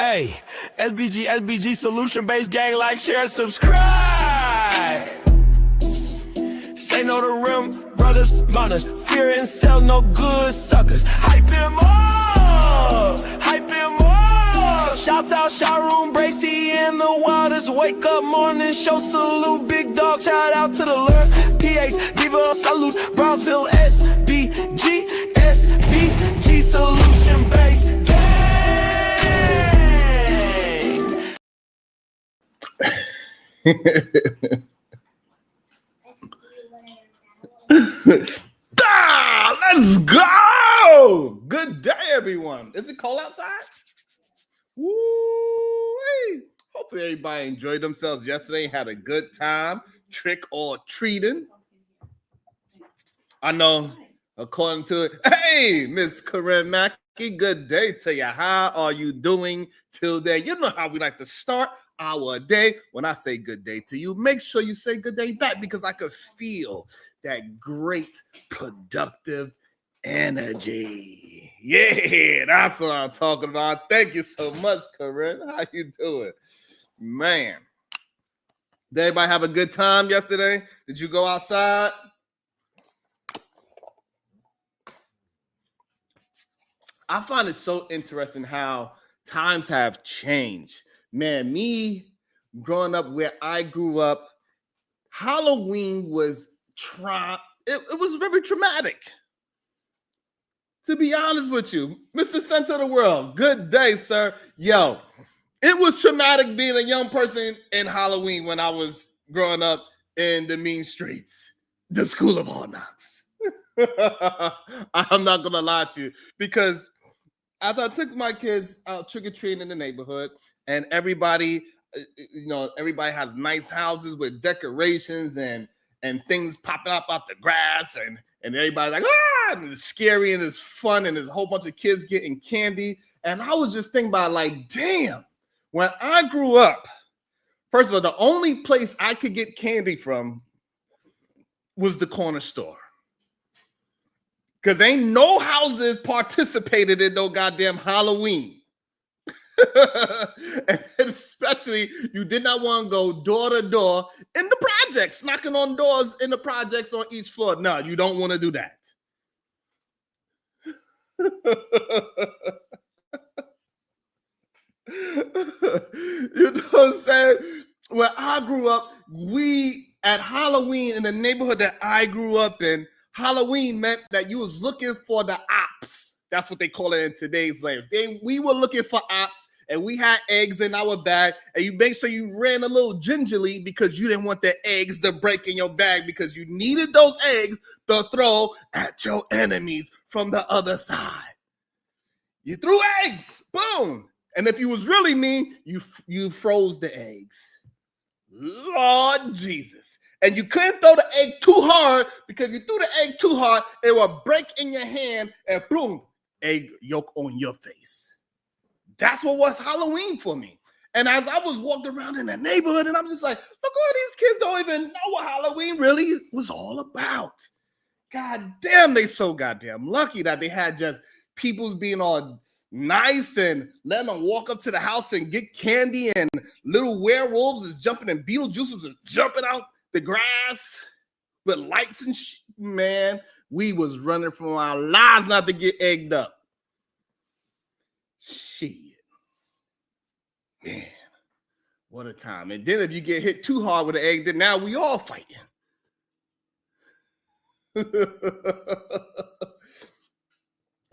Hey, SBG solution-based gang, like, share, subscribe. Say no to rim, brothers, mothers, fear and sell no good suckers. Hype him up, hype him up. Shouts out Sharoon, Bracy, and the Wildest. Wake up morning, show salute, big dog, shout out to the Lurk. PH, Diva, salute, Brownsville, SBG solution-based gang. Let's go. Good day, everyone. Is it cold outside? Woo-wee. Hopefully everybody enjoyed themselves yesterday, had a good time, trick or treating. I know, according to it. Hey, Miss Corinne Mackey, good day to you. How are you doing today? You know how we like to start our day. When I say good day to you, make sure you say good day back, because I could feel that great productive energy. Yeah, that's what I'm talking about. Thank you so much, Corinne. How you doing? Man, did everybody have a good time yesterday? Did you go outside? I find it so interesting how times have changed. Man, me growing up where I grew up, Halloween was it was very traumatic. To be honest with you, Mr. Center of the World, good day, sir. Yo, it was traumatic being a young person in Halloween when I was growing up in the mean streets, the school of hard knocks. I'm not gonna lie to you, because as I took my kids out trick-or-treating in the neighborhood, and everybody has nice houses with decorations and things popping up out the grass, and everybody's like, ah, and it's scary and it's fun, and there's a whole bunch of kids getting candy. And I was just thinking about, like, damn, when I grew up, first of all, the only place I could get candy from was the corner store. Because ain't no houses participated in no goddamn Halloween. And especially, you did not want to go door to door in the projects, knocking on doors in the projects on each floor. No, you don't want to do that. You know what I'm saying? When I grew up, we at Halloween in the neighborhood that I grew up in, Halloween meant that you was looking for the ops. That's what they call it in today's language. We were looking for ops, and we had eggs in our bag, and you make sure you ran a little gingerly because you didn't want the eggs to break in your bag, because you needed those eggs to throw at your enemies from the other side. You threw eggs, boom. And if you was really mean, you froze the eggs. Lord Jesus. And you couldn't throw the egg too hard, because if you threw the egg too hard, it would break in your hand and boom, egg yolk on your face. That's what was Halloween for me. And as I was walking around in the neighborhood, and I'm just like, look, all these kids don't even know what Halloween really was all about. God damn, they so goddamn lucky that they had just people's being all nice and letting them walk up to the house and get candy, and little werewolves is jumping, and Beetlejuice was just jumping out the grass with lights and shit. Man, we was running from our lives not to get egged up. Shit. Man, what a time. And then if you get hit too hard with an egg, then now we all fighting.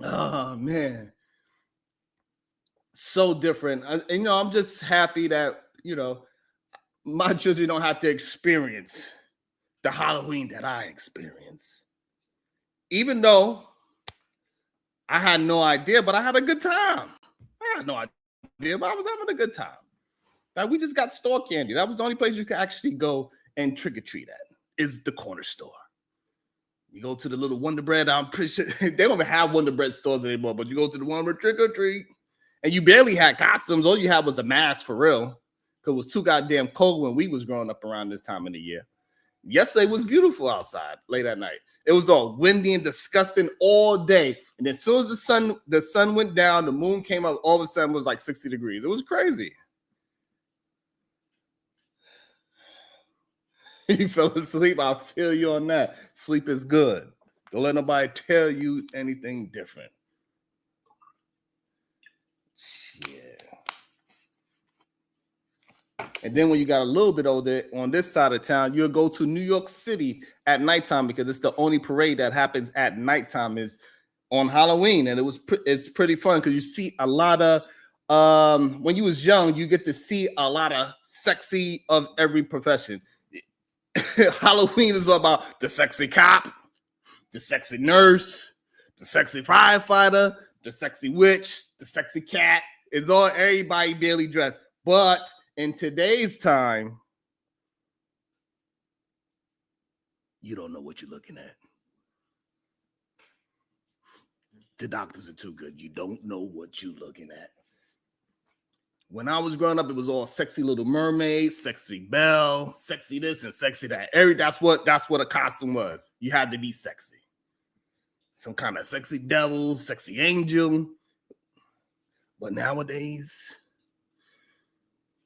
Oh, man. So different. I'm just happy that, my children don't have to experience the Halloween that I experienced. Even though I had no idea, but I had a good time. I had no idea, but I was having a good time. Like, we just got store candy. That was the only place you could actually go and trick-or-treat at, is the corner store. You go to the little Wonder Bread. I'm pretty sure they don't even have Wonder Bread stores anymore, but you go to the one with trick-or-treat, and you barely had costumes. All you had was a mask, for real. It was too goddamn cold when we was growing up around this time of the year. Yesterday was beautiful outside late at night. It was all windy and disgusting all day. And as soon as the sun went down, the moon came up, all of a sudden it was like 60 degrees. It was crazy. You fell asleep. I feel you on that. Sleep is good. Don't let nobody tell you anything different. Yeah. And then when you got a little bit older on this side of town, you'll go to New York City at nighttime because it's the only parade that happens at nighttime is on Halloween. And it's pretty fun because you see a lot of when you was young, you get to see a lot of sexy of every profession. Halloween is all about the sexy cop, the sexy nurse, the sexy firefighter, the sexy witch, the sexy cat. It's all everybody barely dressed. But in today's time, you don't know what you're looking at. The doctors are too good. You don't know what you're looking at. When I was growing up, it was all sexy Little Mermaid, sexy Belle, sexy this and sexy that. That's what a costume was. You had to be sexy. Some kind of sexy devil, sexy angel. But nowadays,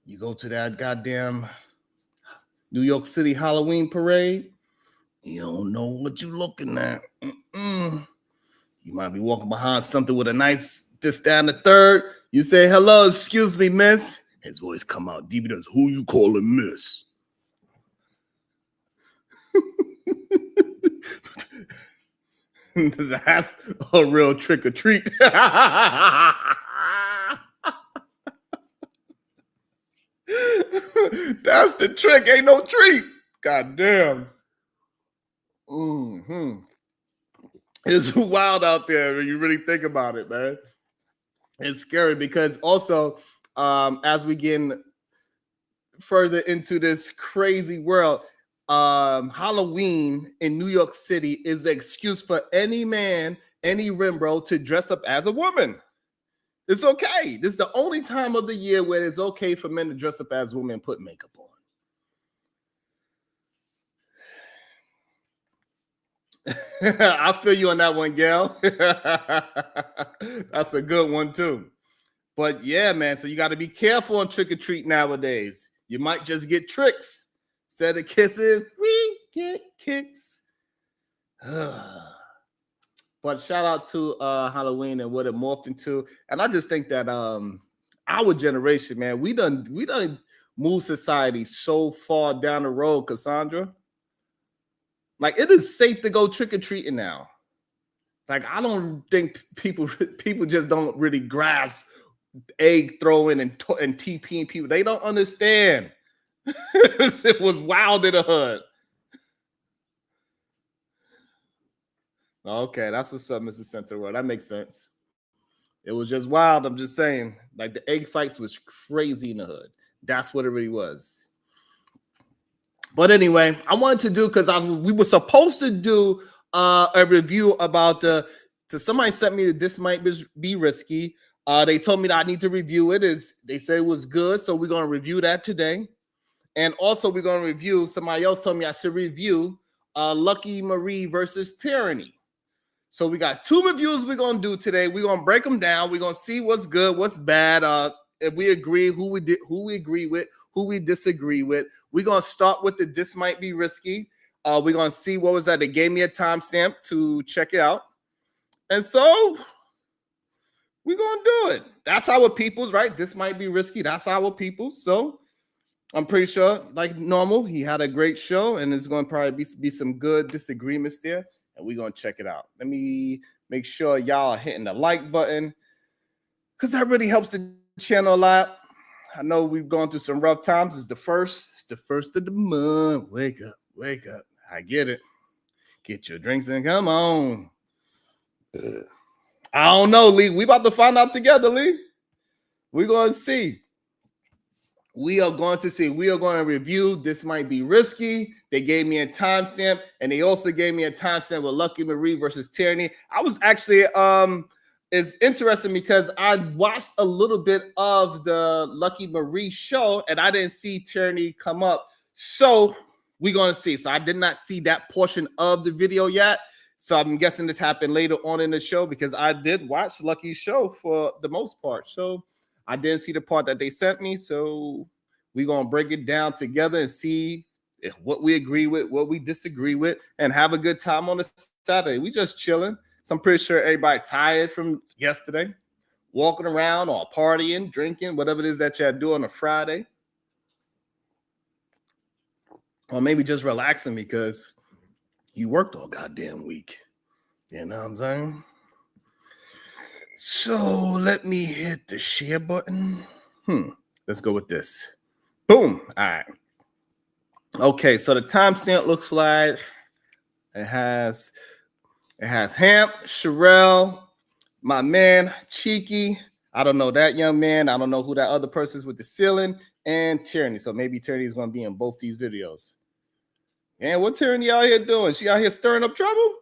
you go to that goddamn New York City Halloween parade, you don't know what you're looking at. You might be walking behind something with a nice this, that, and the third. You say, hello, excuse me, miss. His voice come out deep. He does, who you calling miss? That's a real trick or treat. That's the trick. Ain't no treat. God damn. It's wild out there when you really think about it, man. It's scary because also, as we get further into this crazy world, Halloween in New York City is an excuse for any man, any Rimbo to dress up as a woman. It's okay. This is the only time of the year where it's okay for men to dress up as women and put makeup on. I feel you on that one, Gail. That's a good one too. But yeah, man, so you got to be careful on trick or treat nowadays. You might just get tricks. Instead of kisses, we get kicks. But shout out to Halloween and what it morphed into. And I just think that our generation, man, we done moved society so far down the road, Cassandra. Like, it is safe to go trick-or-treating now. Like, I don't think people just don't really grasp egg throwing and TPing people. They don't understand. It was wild in the hood. Okay, that's what's up, Mr. Center World. That makes sense. It was just wild. I'm just saying. Like, the egg fights was crazy in the hood. That's what it really was. But anyway, I wanted to do, because we were supposed to do a review about somebody sent me that this might be risky. They told me that I need to review it. They said it was good, so we're going to review that today. And also we're going to review, somebody else told me I should review Lucky Marie versus Tyranny. So we got 2 reviews we're going to do today. We're going to break them down. We're going to see what's good, what's bad. If we agree, who we agree with, who we disagree with. We're going to start with this might be risky. We're going to see what was that. They gave me a timestamp to check it out. And so we're going to do it. That's our people's, right? This might be risky. That's our people's. So I'm pretty sure, like normal, he had a great show, and there's going to probably be some good disagreements there, and we're going to check it out. Let me make sure y'all are hitting the like button, because that really helps the channel a lot. I know we've gone through some rough times. It's the first of the month. Wake up, wake up. I get it. Get your drinks and come on. I don't know, Lee. We about to find out together, Lee. We're going to see. We are going to review. This might be risky. They gave me a timestamp, and they also gave me a timestamp with Lucky Marie versus Tyranny. I was actually it's interesting because I watched a little bit of the Lucky Marie show, and I didn't see Tyranny come up. So we're going to see. So I did not see that portion of the video yet. So I'm guessing this happened later on in the show because I did watch Lucky's show for the most part. So I didn't see the part that they sent me. So we're going to break it down together and see what we agree with, what we disagree with, and have a good time on a Saturday. We just chilling. So I'm pretty sure everybody tired from yesterday, walking around or partying, drinking, whatever it is that you do on a Friday. Or maybe just relaxing because you worked all goddamn week. You know what I'm saying? So let me hit the share button. Let's go with this. Boom. All right. Okay, so the timestamp looks like it has Hamp, Sherelle, my man, Cheeky. I don't know that young man. I don't know who that other person is with the ceiling, and Tyranny. So maybe Tyranny is going to be in both these videos. And what Tyranny out here doing? She out here stirring up trouble?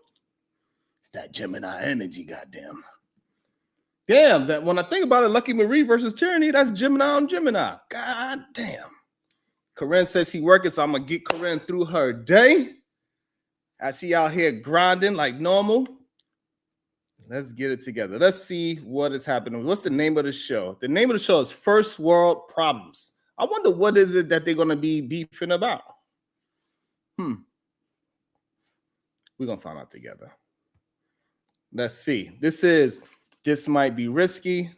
It's that Gemini energy, goddamn. Damn, that when I think about it, Lucky Marie versus Tyranny, that's Gemini on Gemini. God damn. Corinne says she working, so I'm going to get Corinne through her day. As she out here grinding like normal. Let's get it together. Let's see what is happening. What's the name of the show? The name of the show is First World Problems. I wonder what is it that they're going to be beefing about. We're going to find out together. Let's see. This Might Be Risky.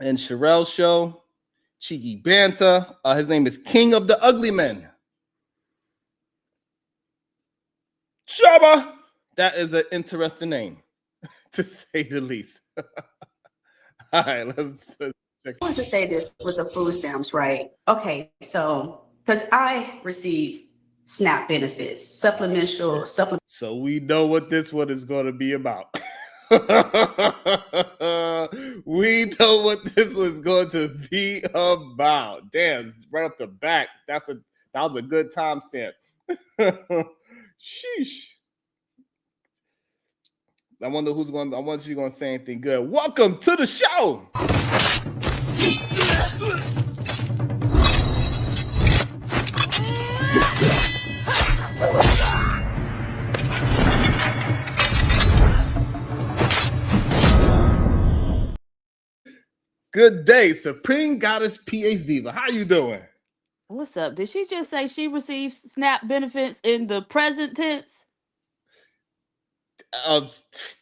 And Sherelle's show. Cheeky Banter. His name is King of the Ugly Men. Shabba. That is an interesting name, to say the least. All right, let's check. I want to say this with the food stamps, right? Okay, so because I receive SNAP benefits, supplemental. So we know what this one is going to be about. We know what this was going to be about. Damn, right off the back. That was a good timestamp. Sheesh. I wonder she's going to say anything good. Welcome to the show. Good day, Supreme Goddess PhD. How you doing? What's up? Did she just say she received SNAP benefits in the present tense?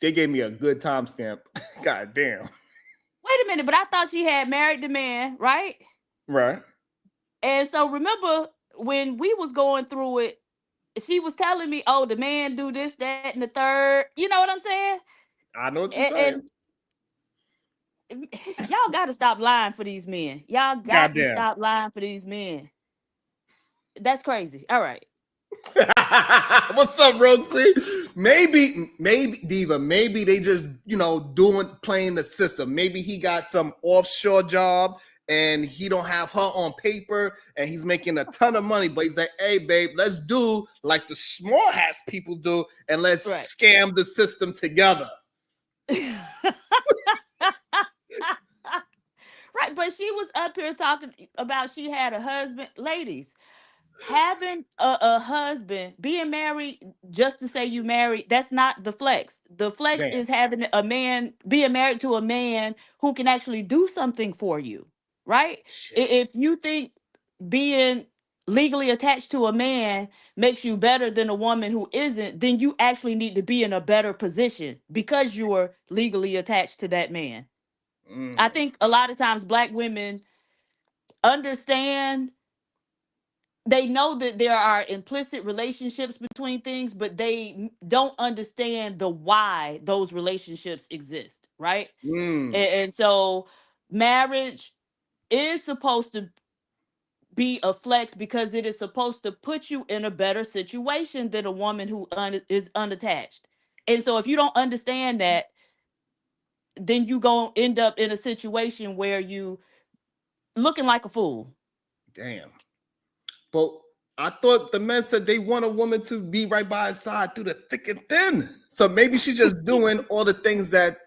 They gave me a good timestamp. God damn. Wait a minute, but I thought she had married the man, right? Right. And so remember when we was going through it, she was telling me, oh, the man do this, that, and the third. You know what I'm saying? I know what you're saying. And y'all got to stop lying for these men. Y'all got to stop lying for these men. That's crazy. All right. What's up, Roxy? Maybe Diva, maybe they just, playing the system. Maybe he got some offshore job and he don't have her on paper and he's making a ton of money, but he's like, hey, babe, let's do like the small hats people do and let's scam the system together. Right, but she was up here talking about she had a husband. Ladies, having a husband, being married just to say you married, that's not the flex. The flex is having a man, being married to a man who can actually do something for you, right? If you think being legally attached to a man makes you better than a woman who isn't, then you actually need to be in a better position because you are legally attached to that man. I think a lot of times Black women understand, they know that there are implicit relationships between things, but they don't understand the why those relationships exist, right? And so marriage is supposed to be a flex because it is supposed to put you in a better situation than a woman who is unattached. And so if you don't understand that, then you gonna end up in a situation where you looking like a fool. Damn. But I thought the men said they want a woman to be right by his side through the thick and thin. So maybe she's just doing all the things that,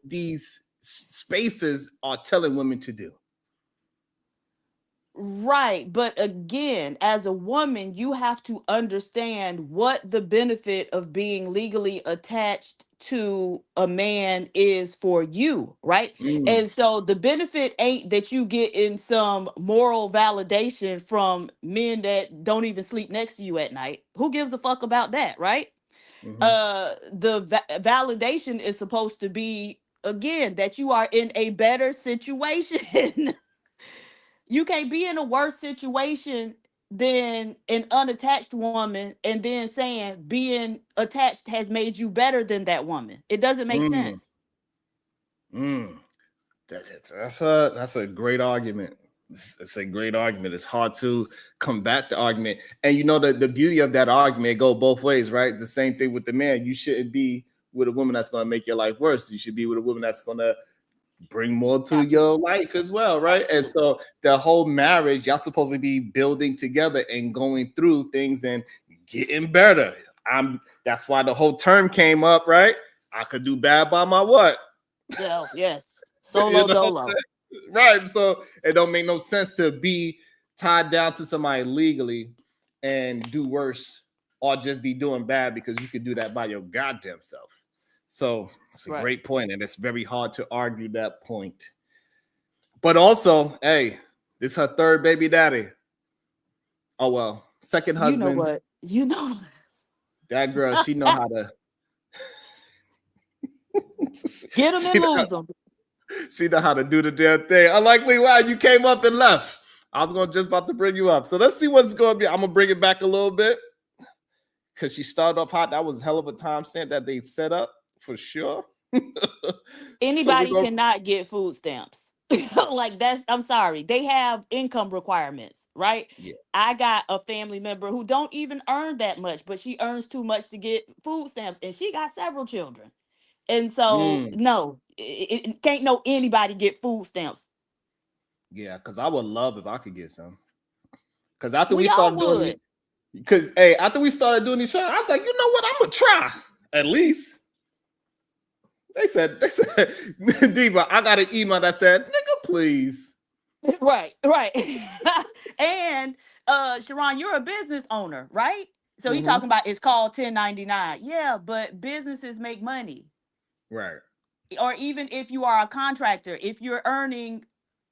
these spaces are telling women to do. Right. But again, as a woman, you have to understand what the benefit of being legally attached to a man is for you, right? Mm, And so the benefit ain't that you get in some moral validation from men that don't even sleep next to you at night. Who gives a fuck about that, right? hmm The validation is supposed to be, again, that you are in a better situation. You can't be in a worse situation than an unattached woman and then saying being attached has made you better than that woman. It doesn't make mm, sense. mm. That's a great argument. It's a great argument. It's hard to combat the argument, and you know the beauty of that argument go both ways, right? The same thing with the man. You shouldn't be with a woman that's going to make your life worse. You should be with a woman that's going to bring more to your Absolutely. life as well, right? And Absolutely. so the whole marriage, y'all supposed to be building together and going through things and getting better. That's why the whole term came up, right? I could do bad by my what? Yeah, yes. You Solo know what I'm dolo. saying? Right. So it don't make no sense to be tied down to somebody legally and do worse or just be doing bad because you could do that by your goddamn self. So it's a Right. great point, and it's very hard to argue that point. But also, hey, this her third baby daddy. Oh well, second You know husband. what? You know. That girl, she know how to. Get them she and know, lose them. she know how to do the damn thing. Unlikely, wow, you came up and left. I was going just about to bring you up. So let's see what's going to be. I'm gonna bring it back a little bit because she started off hot. That was a hell of a time stamp that they set up for sure. So we're Anybody going. cannot get food stamps. Like that's, I'm sorry. They have income requirements, right? Yeah. I got a family member who don't even earn that much, but she earns too much to get food stamps and she got several children. And so Mm, no, it can't no anybody get food stamps. yeah, because I would love if I could get some. Because after we We all started doing would. these, because hey, after we started doing these shows, I was like, you know what? I'm gonna try at least. They said, Diva, I got an email that said, nigga, please. Right, right. And Sharon, you're a business owner, right? So he's Mm-hmm. talking about it's called 1099. Yeah, but businesses make money. Right. Or even if you are a contractor, if you're earning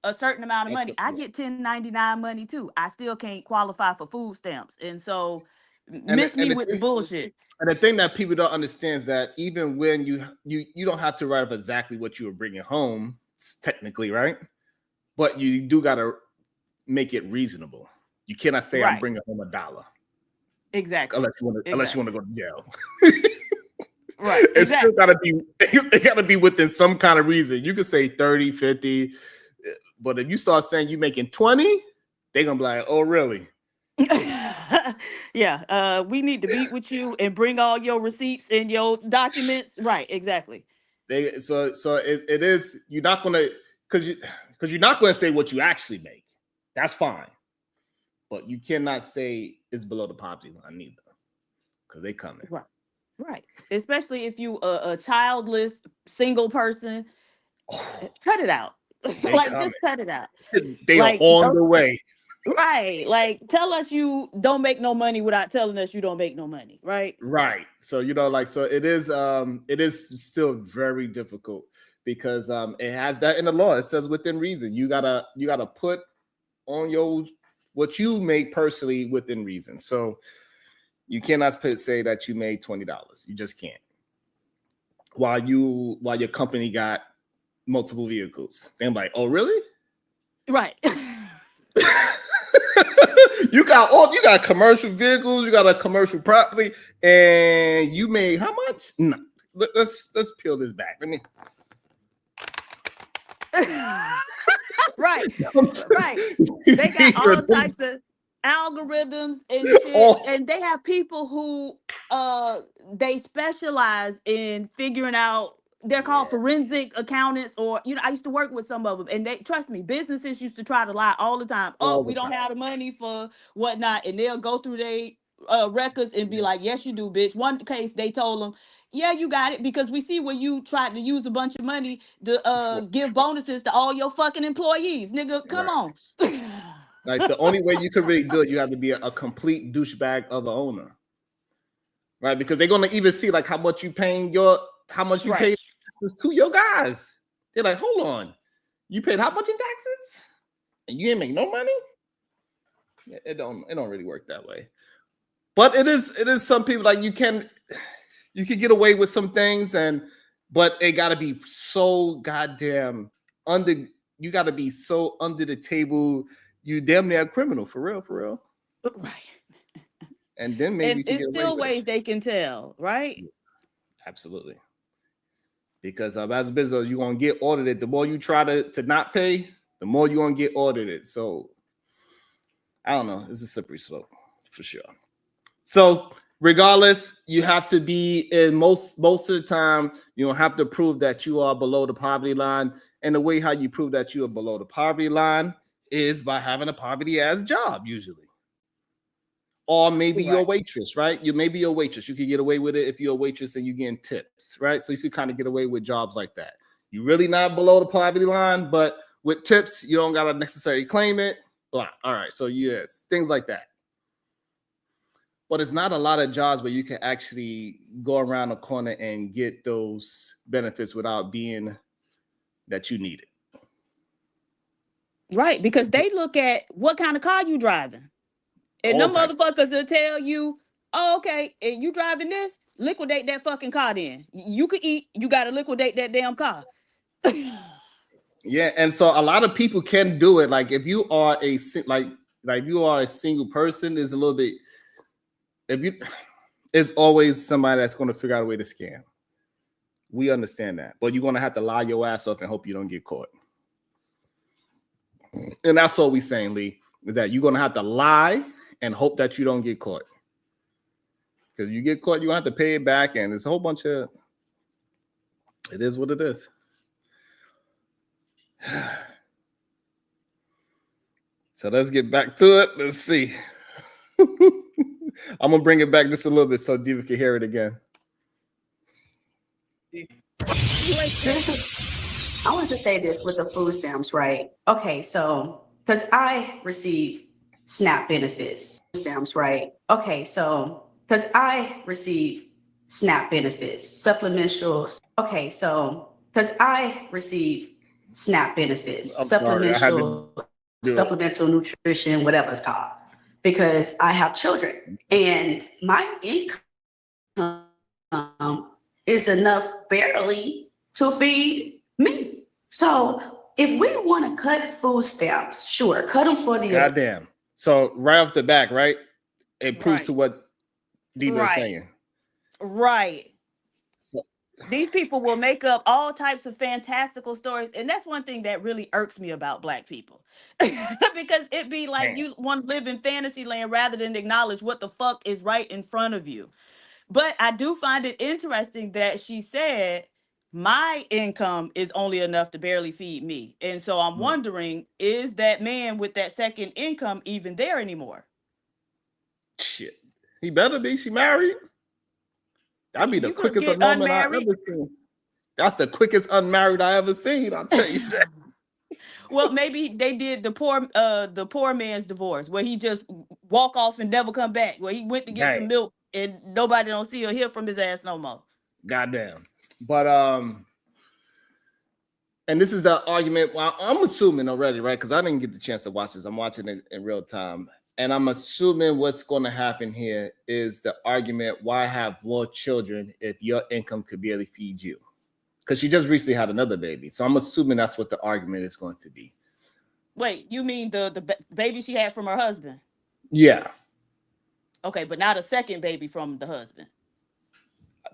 a certain amount of money, I Yeah. get 1099 money too. I still can't qualify for food stamps. And so And miss me and the with the thing, bullshit. and the thing that people don't understand is that even when you don't have to write up exactly what you were bringing home, technically, right? But you do gotta make it reasonable. You cannot say I'm Right. bringing home $1 Exactly. unless you want to Exactly. go to jail. Right. It's still Exactly. gotta be it gotta be within some kind of reason. You could say 30, 50, but if you start saying you making 20, they're gonna be like, oh, really? Yeah. We need to meet with you and bring all your receipts and your documents. Right. Exactly. It is you're not gonna because you're not gonna say what you actually make. That's fine. But you cannot say it's below the poverty line either. Because they coming. Right. Right. Especially if you a childless single person. Oh, Cut it out. they Like coming. just cut it out. They are Like on the way. right. Like tell us you don't make no money without telling us you don't make no money. Right. Right. So so it is still very difficult because it has that in the law. It says within reason. You gotta put on your what you make personally within reason. So you cannot say that you made $20. You just can't. While your company got multiple vehicles. They're like, oh really? Right. You got commercial vehicles, you got a commercial property, and you made how much? No. Let's peel this back. Let me Right. Right. They got all types of algorithms and shit. oh, And they have people who they specialize in figuring out, they're called yeah, forensic accountants, or I used to work with some of them, and they, trust me, businesses used to try to lie all the time. Oh, all we the don't time. have the money for whatnot, and they'll go through their records and be Yeah, like, yes you do, bitch. One case they told them, yeah, you got it, because we see where you tried to use a bunch of money to before, give bonuses to all your fucking employees. Nigga, come right. on. Like the only way you can really do it, you have to be a complete douchebag of the owner, right? Because they're gonna even see like how much you paying Right. to your guys. They're like, hold on, you paid how much in taxes, and you ain't make no money. It don't really work that way. But it is some people like you can get away with some things, but it gotta be so goddamn under. You gotta be so under the table. You damn near a criminal for real. Right. And then maybe And you can it's get away still with it. ways they can tell, right? Absolutely. Because as a business, you're gonna get audited. The more you try to not pay, the more you're gonna get audited. So I don't know. It's a slippery slope for sure. So regardless, you have to be in most of the time, you don't have to prove that you are below the poverty line. And the way how you prove that you are below the poverty line is by having a poverty ass job, usually. Or maybe you're a Right. waitress, right? You may be a waitress. You could get away with it if you're a waitress and you're getting tips, right? So you could kind of get away with jobs like that. You're really not below the poverty line, but with tips, you don't gotta necessarily claim it. Blah. All right. So yes, things like that. But it's not a lot of jobs where you can actually go around the corner and get those benefits without being that you need it. Right. Because they look at what kind of car you driving. And All them types. motherfuckers will tell you, oh, okay, and you driving this, liquidate that fucking car then. You could eat, you gotta liquidate that damn car. Yeah, and so a lot of people can do it. Like if you are a single person, there's a little bit. It's always somebody that's going to figure out a way to scam. We understand that, but you're going to have to lie your ass off and hope you don't get caught. And that's what we're saying, Lee, is that you're going to have to lie and hope that you don't get caught. Because you get caught, you're going to have to pay it back, and it's a whole bunch of. It is what it is. So let's get back to it. Let's see. I'm gonna bring it back just a little bit so Diva can hear it again. I want to say this with the food stamps, right? Okay, so because I receive SNAP benefits, stamps, right? Okay, so because I receive SNAP benefits, supplemental. Okay, so because I receive SNAP benefits, I'm sorry, I had to supplemental nutrition, whatever it's called, because I have children and my income is enough barely to feed me. So if we want to cut food stamps, sure, cut them for the goddamn. So right off the back, right? It proves Right. to what Diva is Right. saying. Right. So, These people will make up all types of fantastical stories. And that's one thing that really irks me about Black people. Because it be like man. you want to live in fantasy land rather than acknowledge what the fuck is right in front of you. But I do find it interesting that she said, my income is only enough to barely feed me. And so I'm wondering, is that man with that second income even there anymore? Shit. He better be. She married. That'd be the You could quickest get annulment I unmarried. ever seen. That's the quickest unmarried I ever seen. I'll tell you that. Well, maybe they did the poor man's divorce, where he just walk off and never come back, where he went to get some Dang. milk and nobody don't see or hear from his ass no more. Goddamn. But and this is the argument. Well, I'm assuming already, right? Because I didn't get the chance to watch this. I'm watching it in real time. And I'm assuming what's going to happen here is the argument, why have more children if your income could barely feed you? Because she just recently had another baby. So I'm assuming that's what the argument is going to be. Wait, you mean the baby she had from her husband? Yeah. Okay, but not a second baby from the husband.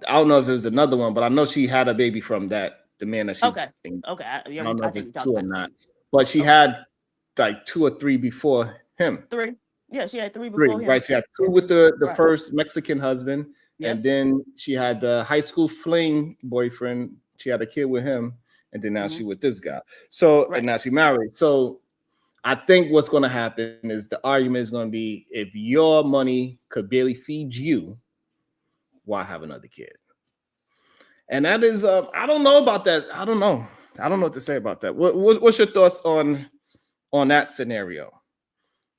I don't know if it was another one, but I know she had a baby from the man that she's Okay. dating. Okay. I don't know I if think it's we two or talked about not. the But she had like 2 or 3 before him. 3. Yeah, she had 3 before him. Right. She had 2 with the Right. first Mexican husband. Yep. And then she had the high school fling boyfriend. She had a kid with him. And then now she with this guy. So, and now she married. So I think what's going to happen is the argument is going to be, if your money could barely feed you, why have another kid? And that is, I don't know about that. I don't know what to say about that. What's your thoughts on that scenario?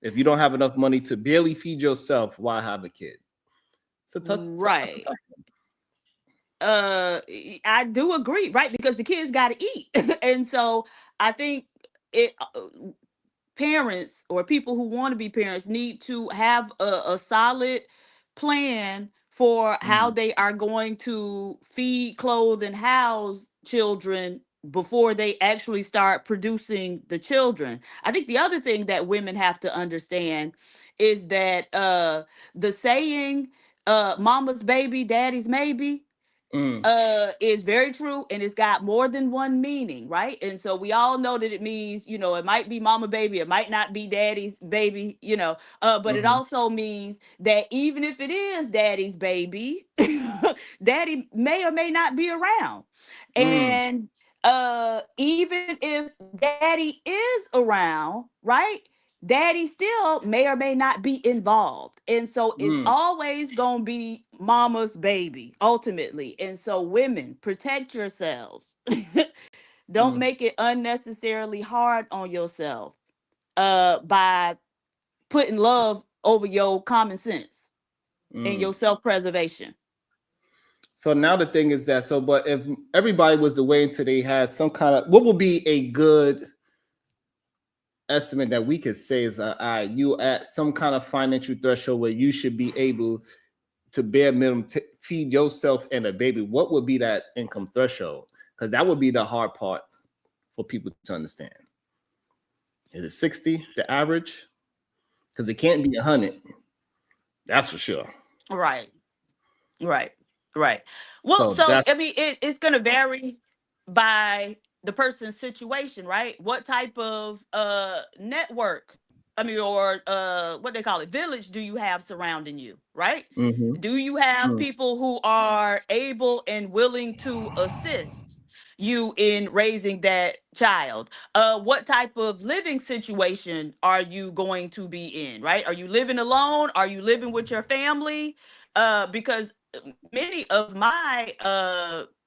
If you don't have enough money to barely feed yourself, why have a kid? It's a tough, that's a Right. tough I do agree, right? Because the kids got to eat. And so I think it parents or people who want to be parents need to have a solid plan for how one. they are going to feed, clothe, and house children before they actually start producing the children. I think the other thing that women have to understand is that the saying, mama's baby, daddy's maybe, is very true, and it's got more than one meaning, right? And so we all know that it means, it might be mama baby, it might not be daddy's baby, but it also means that even if it is daddy's baby, daddy may or may not be around. And even if daddy is around, right, daddy still may or may not be involved. And so it's always going to be mama's baby ultimately. And so women, protect yourselves. Don't make it unnecessarily hard on yourself by putting love over your common sense and your self-preservation. So now the thing is that, but if everybody was to wait until they had some kind of, what would be a good estimate that we could say is, you at some kind of financial threshold where you should be able to bare minimum feed yourself and a baby? What would be that income threshold? Because that would be the hard part for people to understand. Is it 60, the average? Because it can't be 100. That's for sure. Right. Well, so I mean, it's going to vary by the person's situation, right? What type of network, I mean, or what they call it, village do you have surrounding you, right? Do you have people who are able and willing to assist you in raising that child? What type of living situation are you going to be in, right? Are you living alone? Are you living with your family? Because many of my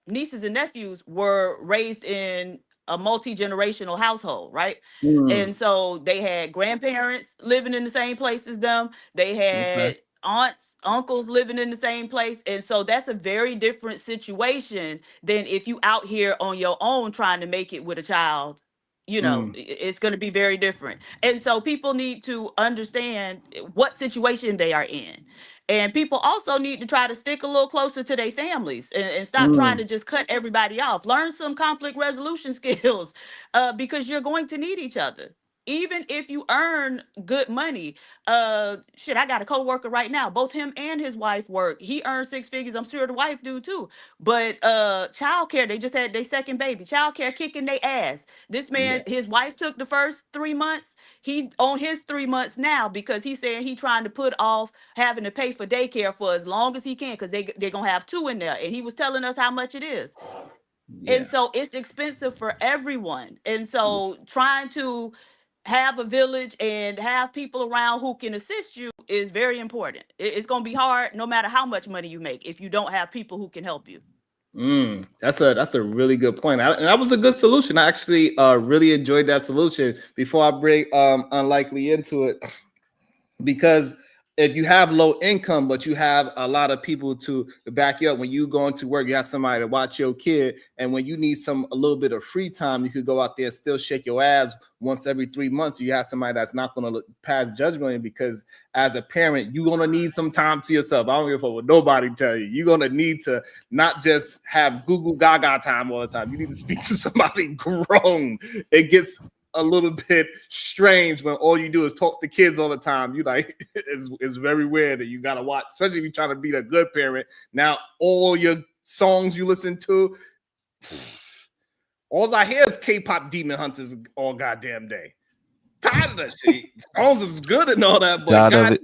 nieces and nephews were raised in a multi-generational household, right? And so they had grandparents living in the same place as them. They had aunts, uncles living in the same place. And so that's a very different situation than if you out here on your own trying to make it with a child. It's going to be very different. And so people need to understand what situation they are in. And people also need to try to stick a little closer to their families and stop trying to just cut everybody off. Learn some conflict resolution skills because you're going to need each other. Even if you earn good money, I got a coworker right now. Both him and his wife work. He earns 6 figures. I'm sure the wife do too. But childcare, they just had their second baby. Childcare kicking their ass. This man, his wife took the first 3 months. He on his 3 months now because he's saying he trying to put off having to pay for daycare for as long as he can because they're gonna have two in there. And he was telling us how much it is. And so it's expensive for everyone. And so trying to have a village and have people around who can assist you is very important. It's going to be hard no matter how much money you make if you don't have people who can help you. That's a really good point. And that was a good solution. I actually really enjoyed that solution. Before I bring Unlikely into it, because if you have low income, but you have a lot of people to back you up, when you go into work, you have somebody to watch your kid. And when you need a little bit of free time, you could go out there and still shake your ass once every 3 months. You have somebody that's not going to pass judgment on you, because as a parent, you're going to need some time to yourself. I don't give a fuck what nobody tell you. You're going to need to not just have Google Gaga time all the time. You need to speak to somebody grown. It gets a little bit strange when all you do is talk to kids all the time. You like, it's very weird that you gotta watch, especially if you're trying to be a good parent. Now all your songs you listen to, all I hear is K-pop Demon Hunters all goddamn day. Tired of that shit. Songs is good and all that, but god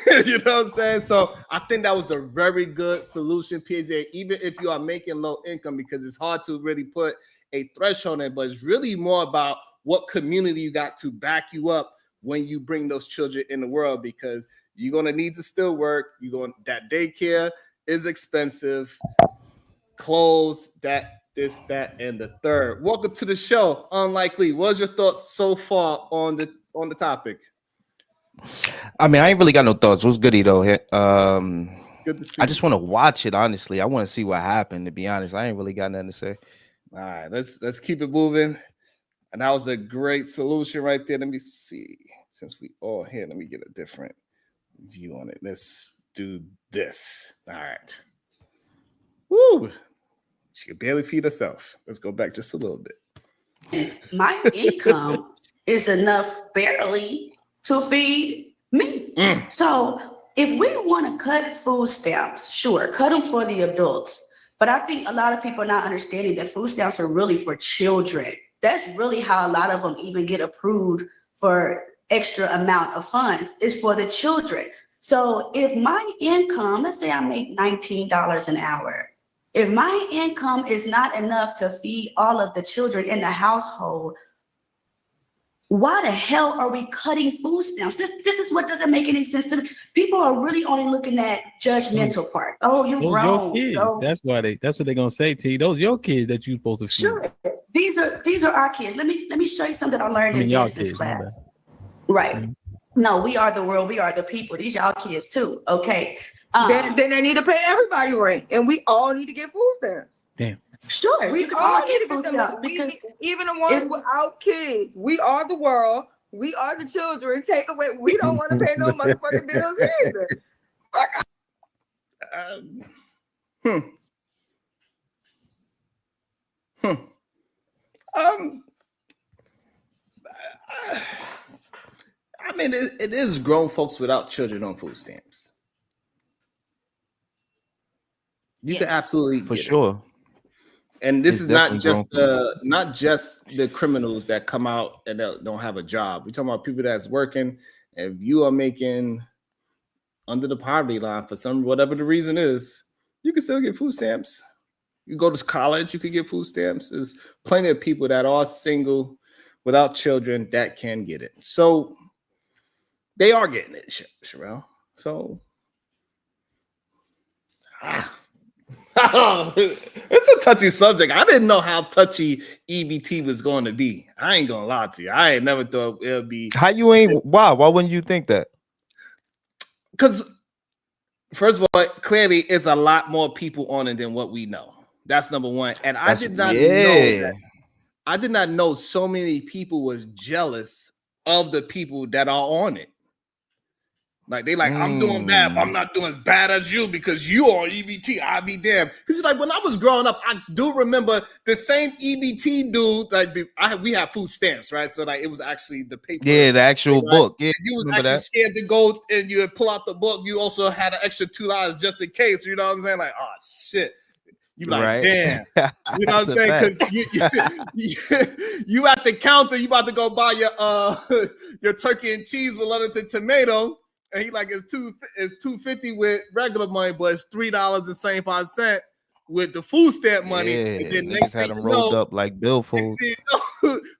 damn. You know what I'm saying? So I think that was a very good solution, PJ, even if you are making low income, because it's hard to really put a threshold in it, but it's really more about what community you got to back you up when you bring those children in the world, because you're going to need to still work. That daycare is expensive, clothes, this, that, and the third. Welcome to the show, Unlikely. What's your thoughts so far on the topic? I mean, I ain't really got no thoughts. What's goody though? It's good to see I just want to watch it. Honestly, I want to see what happened. To be honest, I ain't really got nothing to say. All right, let's keep it moving. And that was a great solution right there. Let me see. Since we all here, let me get a different view on it. Let's do this. All right. Woo! She can barely feed herself. Let's go back just a little bit. My income is enough barely to feed me. So if we want to cut food stamps, sure, cut them for the adults. But I think a lot of people are not understanding that food stamps are really for children. That's really how a lot of them even get approved for extra amount of funds, is for the children. So if my income, let's say I make $19 an hour, if my income is not enough to feed all of the children in the household, why the hell are we cutting food stamps? This is what doesn't make any sense to me. People are really only looking at judgmental part. Oh, you're Those wrong. your kids. Oh, That's what they're gonna say to you. Those your kids that you supposed to feed. sure. These are our kids. Let me show you something I learned in y'all business kids, my class. Right. No, we are the world. We are the people. These y'all kids too. Okay. Then they need to pay everybody rent, and we all need to get food stamps. Damn. Sure. We you can all all need to get get food them. stamps because Even the ones it's- without kids. We are the world. We are the children. Take away. We don't want to pay no motherfucking bills either. I mean, it is grown folks without children on food stamps. You can absolutely For get it. sure. And this It's is not definitely just not just the criminals that come out and don't have a job. We're talking about people that's working. If you are making under the poverty line for some whatever the reason is, you can still get food stamps. You go to college, you can get food stamps. There's plenty of people that are single without children that can get it. So they are getting it, Sherelle. So it's a touchy subject. I didn't know how touchy EBT was going to be. I ain't gonna lie to you. I ain't never thought it would be. How you ain't? Why wouldn't you think that? Because first of all, clearly it's a lot more people on it than what we know. That's number one. And I did not know that. I did not know so many people was jealous of the people that are on it. Like they like, I'm doing bad, but I'm not doing as bad as you because you are EBT. I'll be damned. Because like when I was growing up, I do remember the same EBT dude. Like we have food stamps, right? So like it was actually the paper. Yeah, the actual book. Yeah, you was actually scared to go and you would pull out the book. You also had an extra $2 just in case. You know what I'm saying? Like, oh shit. You like, right. Damn. You know what I'm saying? Because you at the counter, you about to go buy your turkey and cheese with lettuce and tomato. And he like, it's $2.50 with regular money, but it's $3.75 with the food stamp money. Yeah, and then niggas next had thing them you rolled know, up like billfold.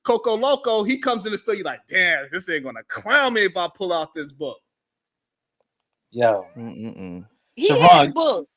Coco Loco, he comes in the store. You like, damn, this ain't gonna clown me if I pull out this book. Yo, He had a book.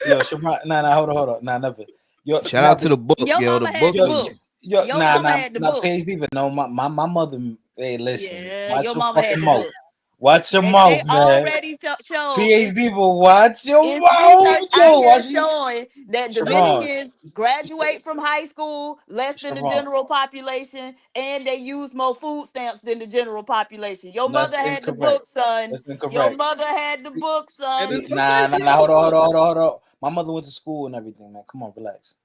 Yo, Sharon, hold on, nothing. Yo, shout out to the book. Your yo, mama the had book. the book. Your mama had the book. Even no, my mother. Hey, listen, Yeah, watch your your mama had fucking the mouth. book. Watch your They mouth, man. already showed. PhD, but watch your It's mouth. research Yo, out watch here showing that Sharon. Dominicans graduate from high school less than the Sharon. general population, and they use more food stamps than the general population. Your That's mother had the incorrect. book, son. That's incorrect. Your mother had the book, son. Nah, hold on. My mother went to school and everything, man. Come on, relax.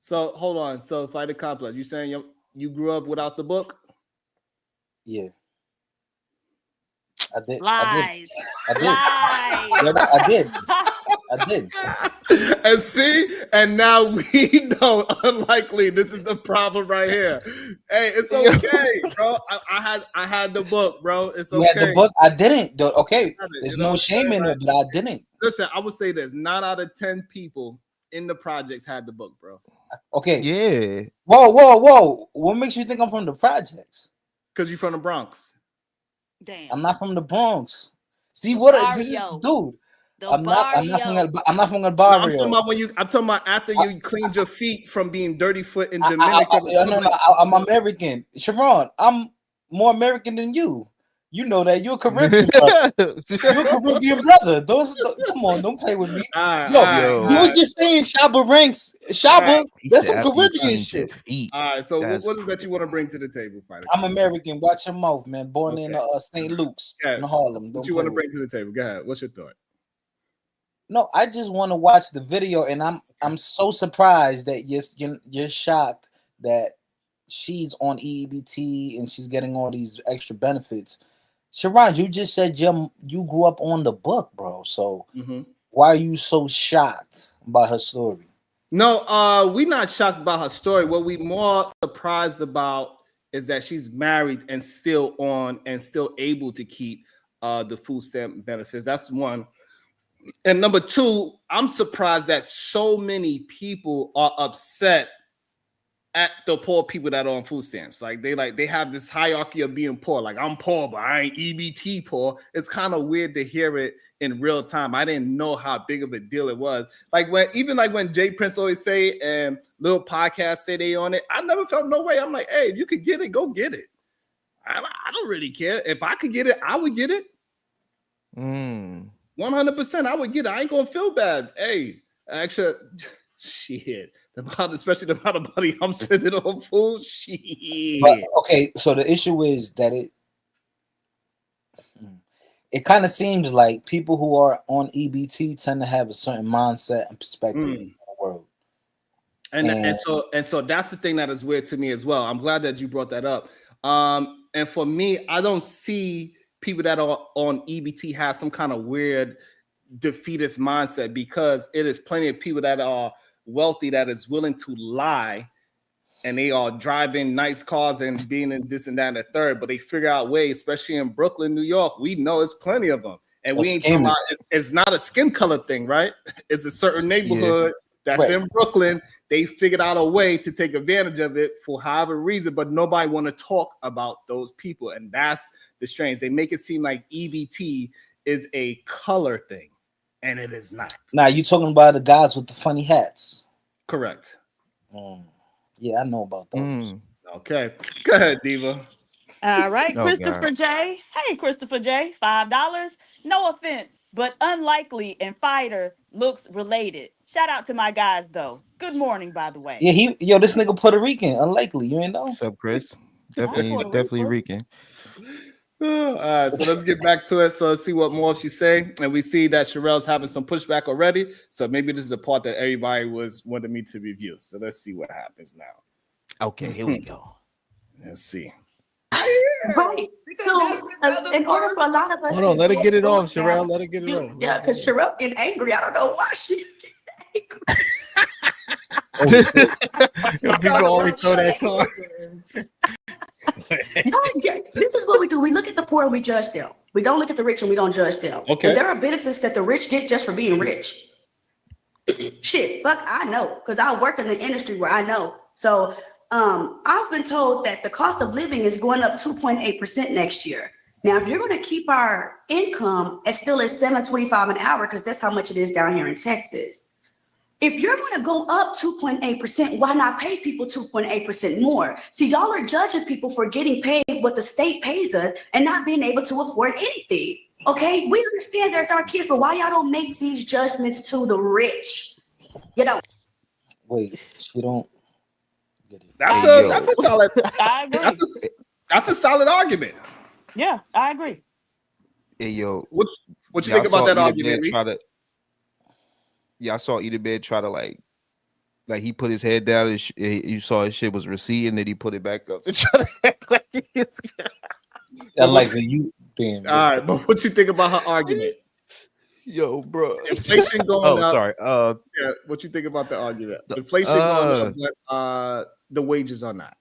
So hold on. So fight the complex. You saying you grew up without the book? Yeah. I did. Lies. I did. Lies. I did. And see, and now we know unlikely this is the problem right here. Hey, it's okay, bro. I had the book, bro. It's okay. You had the book. I didn't. Though. Okay, there's You know no shame in it, but I didn't. Listen, I would say this: 9 out of 10 people in the projects had the book, bro. Okay. Yeah. Whoa. What makes you think I'm from the projects? Because you're from the Bronx. Damn. I'm not from the Bronx. See what this is, dude. I'm not from the barrio. No, I'm talking about after you cleaned your feet from being dirty foot in Dominican. No, I'm American. Sharon, I'm more American than you. You know that you're a Caribbean brother. You're a Caribbean brother. Come on, don't play with me. You were just saying Shaba ranks. Shaba, that's some Caribbean shit. All right, so what is that you want to bring to the table, fighter? I'm American. Watch your mouth, man. Born in St. Luke's in Harlem. What you want to bring to the table? Go ahead. What's your thought? No, I just want to watch the video, and I'm so surprised that you're shocked that she's on EBT and she's getting all these extra benefits. Sharon, you just said you grew up on the book, bro. So why are you so shocked about her story? No, we're not shocked about her story. What we more surprised about is that she's married and still able to keep the food stamp benefits. That's one. And number two, I'm surprised that so many people are upset at the poor people that are on food stamps. Like they have this hierarchy of being poor. Like, I'm poor, but I ain't EBT poor. It's kind of weird to hear it in real time. I didn't know how big of a deal it was. Like when Jay Prince always say and little podcasts say they on it, I never felt no way. I'm like, hey, if you could get it, go get it. I don't really care. If I could get it, I would get it. 100%, I would get it. I ain't gonna feel bad. Hey, actually, shit. Especially the amount of money I'm spending on food. Shit. But, okay, so the issue is that it kind of seems like people who are on EBT tend to have a certain mindset and perspective in the world. And so that's the thing that is weird to me as well. I'm glad that you brought that up. And for me, I don't see people that are on EBT have some kind of weird defeatist mindset, because it is plenty of people that are wealthy that is willing to lie, and they are driving nice cars and being in this and that and the third, but they figure out ways, especially in Brooklyn, New York. We know it's plenty of them. And we ain't talking about, it's not a skin color thing, right? It's a certain neighborhood that's in Brooklyn. They figured out a way to take advantage of it for however reason, but nobody want to talk about those people. And that's the strange. They make it seem like EBT is a color thing, and it is not. Now, you talking about the guys with the funny hats? Correct. Yeah, I know about those. Okay. Go ahead, Diva. All right, Christopher J. Hey, Christopher J. $5. No offense, but unlikely and fighter looks related. Shout out to my guys, though. Good morning, by the way. Yeah, this nigga Puerto Rican. Unlikely, you ain't know. What's up, Chris? Definitely Rican. All right, so let's get back to it. So let's see what more she's saying. And we see that Sherelle's having some pushback already. So maybe this is a part that everybody wanted me to review. So let's see what happens now. Okay, here we go. Let's see. Right. So, in order for a lot of us, hold on, let her get it off, Sherelle. Let her get it off. Yeah, because Sherelle getting angry. I don't know why she People always throw that card. This is what we do. We look at the poor and we judge them. We don't look at the rich and we don't judge them. Okay. And there are benefits that the rich get just for being rich. Shit, fuck, I know, because I work in the industry where I know. So I've been told that the cost of living is going up 2.8% next year. Now, if you're going to keep our income at still at $7.25 an hour, because that's how much it is down here in Texas. If you're going to go up 2.8%, why not pay people 2.8% more? See, y'all are judging people for getting paid what the state pays us and not being able to afford anything. Okay, we understand there's our kids, but why y'all don't make these judgments to the rich? You know. Wait, she don't. That's a solid. I agree. That's a solid argument. Yeah, I agree. Hey, yo, what you think about that argument? I saw Eat a Bed try to like he put his head down. You saw his shit was receding, and he put it back up to try to act like I like the you thing. All right, but what you think about her argument? Yo, bro, inflation going up. Sorry. Yeah, what you think about the argument? Inflation going up, but the wages are not.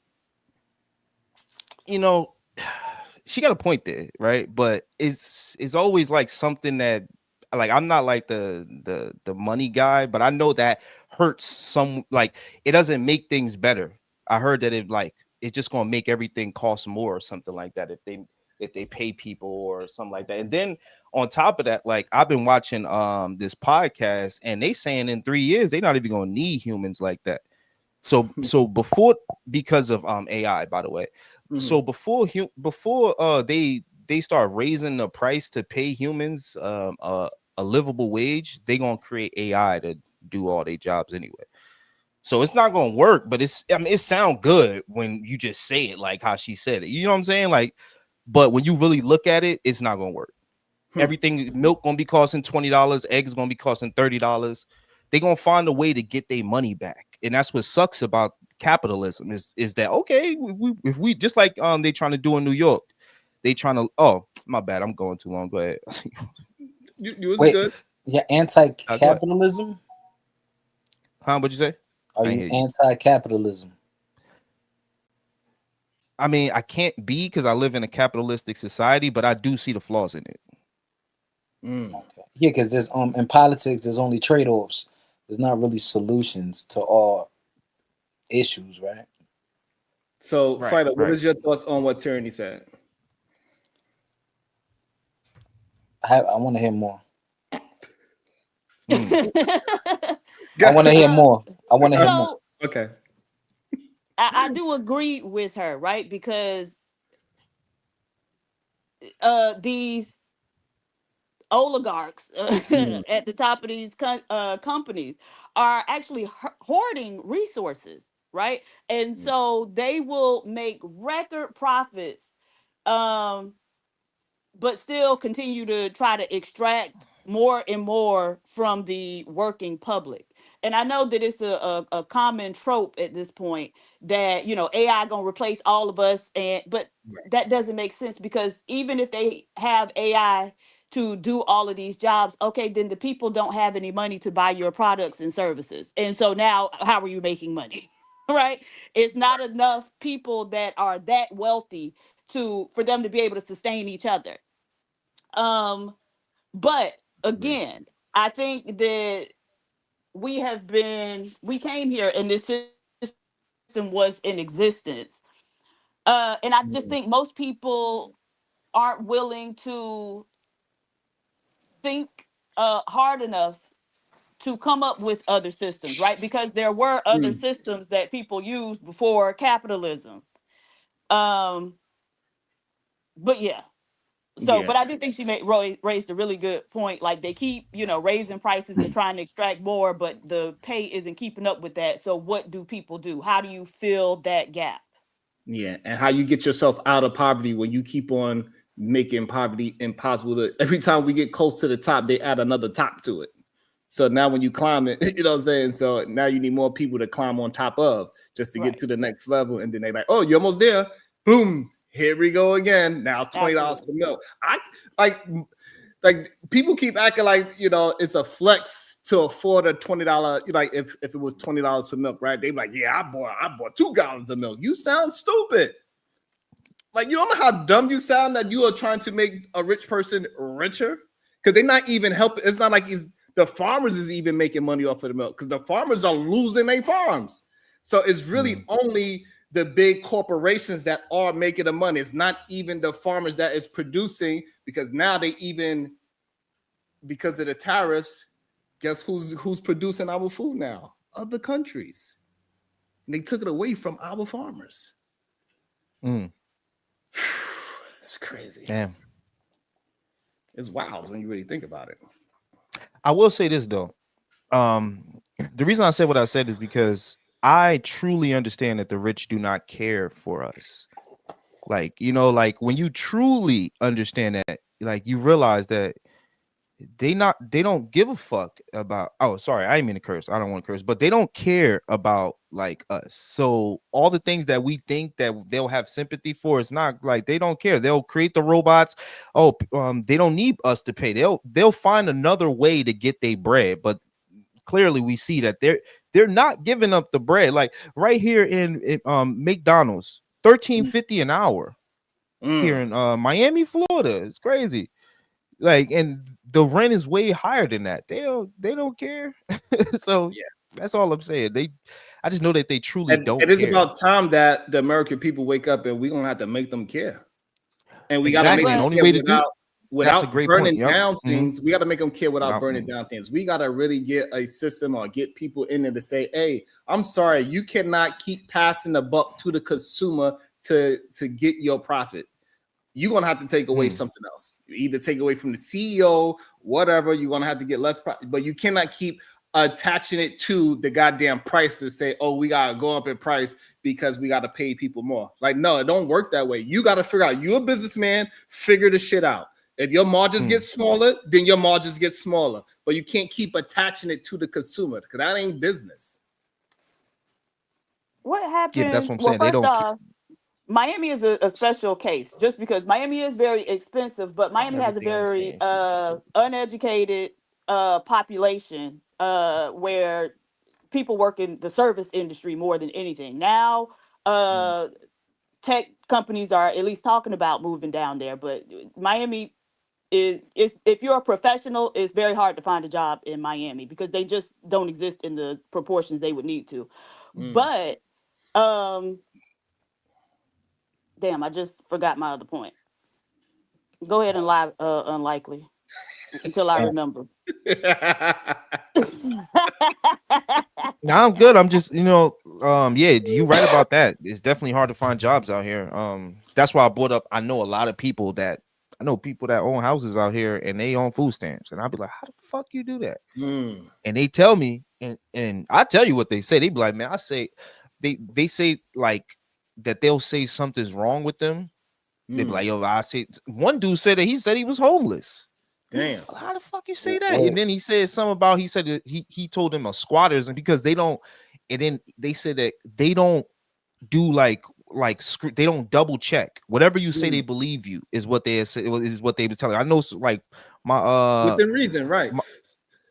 You know, she got a point there, right? But it's always like something that, like, I'm not like the money guy, but I know that hurts some. Like, it doesn't make things better. I heard that it's just gonna make everything cost more or something like that if they pay people or something like that. And then on top of that, like, I've been watching this podcast, and they saying in 3 years they're not even gonna need humans like that. So before, because of AI, by the way. So before they they start raising the price to pay humans a livable wage, they gonna create AI to do all their jobs anyway. So it's not gonna work, but I mean, it sounds good when you just say it like how she said it. You know what I'm saying? Like, but when you really look at it, it's not gonna work. Everything, milk gonna be costing $20, eggs gonna be costing $30. They're gonna find a way to get their money back. And that's what sucks about capitalism is that okay, if we just like they trying to do in New York, they trying to my bad, I'm going too long. Go ahead. You was Wait, good. you're anti-capitalism? What'd you say? Are you anti-capitalism? I mean, I can't be because I live in a capitalistic society, but I do see the flaws in it. Okay. Yeah, because there's in politics, there's only trade-offs. There's not really solutions to all issues, right? So, Right, Fighter, what right. is your thoughts on what Tyranny said? I want to hear more. I I want to hear more. I want to hear more. Okay. do agree with her, right? Because these oligarchs at the top of these companies are actually hoarding resources, right? And so they will make record profits, but still continue to try to extract more and more from the working public. And I know that it's a common trope at this point that, you know, AI gonna replace all of us, but that doesn't make sense, because even if they have AI to do all of these jobs, okay, then the people don't have any money to buy your products and services. And so now how are you making money? Right? It's not enough people that are that wealthy for them to be able to sustain each other. But again, I think that we came here and this system was in existence. And I just think most people aren't willing to think hard enough to come up with other systems, right? Because there were other systems that people used before capitalism. But yeah. So, but I do think she raised a really good point. Like, they keep, you know, raising prices and trying to extract more, but the pay isn't keeping up with that. So what do people do? How do you fill that gap? Yeah, and how you get yourself out of poverty when you keep on making poverty impossible to, every time we get close to the top, they add another top to it. So now when you climb it, you know what I'm saying? So now you need more people to climb on top of just to get to the next level. And then they're like, oh, you're almost there. Boom. Here we go again. Now it's $20 for milk. I like people keep acting like, you know, it's a flex to afford a $20, like if it was $20 for milk, right? They be like, yeah, I bought 2 gallons of milk. You sound stupid. Like, you don't know how dumb you sound that you are trying to make a rich person richer, because they're not even helping. It's not like the farmers is even making money off of the milk, because the farmers are losing their farms. So it's really only the big corporations that are making the money. It's not even the farmers that is producing, because now because of the tariffs, guess who's producing our food now? Other countries. And they took it away from our farmers. It's crazy. Damn. It's wild when you really think about it. I will say this though. The reason I said what I said is because I truly understand that the rich do not care for us. Like, you know, like when you truly understand that, like you realize that they don't give a fuck about, oh, sorry, I didn't mean to curse. I don't want to curse, but they don't care about like us. So all the things that we think that they'll have sympathy for, it's not like they don't care. They'll create the robots. Oh, they don't need us to pay. They'll find another way to get their bread. But clearly we see that they're not giving up the bread. Like right here in McDonald's, $13.50 an hour here in Miami, Florida. It's crazy. Like, and the rent is way higher than that. They don't care. So yeah, that's all I'm saying. I just know that they truly don't. It is about time that the American people wake up, and we're gonna have to make them care. And we gotta make them the only care way to do without burning point. down things. We got to make them care without burning down things. We got to really get a system or get people in there to say, hey, I'm sorry, you cannot keep passing the buck to the consumer to get your profit. you're gonna have to take away something else. You either take away from the CEO, whatever. You're gonna have to get less, but you cannot keep attaching it to the goddamn price to say, oh, we gotta go up in price because we gotta pay people more. Like, no, it don't work that way. You gotta figure out. You're a businessman. Figure the shit out. If your margins get smaller, then your margins get smaller. But you can't keep attaching it to the consumer because that ain't business. What happened? Yeah, that's what I'm well, saying. They first don't. off, Miami is a special case just because Miami is very expensive, but Miami has a Everything I'm very saying, she's stupid. uneducated population where people work in the service industry more than anything. Now, tech companies are at least talking about moving down there, but Miami is if you're a professional, it's very hard to find a job in Miami because they just don't exist in the proportions they would need to. But damn, I just forgot my other point. Go ahead and lie, unlikely, until I remember. Nah, I'm good. I'm just, yeah, you right about that. It's definitely hard to find jobs out here. That's why I brought up. I know a lot of people that own houses out here and they own food stamps, and I'll be like, how the fuck you do that? And they tell me, and I tell you what they say. They be like, man, they say like that they'll say something's wrong with them. They be like, yo, I say one dude said that he said he was homeless. Damn. How the fuck you say that? And then he said something about, he said that he told them squatters, and because they don't, and then they said that they don't do like they don't double check whatever you say. They believe you is what they said, is what they was telling. I know, like my within reason, right?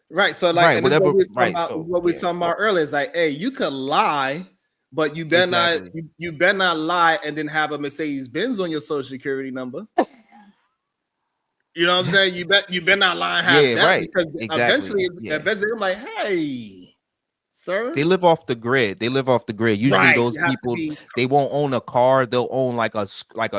Right. So like, right, and this is whatever, what we right. about, So what we talking about earlier is like, hey, you could lie, but you better Exactly. not you better not lie and then have a Mercedes Benz on your social security number. You know what I'm saying? You better not lie and have Yeah, that, right. because Exactly. eventually I'm like, hey, sir. They live off the grid. Usually Right. those You have to people, be- they won't own a car. They'll own like a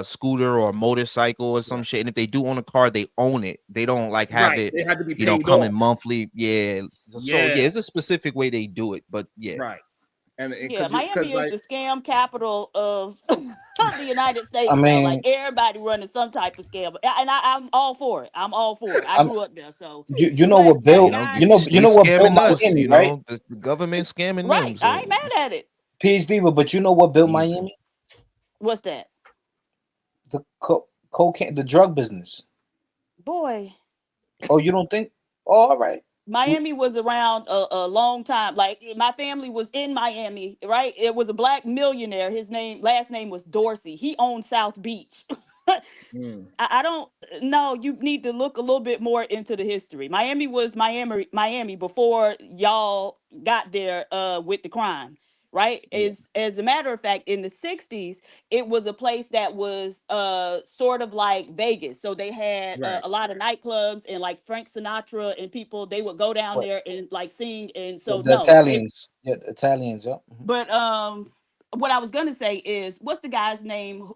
scooter or a motorcycle or some shit. And if they do own a car, they own it. They don't like have it, They have to be paid coming off. monthly. Yeah. So yeah, it's a specific way they do it. But yeah. Right. And Yeah, Miami is the scam capital of the United States. I Now, mean, like everybody running some type of scam, and I'm all for it. I'm all for it. I grew up there, so you know what Bill, guys- you know what Bill scamming us, Miami, right? The government scamming right. them. So. I ain't mad at it. PhD, but you know what Bill Miami? What's that? The cocaine, the drug business. Boy, Oh, you don't think? Oh, all right. Miami was around a long time. Like my family was in Miami, right? It was a black millionaire. His last name was Dorsey. He owned South Beach. I don't know. You need to look a little bit more into the history. Miami was Miami before y'all got there with the crime, right? As a matter of fact, in the 60s, it was a place that was sort of like Vegas. So they had a lot of nightclubs, and like Frank Sinatra and people, they would go down there and like sing. And so The Italians. Yeah, the Italians, yeah. But what I was gonna say is, what's the guy's name?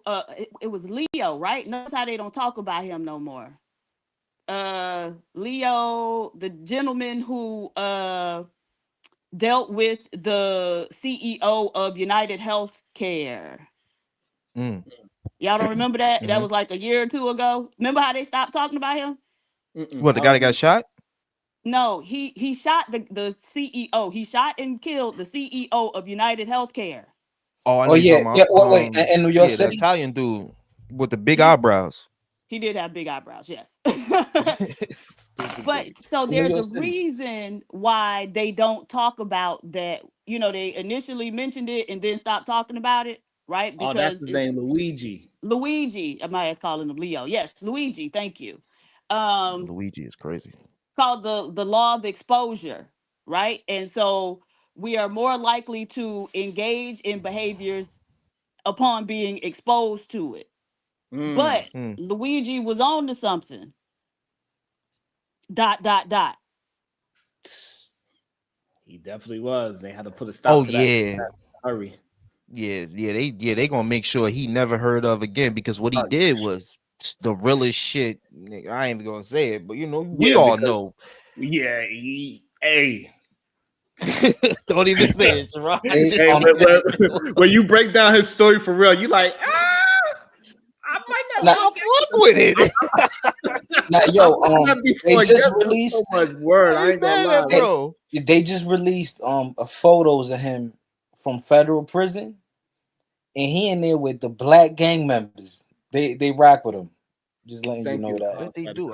It was Leo, right? Notice how they don't talk about him no more. Leo, the gentleman who dealt with the CEO of United Healthcare. Y'all don't remember that? That was like a year or two ago. Remember how they stopped talking about him? What, the guy that got shot? No, he shot the CEO. He shot and killed the CEO of United Healthcare. Oh, I know yeah. Wait, in New York the City, Italian dude with the big eyebrows. He did have big eyebrows, yes. But so there's a reason why they don't talk about that. You know, they initially mentioned it and then stopped talking about it, right? Because that's his name, Luigi. Luigi. I might calling him Leo. Yes, Luigi. Thank you. Luigi is crazy. Called the law of exposure, right? And so we are more likely to engage in behaviors upon being exposed to it. But Luigi was on to something. ... He definitely was. They had to put a stop to that. Hurry. They gonna make sure he never heard of again, because what he did was the realest shit. I ain't even gonna say it, but we all know. Yeah, hey. Don't even say it, Sharon. When you break down his story for real, you like, I might not I fuck with it. Now, yo, Not they before, just that's released. so much word. I ain't gonna lie. Bro. They just released photos of him from federal prison, and he in there with the black gang members. They rock with him. Just letting Thank you know you. that. What they do?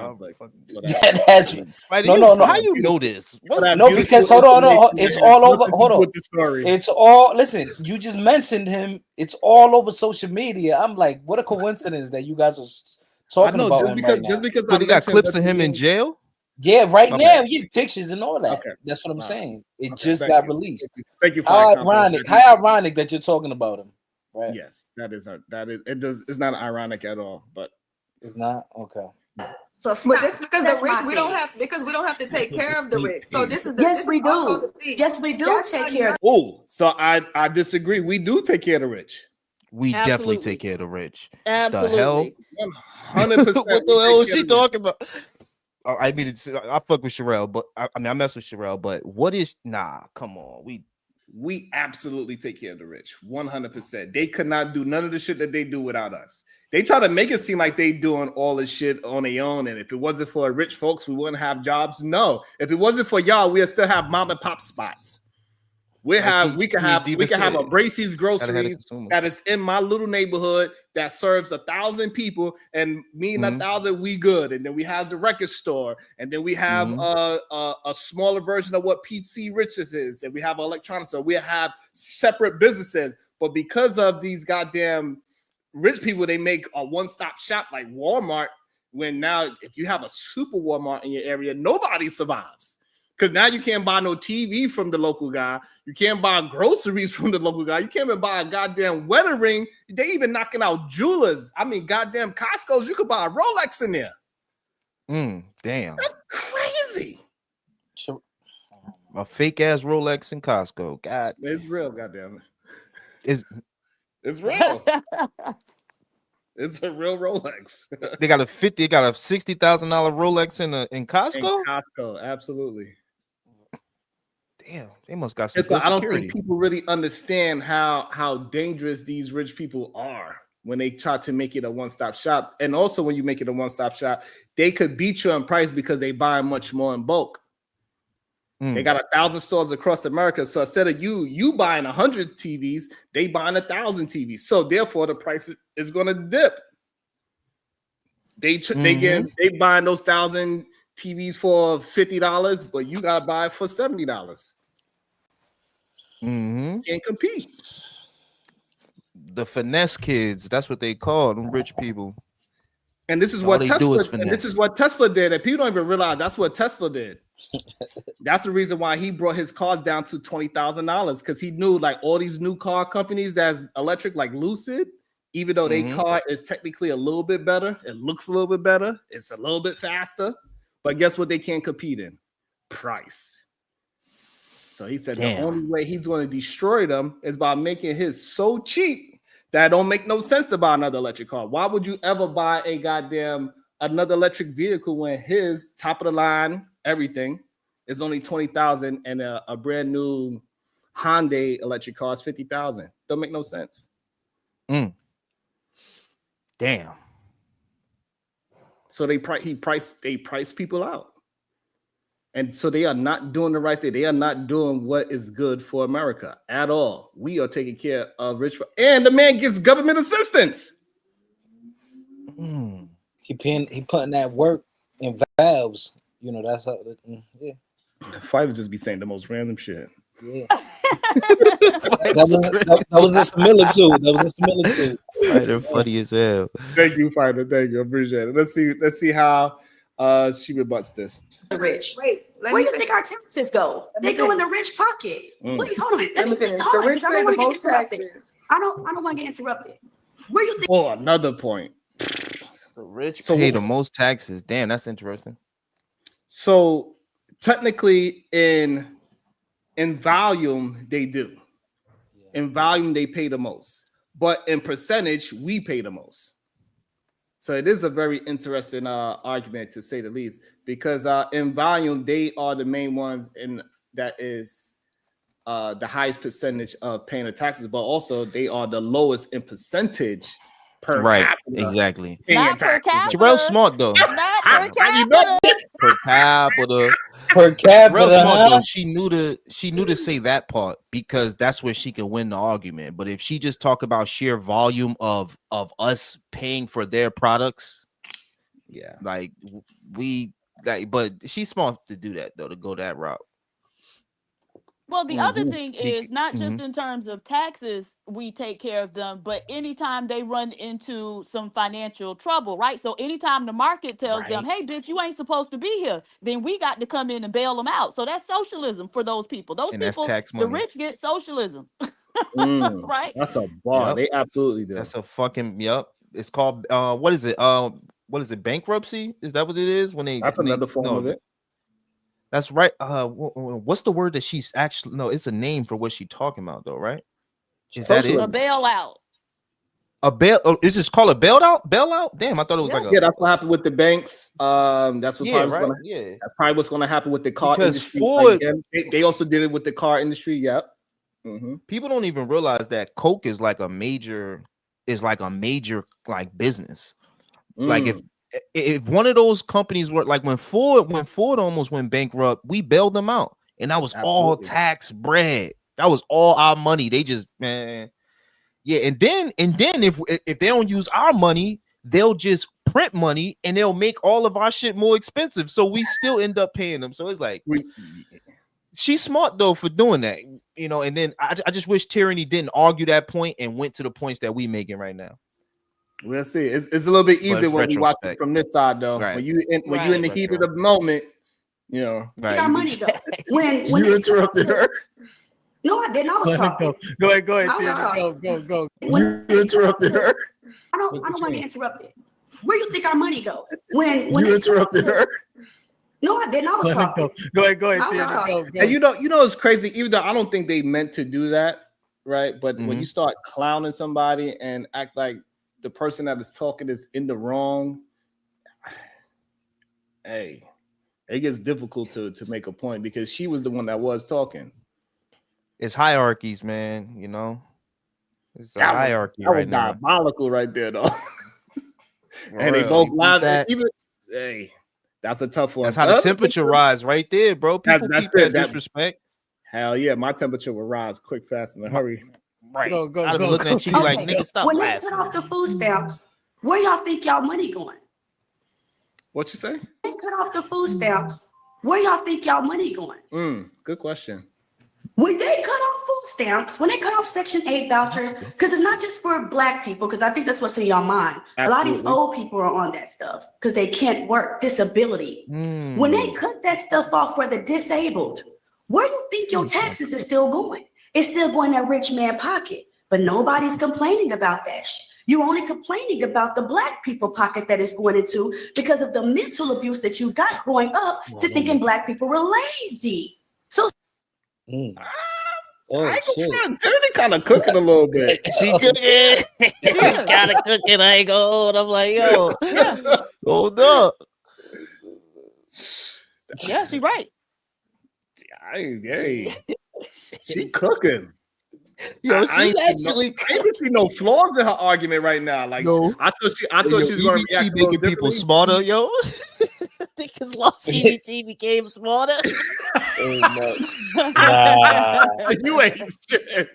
That's Right, no. How you know this? What? No, because hold on, it's all over. Hold on, With the story. it's all. Listen, you just mentioned him. It's all over social media. I'm like, what a coincidence that you guys are talking about him right now. Just because But they got clips of him in jail. Yeah, right Okay. now, yeah, pictures and all that. Okay. That's what I'm Wow. saying. It Okay, just thank got you. released. Thank you for How that compliment. ironic! How ironic that you're talking about him, right? Yes, it's not ironic at all, but It's not okay. So But stop. this because That's the rich my we don't thing. have because we don't have to take care of the rich. So this is the, Yes, this we is also do. the thing. Yes, we do That's take not care of. oh, so I disagree. We do take care of the rich. We definitely Absolutely. take care of the rich. Absolutely. 100%. What the hell is she talking about? Oh, I mean, I fuck with Sherelle, but I mean, I mess with Sherelle, but what is come on, We absolutely take care of the rich. 100%. They could not do none of the shit that they do without us. They try to make it seem like they doing all this shit on their own, and if it wasn't for rich folks, we wouldn't have jobs. No, if it wasn't for y'all, we'd still have mom and pop spots. We can have a Bracey's Groceries that is in my little neighborhood that serves 1,000 people, and me and 1,000 we good. And then we have the record store, and then we have a smaller version of what PC Riches is, and we have an electronics store. We have separate businesses, but because of these goddamn rich people, they make a one-stop shop like Walmart. When now, if you have a super Walmart in your area, nobody survives. Because now you can't buy no TV from the local guy. You can't buy groceries from the local guy. You can't even buy a goddamn wedding ring. They even knocking out jewelers. I mean, goddamn Costco's, you could buy a Rolex in there. Damn. That's crazy. A fake ass Rolex in Costco. God. It's real, goddamn it. It's real. It's a real Rolex. They got a $60,000 Rolex in Costco? In Costco, absolutely. Damn, they must got some So good I don't security. think people really understand how dangerous these rich people are when they try to make it a one-stop shop. And also when you make it a one-stop shop, they could beat you on price because they buy much more in bulk. They got 1,000 stores across America. So instead of you buying 100 TVs, they buying 1,000 TVs. So therefore the price is going to dip. They buying those 1,000 TVs for $50, but you gotta buy it for $70. Can't compete. The finesse kids, that's what they call them, rich people. And this is what Tesla did. And people don't even realize that's what Tesla did. That's the reason why he brought his cars down to $20,000, because he knew like all these new car companies that's electric, like Lucid, even though their car is technically a little bit better, it looks a little bit better, it's a little bit faster. But guess what they can't compete in? Price. So he said the only way he's going to destroy them is by making his so cheap that it don't make no sense to buy another electric car. Why would you ever buy another electric vehicle when his top of the line, everything, is only $20,000 and a brand new Hyundai electric car is $50,000? Don't make no sense. Damn. So they price people out. And so they are not doing the right thing. They are not doing what is good for America at all. We are taking care of rich, and the man gets government assistance. He putting that work in valves. You know, that's how. Yeah. Fighter just be saying the most random shit. Yeah. that was a similitude. That was a similitude. Fighter funny as hell. Thank you, Fighter. Thank you. I appreciate it. Let's see how she rebuts this. The rich. Wait, Where do you think our taxes go? They go in the rich pocket. Wait, hold on. Let me finish. Hold The on, rich 'cause I pay don't the want to most get interrupted. taxes. I don't want to get interrupted. Where you think? Oh, another point. The rich pay the most taxes. Damn, that's interesting. So technically, in volume, they do. In volume, they pay the most. But in percentage, we pay the most. So it is a very interesting argument, to say the least, because in volume, they are the main ones, and that is the highest percentage of paying the taxes, but also they are the lowest in percentage per Right, capita exactly. paying Not per taxes. Jarrell capita. smart though. Not per How you know capita. that? Per capita. Per Jarrell capita, smart though. huh? She knew to say that part because that's where she can win the argument. But if she just talk about sheer volume of us paying for their products, Yeah. like we like, but she's smart to do that though, to go that route. Well, the other Mhm. thing is not just in terms of taxes, we take care of them, but anytime they run into some financial trouble, right? So anytime the market tells them, Right. hey, bitch, you ain't supposed to be here, then we got to come in and bail them out. So that's socialism for those people. Those And that's people, tax the money. rich get socialism, Mm, right? that's a bar. Yep. They absolutely do. That's a fucking yep. It's called what is it? What is it? Bankruptcy? Is that what it is? That's another form of it. That's right. What's the word that she's actually? No, it's a name for what she's talking about, though, right? Is that it? A bailout. A bail? Oh, is this called a bailout? Bailout? Damn, I thought it was like a. Yeah, that's what happened with the banks. That's what Yeah, probably right. gonna, Yeah, that's probably what's going to happen with the car because industry. Ford, Again. They also did it with the car industry. Yep. Mm-hmm. people don't even realize that Coke is like a major, like business. Like if one of those companies were like when Ford almost went bankrupt, we bailed them out, and that was all tax bread. That was all our money. They just and then if they don't use our money, they'll just print money and they'll make all of our shit more expensive. So we still end up paying them. So it's like she's smart though for doing that, And then I just wish Tyranny didn't argue that point and went to the points that we making right now. We'll see. It's a little bit easier when we watch it retrospect. from this side, though. Right. When you in the heat of the moment, Right. Our money go. When you interrupted her. No, I didn't. I was talking. Go ahead, No, go. You interrupted her. I don't want to interrupt it. Where you think our money go? When You interrupted her. No, I didn't. I was talking. Go ahead, go. And you know it's crazy. Even though I don't think they meant to do that, right? But when you start clowning somebody and act like the person that is talking is in the wrong, hey, it gets difficult to make a point because she was the one that was talking. It's hierarchies, man. It's a hierarchy right now. Diabolical right there, though. And they both live. Hey, that's a tough one. That's how the temperature rise right there, bro. People keep that disrespect. Hell yeah, my temperature will rise quick, fast, in a hurry. Right. I've been looking at you like, nigga, stop when laughing. they cut off the food stamps, where y'all think y'all money going? What you say? When they cut off the food stamps, where y'all think y'all money going? Good question. When they cut off food stamps, when they cut off Section 8 vouchers, because it's not just for Black people, because I think that's what's in your mind. Absolutely. A lot of these old people are on that stuff because they can't work, disability. When they cut that stuff off for the disabled, where do you think your taxes are still going? It's still going in that rich man pocket, but nobody's complaining about that shit. You're only complaining about the Black people pocket that it's going into because of the mental abuse that you got growing up to thinking Black people were lazy. So Dirty kind of cooking a little bit. She cooking. She's kind of cooking. I ain't going. I'm like, yo, hold up. Yeah, she's right. Hey, she cooking. Yo, she's I actually. ain't see no flaws in her argument right now. Like, no. I thought she was going to react making people smarter, yo. I think his lost EBT became smarter. Nah. You ain't shit.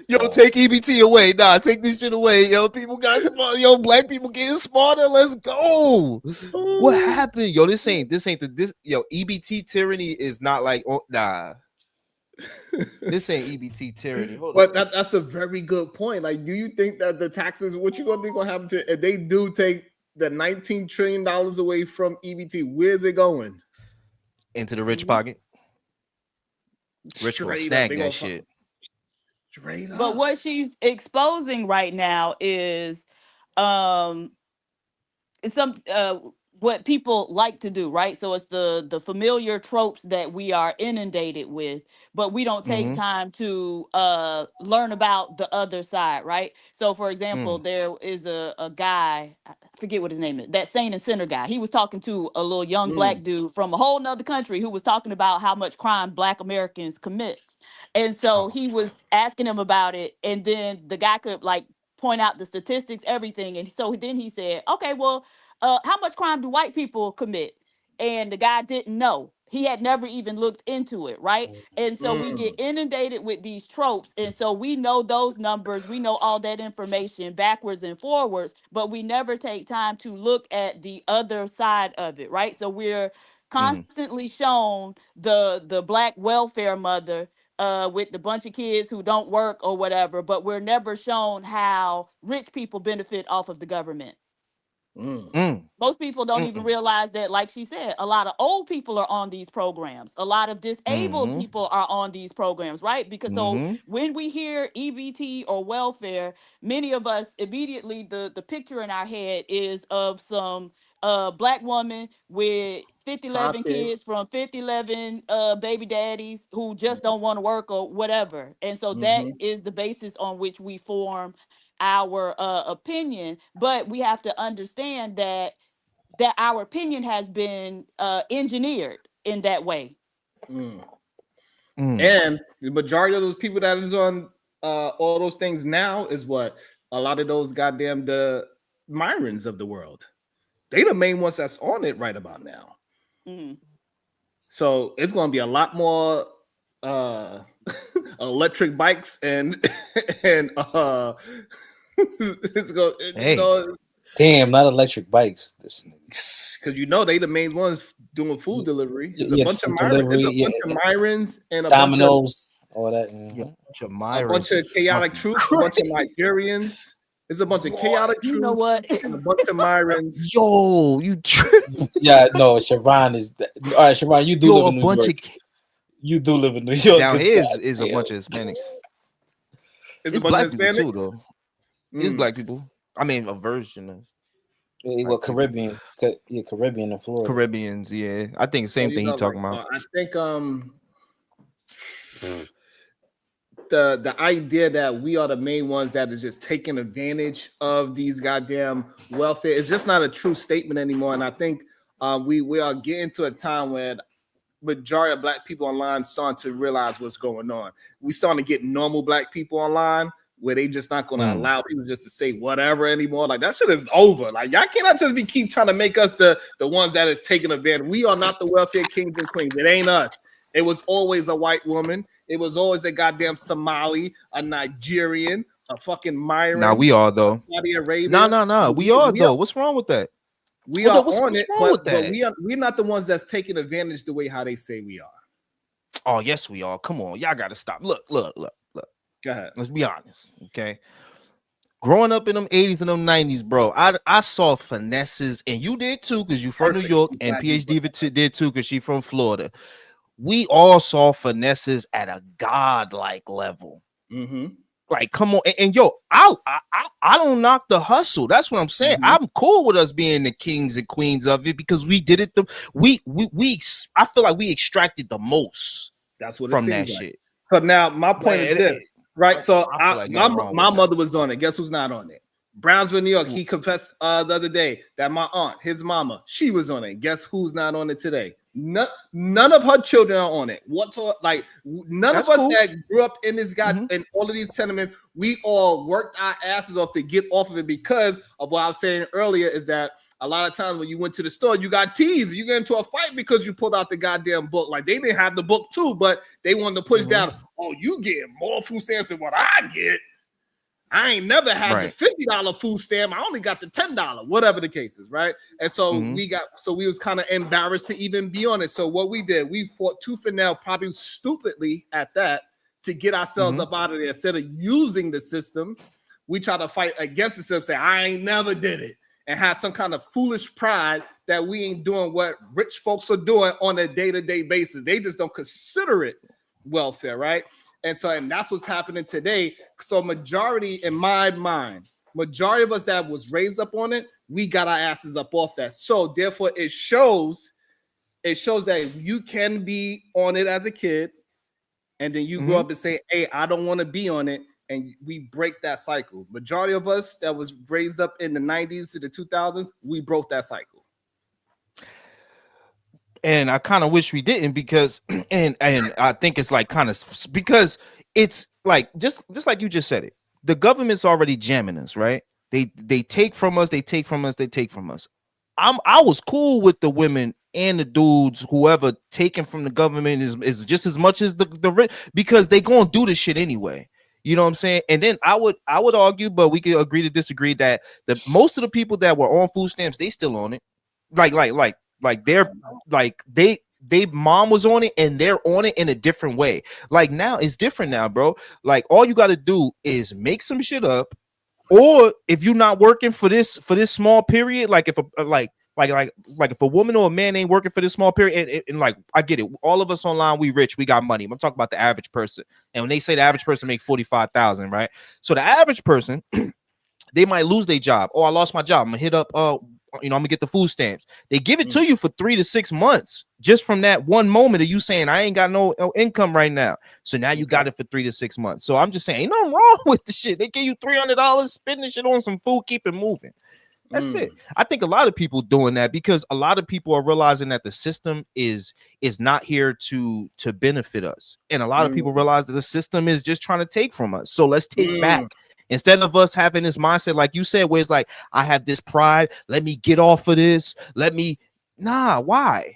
Yo, take EBT away. Nah, take this shit away. Yo, people got smart. Yo, Black people getting smarter. Let's go. What happened? Yo, this ain't yo, EBT tyranny is not like, nah. This ain't EBT tyranny. But that's a very good point. Like, do you think that the taxes, what you gonna think gonna happen to if they do take the $19 trillion away from EBT? Where's it going? Into the rich pocket. Rich will snag that shit. Straight up. But what she's exposing right now is what people like to do, right? So it's the familiar tropes that we are inundated with, but we don't take time to learn about the other side, right? So for example, there is a guy, I forget what his name is, that Saint and Sinner guy. He was talking to a little young Black dude from a whole nother country who was talking about how much crime Black Americans commit. And so he was asking him about it, and then the guy could like point out the statistics, everything. And so then he said, okay, well, how much crime do white people commit? And the guy didn't know. He had never even looked into it, right? And so we get inundated with these tropes. And so we know those numbers, we know all that information backwards and forwards, but we never take time to look at the other side of it, right? So we're constantly shown the black welfare mother with the bunch of kids who don't work or whatever, but we're never shown how rich people benefit off of the government. Most people don't even realize that, like she said, a lot of old people are on these programs. A lot of disabled people are on these programs, right? Because so when we hear EBT or welfare, many of us immediately, the picture in our head is of some black woman with 50-11 kids from 50-11 baby daddies who just don't want to work or whatever. And so that is the basis on which we form our opinion. But we have to understand that our opinion has been engineered in that way. And the majority of those people that is on all those things now is what a lot of those goddamn the Myrons of the world. They the main ones that's on it right about now. So it's going to be a lot more electric bikes and it's going. Hey. Damn, not electric bikes. This because they the main ones doing food delivery. It's a Yeah, bunch of food Myrons. delivery, It's a bunch of Myrons and a Domino's, all that. a bunch of chaotic troops, a bunch of Nigerians. It's a bunch of chaotic troops. You know what? And a bunch of Myrons. Yo, you Yeah, no, Sharon is all right. Sharon, you do live in New York. You do live in New York. Down here is a bunch of Hispanics. It's It's a bunch black of people Hispanics too, though. It's black people. I mean, a version of well, Caribbean, Caribbean and Florida. Caribbeans. Yeah, I think the same thing he talking about. I think the idea that we are the main ones that is just taking advantage of these goddamn welfare is just not a true statement anymore. And I think we are getting to a time where majority of black people online starting to realize what's going on. We starting to get normal black people online where they just not going to allow people just to say whatever anymore. Like that shit is over. Like y'all cannot just keep trying to make us the ones that is taking advantage. We are not the welfare kings and queens. It ain't us. It was always a white woman. It was always a goddamn Somali, a Nigerian, a fucking Myron. Nah, we are though. Saudi Arabia. No. We are though. What's wrong with that? We are what's on it, wrong with but that? we're not the ones that's taking advantage the way how they say we are. Oh, yes, we are. Come on, y'all gotta stop. Look. Go ahead. Let's be honest, okay? Growing up in them 80s and them 90s, bro, I saw finesses, and you did too, because you from New York, and PhD did too, because she from Florida. We all saw finesses at a godlike level. Like, come on, and yo, I don't knock the hustle. That's what I'm saying. I'm cool with us being the kings and queens of it because we did it. I feel like we extracted the most. That's what from it that seems shit. So now my point is this, right? So my that. mother was on it. Guess who's not on it? Brownsville, New York. He confessed the other day that my aunt, his mama, she was on it. Guess who's not on it today? None of her children are on it. None of us that grew up in this in all of these tenements, we all worked our asses off to get off of it because of what I was saying earlier is that a lot of times when you went to the store, you got teased. You get into a fight because you pulled out the goddamn book. Like they didn't have the book too, but they wanted to push down. Oh, you get more food stamps than what I get. I ain't never had the $50 food stamp. I only got the $10, whatever the case is, right? And so we was kind of embarrassed to even be on it. So what we did, we fought tooth and nail, probably stupidly at that, to get ourselves up out of there. Instead of using the system, we try to fight against the system, say, I ain't never did it, and have some kind of foolish pride that we ain't doing what rich folks are doing on a day-to-day basis. They just don't consider it welfare, right? And that's what's happening today. So majority, in my mind, majority of us that was raised up on it, we got our asses up off that. So therefore it shows that you can be on it as a kid, and then you grow up and say, hey, I don't want to be on it. And we break that cycle. Majority of us that was raised up in the 90s to the 2000s, we broke that cycle. And I kind of wish we didn't because, and I think it's like kind of because it's like just like you just said it. the government's already jamming us, right? They take from us, they take from us, they take from us. I was cool with the women and the dudes, whoever taken from the government is just as much as the rich, because they gonna do this shit anyway. You know what I'm saying? And then I would argue, but we could agree to disagree, that the most of the people that were on food stamps, they still on it. Like they're like they mom was on it and they're on it in a different way. Like now it's different now, bro. Like all you got to do is make some shit up, or if you're not working for this small period, like if a like if a woman or a man ain't working for this small period, and like I get it, all of us online, we rich, we got money. I'm talking about the average person, and when they say the average person make 45,000, right? So the average person, they might lose their job. Oh, I lost my job. I'm gonna hit up, I'm gonna get the food stamps. They give it to you for 3 to 6 months, just from that one moment of you saying, I ain't got no income right now. So now you got it for 3 to 6 months. So I'm just saying, ain't nothing wrong with the shit. They give you $300, spend the shit on some food, keep it moving. That's it. I think a lot of people doing that because a lot of people are realizing that the system is not here to benefit us, and a lot of people realize that the system is just trying to take from us. So let's take back. Instead of us having this mindset, like you said, where it's like, I have this pride, let me get off of this. Why?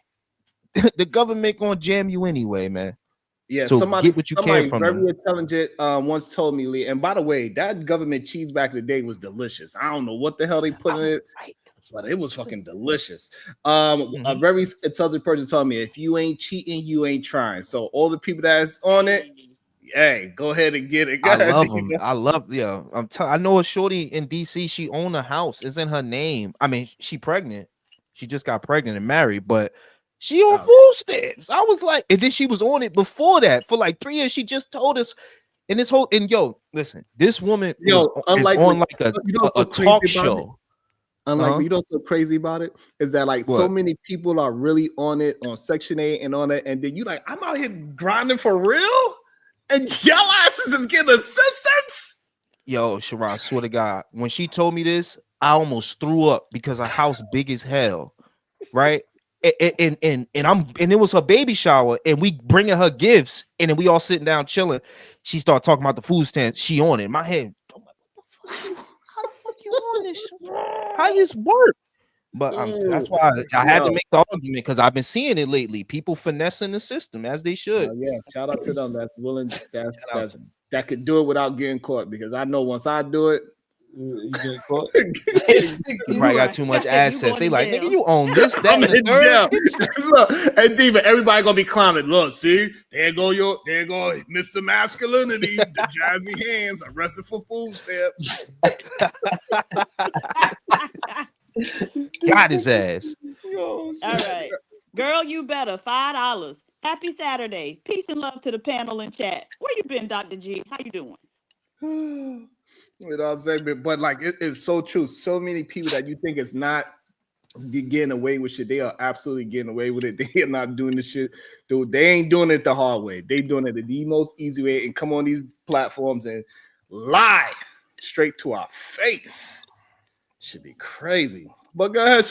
The government gonna jam you anyway, man. Yeah, so somebody get what you can from very them. intelligent once told me, Lee. And by the way, that government cheese back in the day was delicious. I don't know what the hell they put in it, but it was fucking delicious. A very intelligent person told me, if you ain't cheating, you ain't trying. So all the people that's on it, hey, go ahead and get it. I love them. I know a shorty in DC. She owned a house. It's in her name. I mean, she pregnant. She just got pregnant and married, but she on food stamps. I was like, and then she was on it before that for like 3 years. She just told us, and listen, this woman is on like a talk show. Unlike you know what's so crazy about it is that like so many people are really on it on Section 8 and on it, and then you like, I'm out here grinding for real, and y'all asses is getting assistance. Yo, Sharon, I swear to God, when she told me this, I almost threw up because her house big as hell, right? And it was her baby shower, and we bringing her gifts, and then we all sitting down chilling. She started talking about the food stamps. She on it. In my head, I'm like, how the fuck you on this? How this work? But that's why I had to make the argument, because I've been seeing it lately. People finessing the system as they should. Yeah, shout out to them. That's willing. That could do it without getting caught. Because I know once I do it, you get caught. You probably got too much assets. They like, nigga, you own this, that, and the third. Look, and Diva, everybody gonna be clowning. Look, see, there go Mr. Masculinity, the jazzy hands, arrested for food stamps. Got his ass. All right, girl, you better $5. Happy Saturday. Peace and love to the panel and chat. Where you been, Dr. G? How you doing? You know what I'm saying? But like it's so true. So many people that you think is not getting away with shit, they are absolutely getting away with it. They are not doing this shit. Dude, they ain't doing it the hard way. They doing it the most easy way and come on these platforms and lie straight to our face. Should be crazy. But go ahead,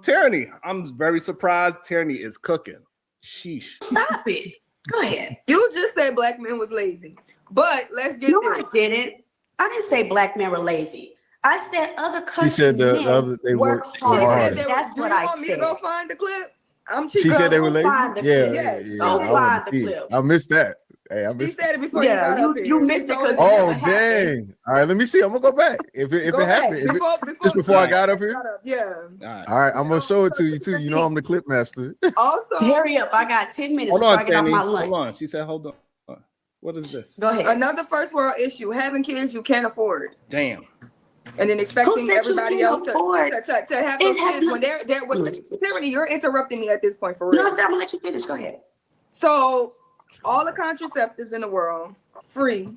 Tyranny. I'm very surprised Tyranny is cooking. Sheesh. Stop it. Go ahead. You just said black men was lazy. But let's get No, there. I didn't. I didn't say black men were lazy. I said other countries. She said they work hard. That's That's what I want me said. to go find the clip? She said they were lazy. Find the Yeah, clip. Go find the clip. I missed that. Hey, I She missed said it before Yeah, you got up you here. missed it because Oh dang! All right, let me see. I'm gonna go back if it happened. Just before I got up here. Yeah. All right, I'm gonna show it to you too. You know I'm the clip master. Also, hurry up. I got 10 minutes Hold before on, I get off Fanny. my lunch. Hold on. She said, hold on. What is this? Go ahead. another first world issue: having kids you can't afford, Damn. and then expecting Who said you everybody can't else to afford? have those It has kids when they're with Tyranny. You're interrupting me at this point for No, real. I'm gonna let you finish. Go ahead. So, all the contraceptives in the world free.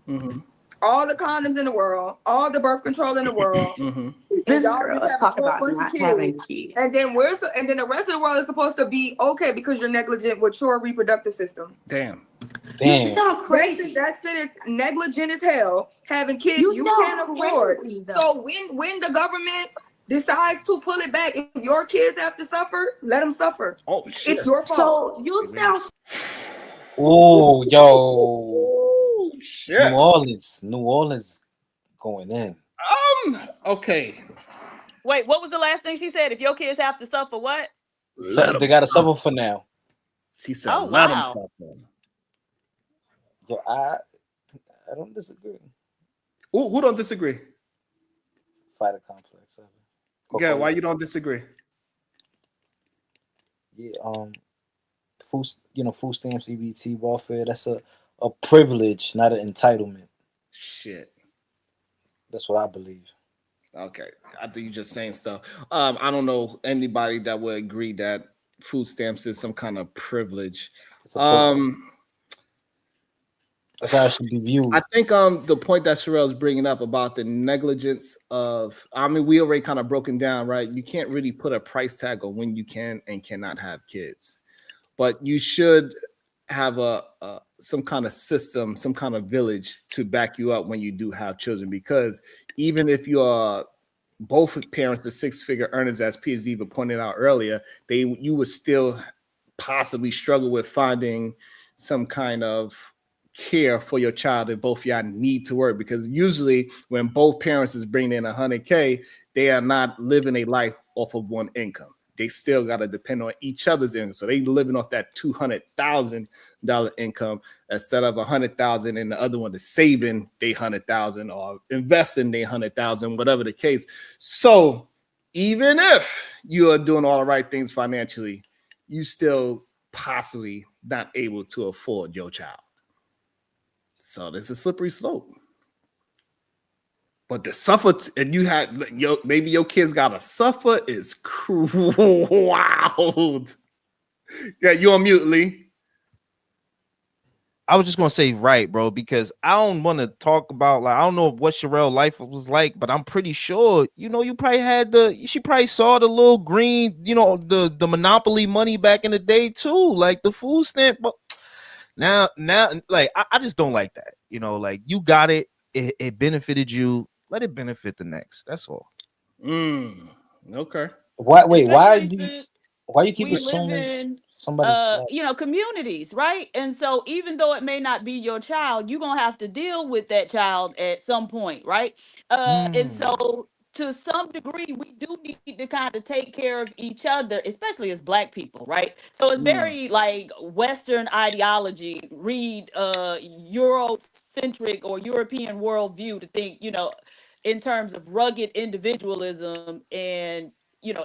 Mm-hmm. All the condoms in the world, all the birth control in the world. Mm-hmm. This y'all girl, just let's have talk a whole about bunch of not kids. having kids. And then the rest of the world is supposed to be okay because you're negligent with your reproductive system. Damn. You sound crazy. That shit is negligent as hell. Having kids You you sound can't afford. crazy, though. So when the government decides to pull it back, if your kids have to suffer, let them suffer. Oh shit. It's your fault. So you sound Oh, yo. shit. New Orleans going in. Okay. Wait, what was the last thing she said? If your kids have to suffer what? They got to suffer for now. She said, Oh, let them wow. suffer. Yo, I don't disagree. Who don't disagree? Fighter complex. Yeah, why you don't disagree? Yeah, food stamps, EBT, welfare. That's a privilege, not an entitlement. Shit. That's what I believe. Okay, I think you're just saying stuff. I don't know anybody that would agree that food stamps is some kind of privilege. That's how it should be viewed. I think the point that Sherelle's bringing up about the negligence of, we already kind of broken down, right? You can't really put a price tag on when you can and cannot have kids, but you should have some kind of system, some kind of village to back you up when you do have children, because even if you are both parents are six-figure earners, as P.S. even pointed out earlier, you would still possibly struggle with finding some kind of care for your child if both y'all need to work, because usually when both parents is bringing in $100K, they are not living a life off of one income. They still got to depend on each other's income. So they living off that $200,000 income instead of $100,000, and the other one is saving they $100,000 or investing they $100,000, whatever the case. So even if you are doing all the right things financially, you still possibly not able to afford your child. So there's a slippery slope. But the suffer, and you had maybe your kids gotta suffer is wild. Yeah, you on mute, Lee. I was just gonna say right, bro, because I don't want to talk about, like, I don't know what Sherelle's life was like, but I'm pretty sure, you probably had she probably saw the little green, the monopoly money back in the day too, like the food stamp. But now, like I just don't like that. Like you got it, it benefited you. Let it benefit the next. That's all. Okay. Why you keep we live assuming in somebody communities, right? And so even though it may not be your child, you're gonna have to deal with that child at some point, right? And so to some degree, we do need to kind of take care of each other, especially as Black people, right? So it's very like Western ideology, read Eurocentric or European worldview to think, in terms of rugged individualism and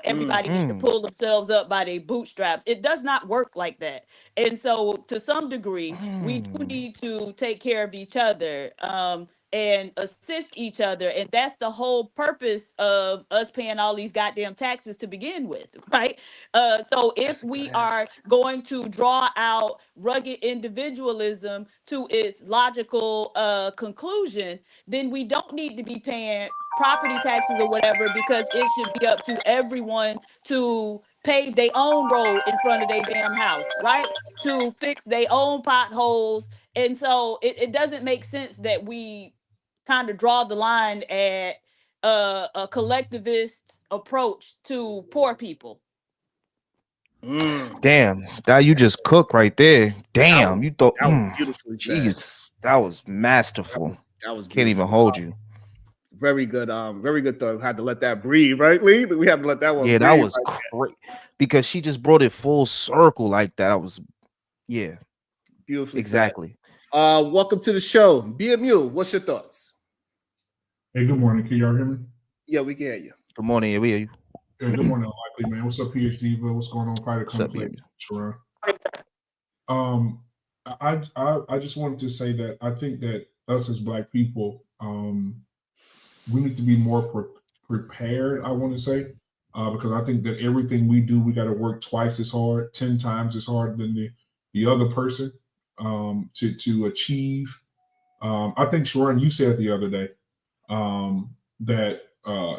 everybody need to pull themselves up by their bootstraps. It does not work like that. And so to some degree, we do need to take care of each other and assist each other. And that's the whole purpose of us paying all these goddamn taxes to begin with, right? So if we are going to draw out rugged individualism to its logical conclusion, then we don't need to be paying property taxes or whatever, because it should be up to everyone to pave their own road in front of their damn house, right? To fix their own potholes. And so it doesn't make sense that we kind of draw the line at a collectivist approach to poor people. Damn, that you just cook right there. Damn, you thought that was beautifully Jesus, that was masterful. That was can't even hold you. Very good thought. Had to let that breathe, right, Lee? We had to let that one breathe. That was great because she just brought it full circle like that. I was beautifully exactly. Welcome to the show. BMU, what's your thoughts? Hey, good morning. Can y'all hear me? Yeah, we can hear you. Good morning. Yeah, we hear you. Yeah, good morning, Likely Man. What's up, PhD? What's going on? Fighter complex. Sharon. I just wanted to say that I think that us as Black people, we need to be more prepared. I want to say because I think that everything we do, we got to work twice as hard, 10 times as hard than the other person to achieve. I think Sharon, you said the other day that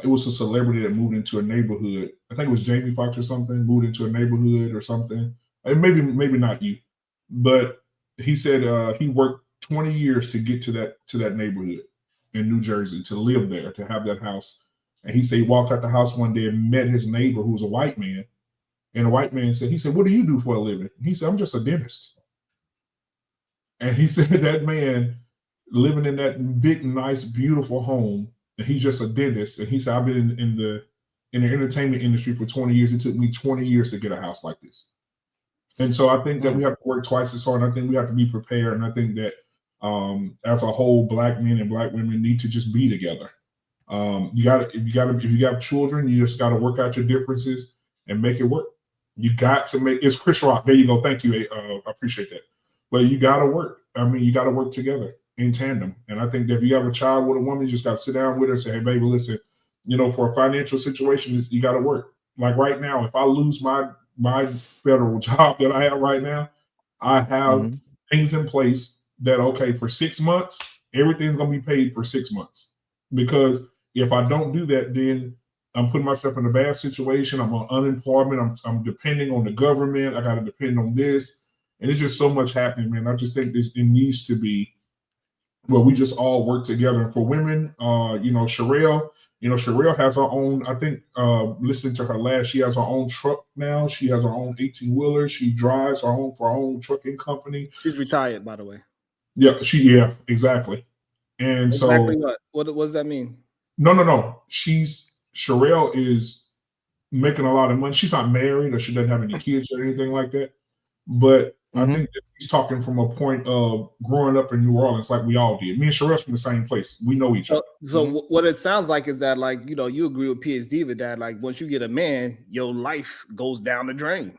it was a celebrity that moved into a neighborhood. I think it was Jamie Foxx or something, moved into a neighborhood or something. And maybe not you, but he said he worked 20 years to get to that neighborhood in New Jersey, to live there, to have that house. And he said he walked out the house one day and met his neighbor who was a white man. And the white man said, what do you do for a living? And he said, I'm just a dentist. And he said that man living in that big, nice, beautiful home, and he's just a dentist. And he said, I've been in the entertainment industry for 20 years. It took me 20 years to get a house like this. And so I think that we have to work twice as hard. And I think we have to be prepared. And I think that as a whole, Black men and Black women need to just be together. If you have children, you just got to work out your differences and make it work. You got to make it's Chris Rock. There you go. Thank you. I appreciate that. But you got to work. I mean, you got to work together in tandem. And I think that if you have a child with a woman, you just got to sit down with her and say, hey, baby, listen, for a financial situation, you got to work. Like right now, if I lose my federal job that I have right now, I have things in place that, okay, for 6 months, everything's going to be paid for 6 months. Because if I don't do that, then I'm putting myself in a bad situation. I'm on unemployment. I'm depending on the government. I got to depend on this. And it's just so much happening, man. I just think it needs to be where we just all work together. And for women, Sherelle, Sherelle has her own, I think, listening to her last, she has her own truck now. She has her own 18-wheeler. She drives for her own trucking company. She's retired, by the way. Yeah, exactly. And exactly so what does that mean? No. Sherelle is making a lot of money. She's not married or she doesn't have any kids or anything like that. But I think that he's talking from a point of growing up in New Orleans like we all did. Me and Sherelle's from the same place. We know each other. So what it sounds like is that, like, you agree with PhD with that, like, once you get a man, your life goes down the drain.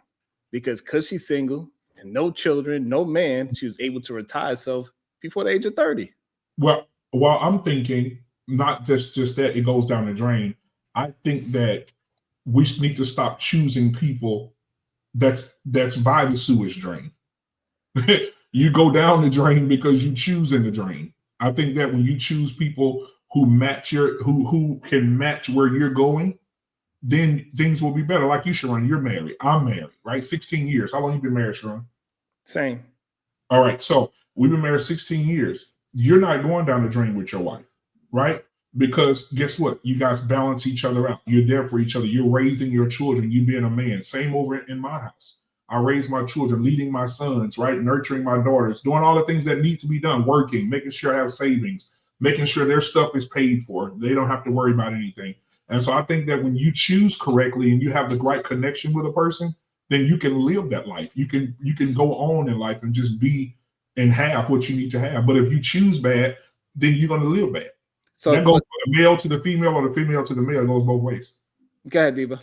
Because she's single and no children, no man, she was able to retire herself before the age of 30. Well, I'm thinking not just that it goes down the drain. I think that we need to stop choosing people that's by the sewage drain. You go down the drain because you choose in the drain. I think that when you choose people who match who can match where you're going, then things will be better. Like you, Sharon, you're married. I'm married, right? 16 years. How long you been married, Sharon? Same. All right. So we've been married 16 years. You're not going down the drain with your wife, right? Because guess what? You guys balance each other out. You're there for each other. You're raising your children. You being a man. Same over in my house. I raise my children, leading my sons, right? Nurturing my daughters, doing all the things that need to be done, working, making sure I have savings, making sure their stuff is paid for. They don't have to worry about anything. And so I think that when you choose correctly and you have the right connection with a person, then you can live that life. You can go on in life and just be and have what you need to have. But if you choose bad, then you're going to live bad. So that goes from the male to the female or the female to the male. It goes both ways. Go ahead, Diva.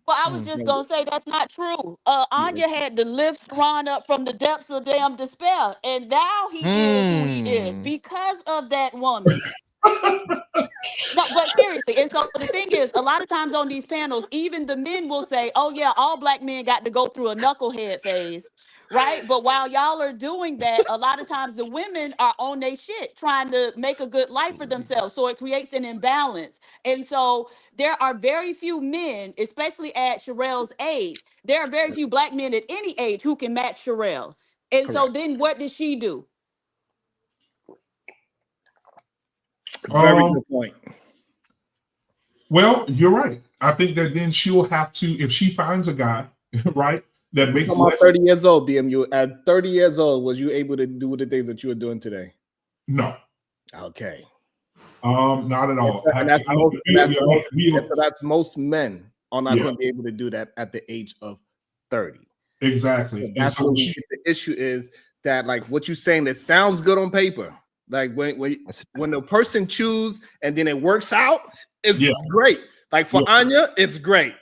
Well, I was just going to say that's not true. Anya had to lift Ron up from the depths of damn despair. And now he is who he is because of that woman. No, but seriously. And so the thing is, a lot of times on these panels, even the men will say, oh, yeah, all Black men got to go through a knucklehead phase. Right. But while y'all are doing that, a lot of times the women are on their shit trying to make a good life for themselves. So it creates an imbalance. And so there are very few men, especially at Sherelle's age. There are very few Black men at any age who can match Sherelle. And so then what does she do? Very good point. Well, you're right. I think that then she'll have to, if she finds a guy, right, that makes less. 30 years old, BMU. At 30 years old, was you able to do the things that you are doing today? No. Okay. Not at all. And that's most men are not going to be able to do that at the age of 30. Exactly. So that's what the issue is, that, like, what you're saying, that sounds good on paper. Like when the person choose and then it works out, it's great. Like for Anya, it's great,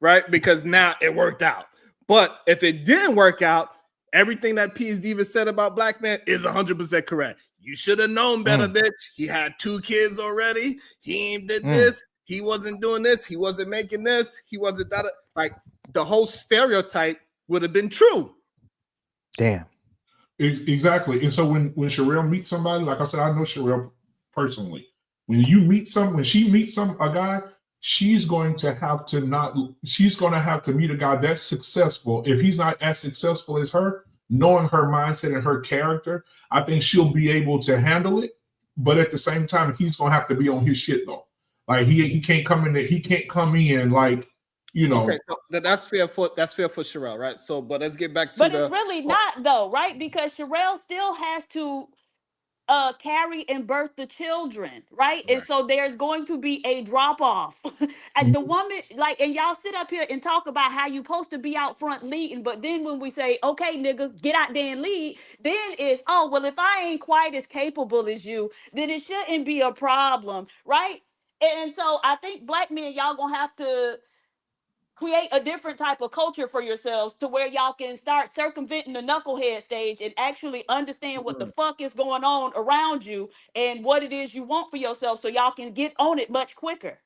right? Because now it worked out. But if it didn't work out, everything that PhD said about Black men is 100% correct. You should have known better, bitch. He had 2 kids already. He ain't did this. He wasn't doing this. He wasn't making this. He wasn't that. Like the whole stereotype would have been true. Damn. Exactly. And so when Sherelle meets somebody, like I said, I know Sherelle personally. When she meets a guy, she's going to have to meet a guy that's successful. If he's not as successful as her, knowing her mindset and her character, I think she'll be able to handle it. But at the same time, he's gonna have to be on his shit though. Like he can't come in. He can't come in like, you know. Okay, so that's fair for Sherelle, right? So, but let's get back to. But it's really not though, right? Because Sherelle still has to carry and birth the children, right? And so there's going to be a drop off. And the woman, like, and y'all sit up here and talk about how you supposed to be out front leading, but then when we say, okay, nigga, get out there and lead, then it's, oh, well, if I ain't quite as capable as you, then it shouldn't be a problem, right? And so I think black men, y'all gonna have to create a different type of culture for yourselves to where y'all can start circumventing the knucklehead stage and actually understand what the fuck is going on around you and what it is you want for yourself so y'all can get on it much quicker.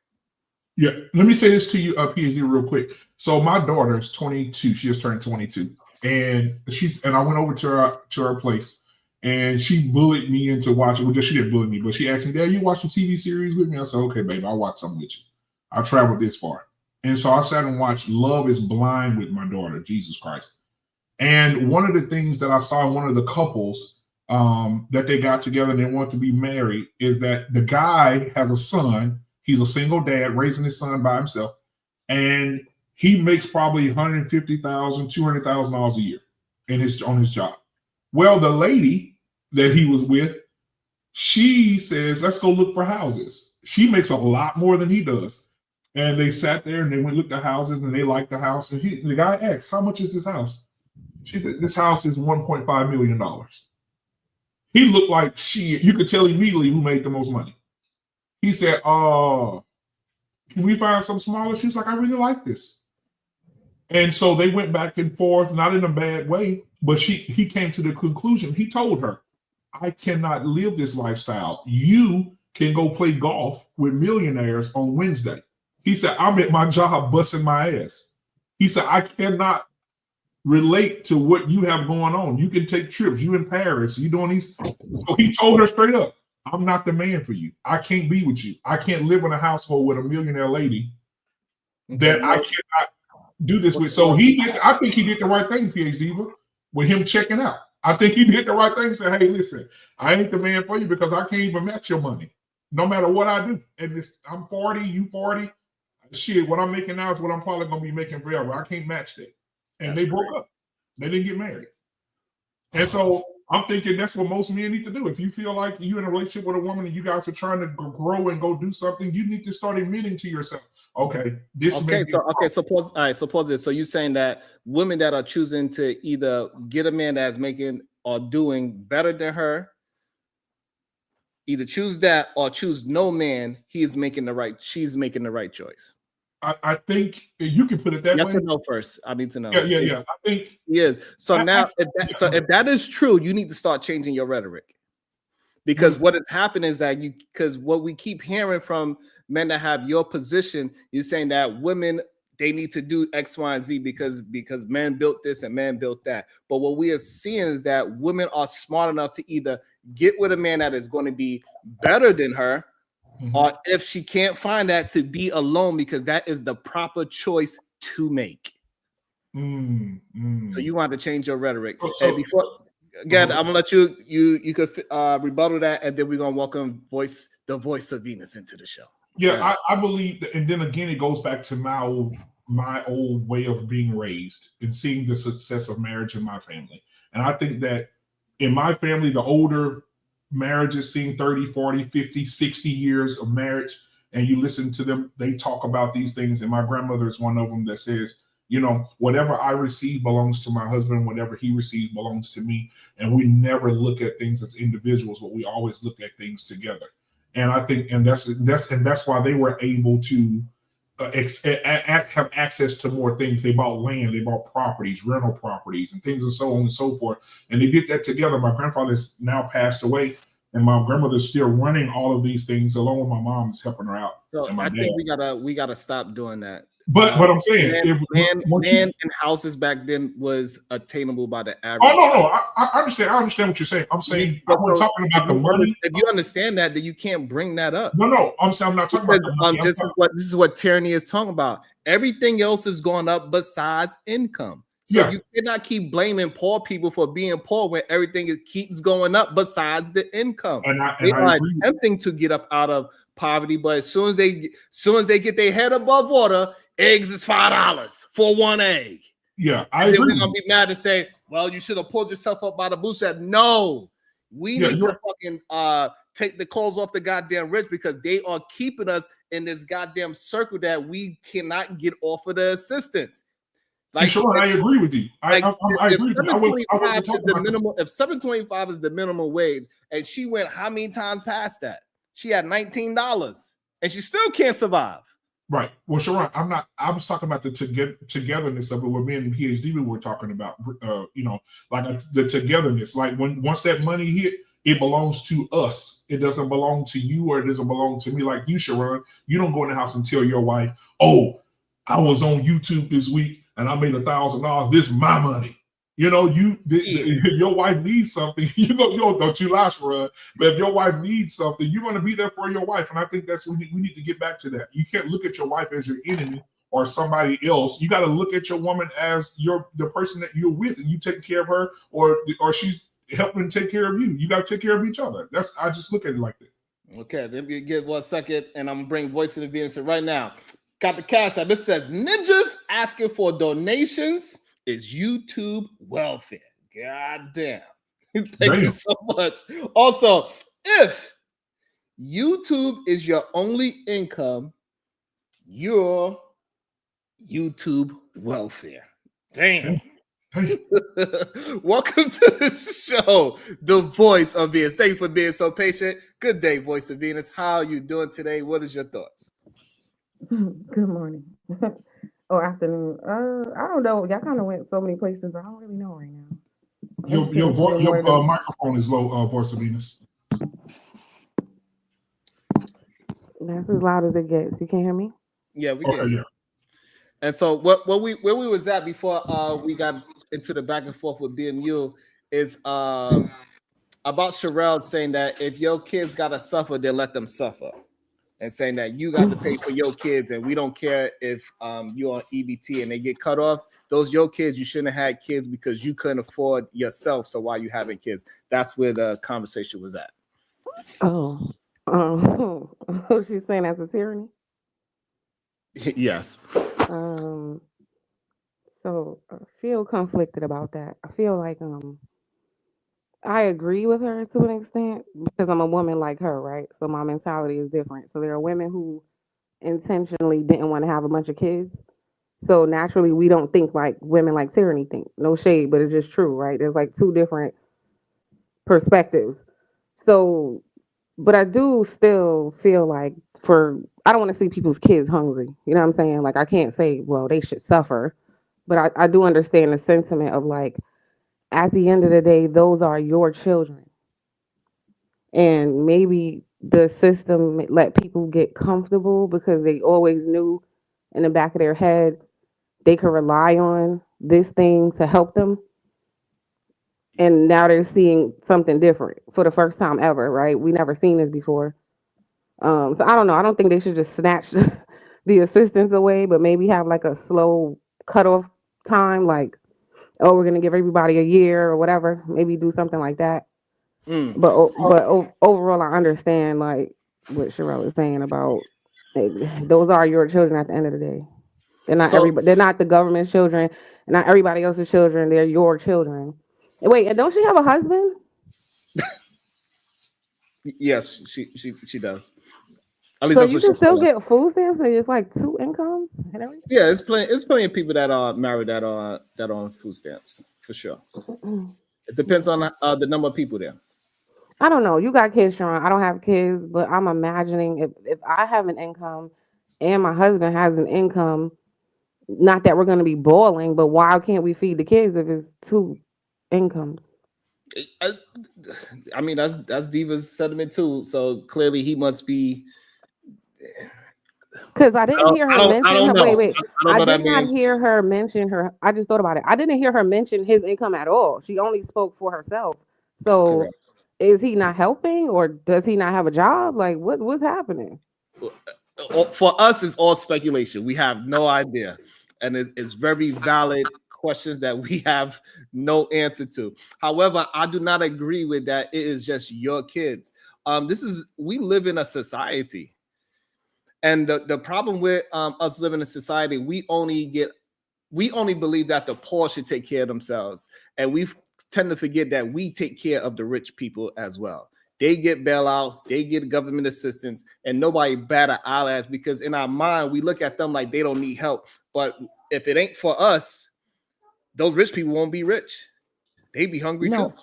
Yeah, let me say this to you, PhD, real quick. So my daughter is 22. She just turned 22, and I went over to her place, and she bullied me into watching. Well, she didn't bully me, but she asked me, "Dad, you watching TV series with me?" I said, "Okay, baby, I'll watch something with you. I traveled this far." And so I sat and watched Love is Blind with my daughter, Jesus Christ. And one of the things that I saw in one of the couples that they got together and they want to be married is that the guy has a son. He's a single dad raising his son by himself. And he makes probably $150,000, $200,000 a year on his job. Well, the lady that he was with, she says, let's go look for houses. She makes a lot more than he does. And they sat there and they went looked at houses and they liked the house. And the guy asked, how much is this house? She said, this house is $1.5 million. He looked like you could tell immediately who made the most money. He said, can we find some smaller? She's like, I really like this. And so they went back and forth, not in a bad way, but he came to the conclusion. He told her, I cannot live this lifestyle. You can go play golf with millionaires on Wednesday. He said, I'm at my job busting my ass. He said, I cannot relate to what you have going on. You can take trips. You in Paris. You doing these. So he told her straight up, I'm not the man for you. I can't be with you. I can't live in a household with a millionaire lady that I cannot do this with. So I think he did the right thing, PhD, with him checking out. I think he did the right thing, saying, hey, listen, I ain't the man for you because I can't even match your money, no matter what I do. And I'm 40, you 40. Shit, what I'm making now is what I'm probably going to be making forever. I can't match that. And they broke up. They didn't get married. And so I'm thinking that's what most men need to do. If you feel like you're in a relationship with a woman and you guys are trying to grow and go do something, you need to start admitting to yourself, okay, this. Suppose this. So you're saying that women that are choosing to either get a man that's making or doing better than her, either choose that or choose no man, she's making the right choice. I think you can put it that way. Yes or no first? I need to know. Yeah. I think yes. So if that is true, you need to start changing your rhetoric, because what has happened is that because what we keep hearing from men that have your position, you're saying that women, they need to do X, Y, and Z because men built this and men built that. But what we are seeing is that women are smart enough to either get with a man that is going to be better than her, or if she can't find that, to be alone, because that is the proper choice to make. So you want to change your rhetoric. And before, again, I'm gonna let you could rebuttal that, and then we're gonna welcome the voice of Venus into the show. Yeah, I believe that, and then again, it goes back to my old way of being raised and seeing the success of marriage in my family. And I think that in my family, the older marriages, seeing 30, 40, 50, 60 years of marriage, and you listen to them, they talk about these things. And my grandmother is one of them that says, whatever I receive belongs to my husband, whatever he receives belongs to me. And we never look at things as individuals, but we always look at things together. And I think, and that's why they were able to have access to more things. They bought land, they bought properties, rental properties, and things and so on and so forth. And they did that together. My grandfather's now passed away, and my grandmother's still running all of these things along with my mom's helping her out. So I think we gotta stop doing that. But I'm saying, land and houses back then was attainable by the average. Oh no, I understand. I understand what you're saying. I'm saying I'm talking about the money. If you understand that, then you can't bring that up. No, I'm saying I'm not talking about the money. This is what tyranny is talking about. Everything else is going up besides income. So you cannot keep blaming poor people for being poor when everything keeps going up besides the income. They are attempting to get up out of poverty, but as soon as they get their head above water, eggs is $5 for one egg. Yeah, I agree. We're gonna be mad and say, well, you should have pulled yourself up by the bootstrap. No, Yeah, need you're- to fucking take the clothes off the goddamn rich because they are keeping us in this goddamn circle that we cannot get off of the assistance. And Sharon, I agree with you. I agree with you. I wasn't talking about if 725 is the minimum wage, and she went how many times past that? She had $19 and she still can't survive. Right. Well, Sharon, I was talking about the togetherness of it. What me and PhD we were talking about, like the togetherness. Like once that money hit, it belongs to us. It doesn't belong to you, or it doesn't belong to me. Like you, Sharon, you don't go in the house and tell your wife, "Oh, I was on YouTube this week and I made $1,000. This is my money." You know, if your wife needs something, don't you lie, Sharon. But if your wife needs something, you're going to be there for your wife. And I think that's we need to get back to that. You can't look at your wife as your enemy or somebody else. You got to look at your woman as the person that you're with, and you take care of her, or she's helping take care of you. You got to take care of each other. I just look at it like that. Okay, let me get 1 second, and I'm gonna bring Voice of the Venus right now. Got the cash app. This says ninjas asking for donations is YouTube welfare. God damn. Thank you so much. Also, if YouTube is your only income, you're YouTube welfare. Damn. Welcome to the show, the Voice of Venus. Thank you for being so patient. Good day, Voice of Venus. How are you doing today? What is your thoughts? Good morning or afternoon. I don't know. Y'all kind of went so many places. I don't really know right now. Your microphone is low, Voice of Venus. That's as loud as it gets. You can't hear me? Yeah, we can. Yeah. And so where we was at before we got into the back and forth with BMU is about Sherelle saying that if your kids gotta suffer, then let them suffer. And saying that you got to pay for your kids, and we don't care if you're on EBT and they get cut off. Those your kids, you shouldn't have had kids because you couldn't afford yourself. So why you having kids? That's where the conversation was at. She's saying that's a tyranny. Yes. So I feel conflicted about that. I feel like I agree with her to an extent because I'm a woman like her, right? So my mentality is different. So there are women who intentionally didn't want to have a bunch of kids. So naturally, we don't think like women like tyranny think. No shade, but it's just true, right? There's like two different perspectives. So, but I do still feel like I don't want to see people's kids hungry. You know what I'm saying? Like I can't say, well, they should suffer. But I do understand the sentiment of like, at the end of the day, those are your children. And maybe the system let people get comfortable because they always knew in the back of their head they could rely on this thing to help them. And now they're seeing something different for the first time ever, right? We never seen this before. So I don't know. I don't think they should just snatch the assistance away, but maybe have like a slow cutoff time, like, oh, we're gonna give everybody a year or whatever. Maybe do something like that. But overall, I understand like what Sherelle is saying about those are your children at the end of the day. They're not everybody. They're not the government's children. Not everybody else's children. They're your children. Wait, and don't she have a husband? Yes, she does. At least so you can still get food stamps and it's like two incomes and everything? Yeah, it's plenty of people that are married that are on food stamps for sure. It depends on the number of people there. I don't know. You got kids, Sharon. I don't have kids, but I'm imagining if I have an income and my husband has an income, not that we're going to be boiling, but why can't we feed the kids if it's two incomes? I mean, that's Diva's sentiment too. So clearly he must be. Because I didn't hear her mention her. Wait. I did not hear her mention her. I just thought about it. I didn't hear her mention his income at all. She only spoke for herself. So correct. Is he not helping or does he not have a job? Like what's happening? For us, it's all speculation. We have no idea. And it's very valid questions that we have no answer to. However, I do not agree with that. It is just your kids. We live in a society. And the problem with us living in a society, we only believe that the poor should take care of themselves. And we've tend to forget that we take care of the rich people as well. They get bailouts, they get government assistance, and nobody bat an eyelash because in our mind, we look at them like they don't need help. But if it ain't for us, those rich people won't be rich. They be hungry too. No,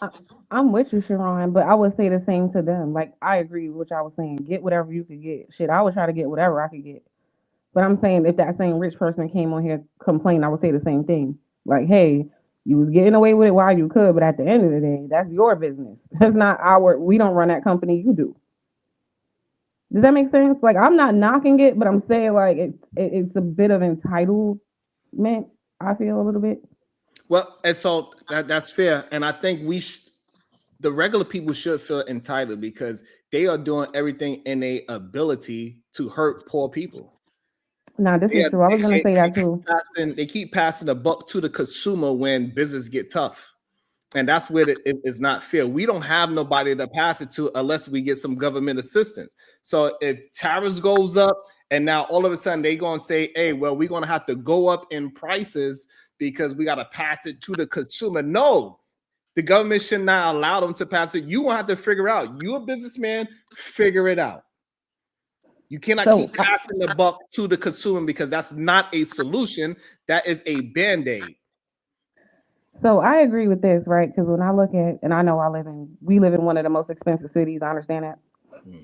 I'm with you, Sharon, but I would say the same to them. Like, I agree with what y'all was saying. Get whatever you could get. Shit, I would try to get whatever I could get. But I'm saying if that same rich person came on here complain, I would say the same thing. Like, hey, you was getting away with it while you could, but at the end of the day, that's your business. That's not our. We don't run that company. You do. Does that make sense? Like, I'm not knocking it, but I'm saying like it's a bit of entitlement. I feel a little bit. Well, and so that's fair, and I think the regular people should feel entitled because they are doing everything in their ability to hurt poor people. Now, this is true. I was gonna say that too. They keep passing the buck to the consumer when business get tough. And that's where it is not fair. We don't have nobody to pass it to unless we get some government assistance. So if tariffs goes up and now all of a sudden they going to say, hey, well, we're going to have to go up in prices because we got to pass it to the consumer. No, the government should not allow them to pass it. You will have to figure out. You're a businessman, figure it out. You cannot keep passing the buck to the consumer because that's not a solution. That is a Band-Aid. So I agree with this, right? Because when I look at, and I know we live in one of the most expensive cities. I understand that,